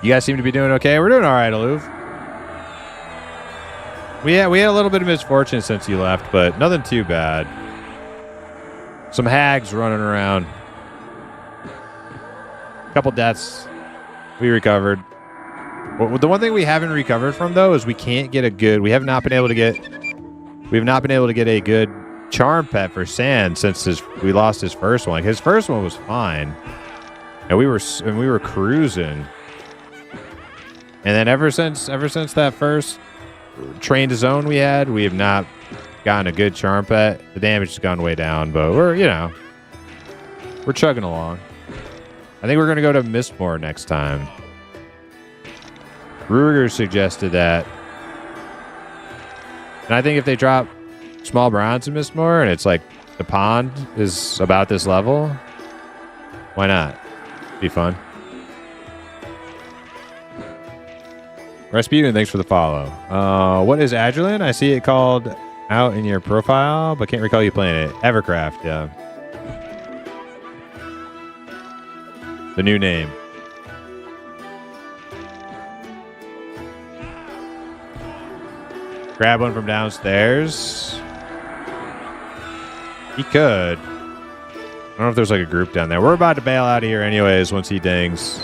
You guys seem to be doing okay. We're doing all right, Aloof. We had a little bit of misfortune since you left, but nothing too bad. Some hags running around. A couple deaths. We recovered. Well, the one thing we haven't recovered from though is we can't get a good. We have not been able to get a good charm pet for Sand since we lost his first one. Like his first one was fine, and we were cruising. And then ever since that first trained zone we had, we have not gotten a good charm pet. The damage has gone way down, but we're chugging along. I think we're gonna go to Mistmore next time. Ruger suggested that, and I think if they drop small bronze in Mistmore and it's like the pond is about this level, why not? Be fun. Rasputin, thanks for the follow. What is Agilin? I see it called out in your profile, but can't recall you playing it. EverQuest, yeah. The new name. Grab one from downstairs. He could. I don't know if there's like a group down there. We're about to bail out of here anyways once he dings.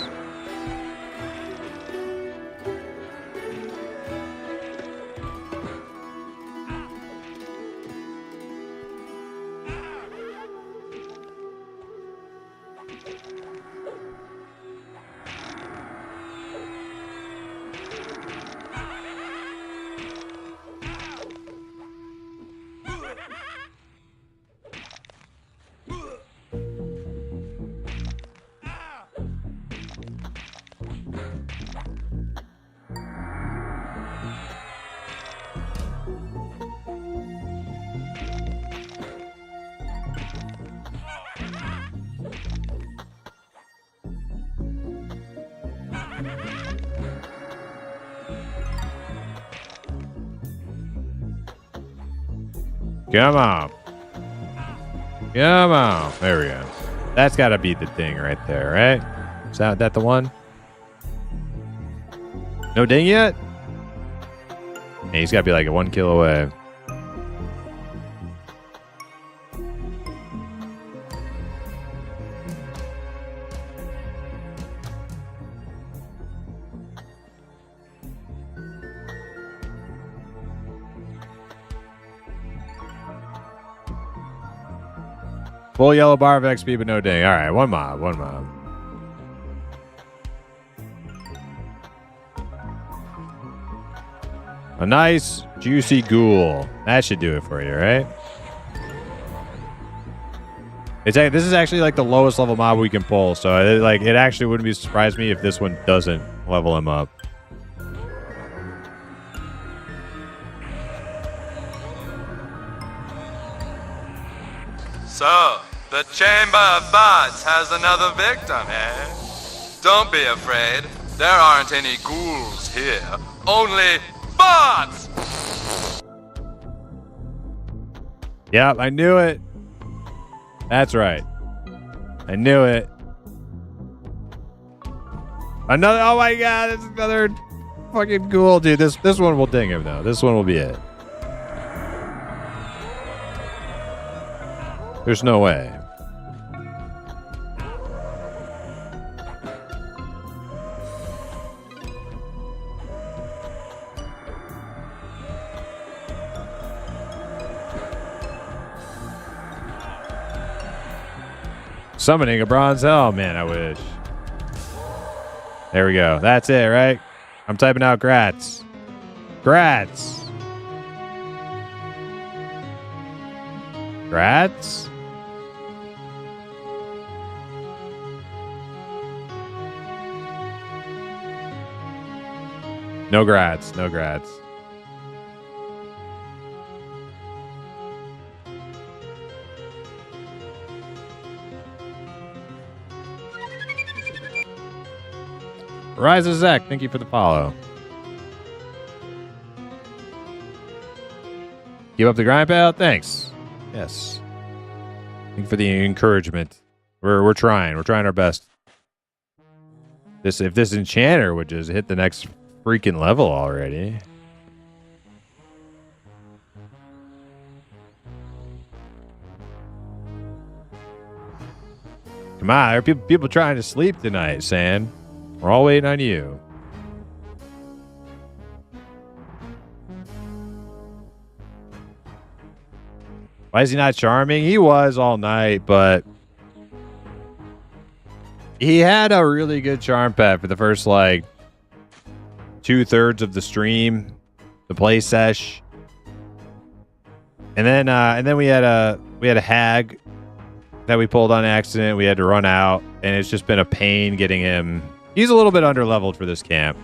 Come on. Come on. There we go. That's got to be the thing right there, right? Is that the one? No ding yet? Hey, he's got to be like a 1 kill away. Full yellow bar of XP, but no ding. All right, one mob. A nice, juicy ghoul. That should do it for you, right? This is actually like the lowest level mob we can pull, so it actually wouldn't be surprised me if this one doesn't level him up. So, the Chamber of Bots has another victim, eh? Don't be afraid. There aren't any ghouls here. Only bots! Yep, I knew it. That's right. I knew it. Another, oh my god, it's another fucking ghoul, dude. This one will ding him, though. This one will be it. There's no way. Summoning a bronze hell. Man, I wish. There we go. That's it, right? I'm typing out grats. Grats. Grats? No grats. No grats. Rise of Zach, thank you for the follow. Give up the grind, pal? Thanks. Yes. Thank you for the encouragement. We're trying. We're trying our best. If this enchanter would just hit the next freaking level already. Come on, there are people trying to sleep tonight, San. We're all waiting on you. Why is he not charming? He was all night, but he had a really good charm pet for the first like 2/3 of the stream, the play sesh, and then we had a hag that we pulled on accident. We had to run out, and it's just been a pain getting him. He's a little bit underleveled for this camp.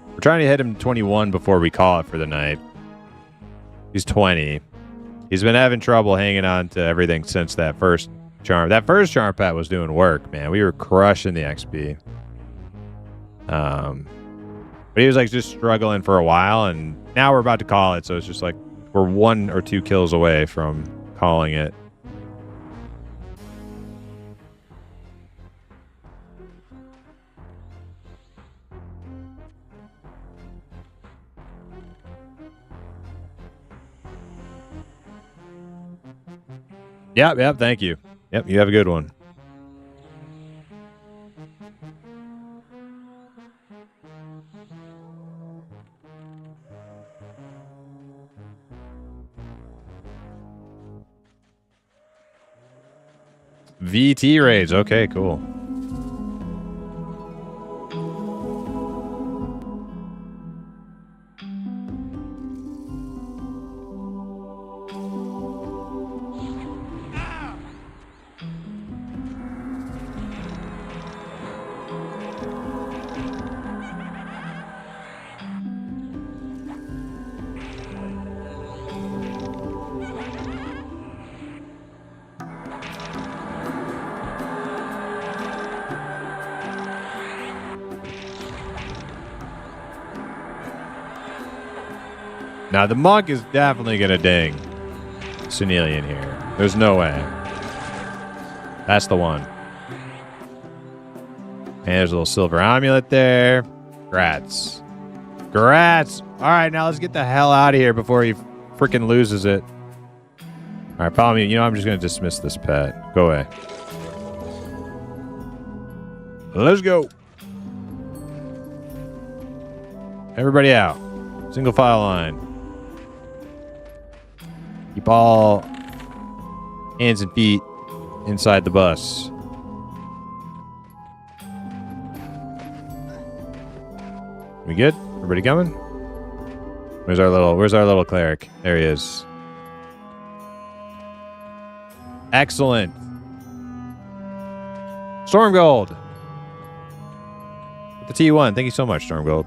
We're trying to hit him 21 before we call it for the night. He's 20. He's been having trouble hanging on to everything since that first charm. That first charm pet was doing work, man. We were crushing the XP. But he was like just struggling for a while, and now we're about to call it, so it's just like we're 1 or 2 kills away from calling it. Yep, thank you. Yep, you have a good one. VT raids. Okay, cool. Now, the monk is definitely going to ding. Senilian here. There's no way. That's the one. And there's a little silver amulet there. Grats. Grats. All right, now let's get the hell out of here before he freaking loses it. All right, follow me. You know, I'm just going to dismiss this pet. Go away. Let's go. Everybody out. Single file line. Keep all hands and feet inside the bus. We good? Everybody coming? Where's our little cleric? There he is. Excellent. Stormgold. With the T1. Thank you so much, Stormgold.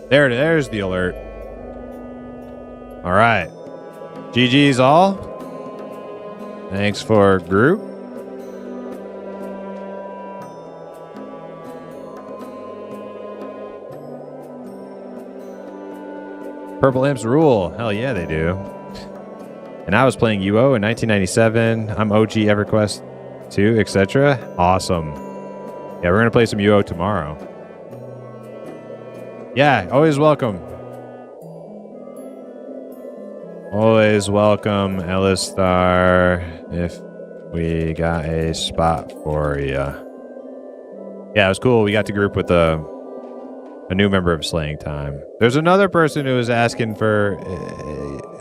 There's the alert. All right. GG's all. Thanks for group. Purple Imps rule. Hell yeah, they do. And I was playing UO in 1997. I'm OG EverQuest 2, etc. Awesome. Yeah, we're going to play some UO tomorrow. Yeah, always welcome. Always welcome, Elistar, if we got a spot for you. Yeah, it was cool. We got to group with a new member of Slaying Time. There's another person who was asking for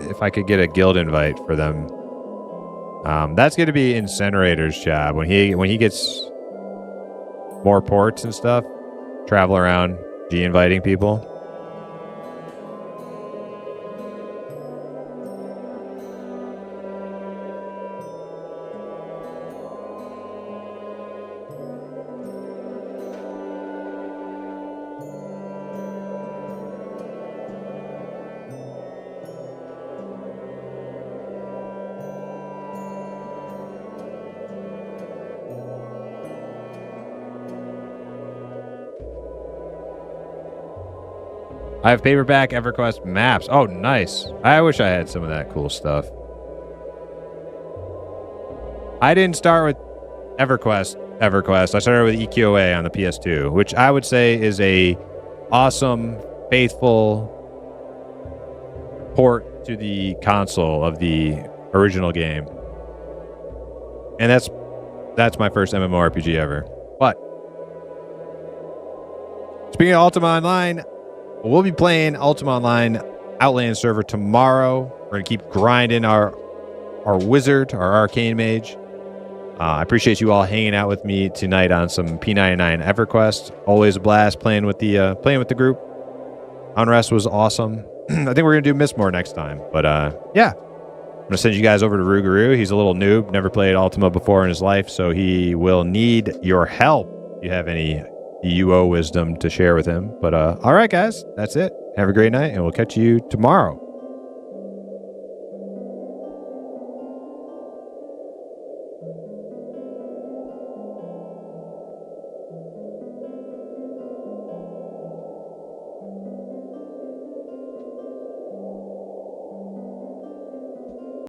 if I could get a guild invite for them. That's going to be Incinerator's job. When he gets more ports and stuff, travel around G-inviting people. I have paperback EverQuest maps. Oh, nice. I wish I had some of that cool stuff. I didn't start with EverQuest. I started with EQOA on the PS2, which I would say is a awesome, faithful port to the console of the original game. And that's my first MMORPG ever. But speaking of Ultima Online, we'll be playing Ultima Online Outland server tomorrow. We're going to keep grinding our wizard, our arcane mage. I appreciate you all hanging out with me tonight on some P99 EverQuest. Always a blast playing with the group. Unrest was awesome. I think we're going to do Mistmore next time. But yeah, I'm going to send you guys over to Rougarou. He's a little noob, never played Ultima before in his life, so he will need your help if you have any UO wisdom to share with him. But all right, guys, that's it. Have a great night, and we'll catch you tomorrow.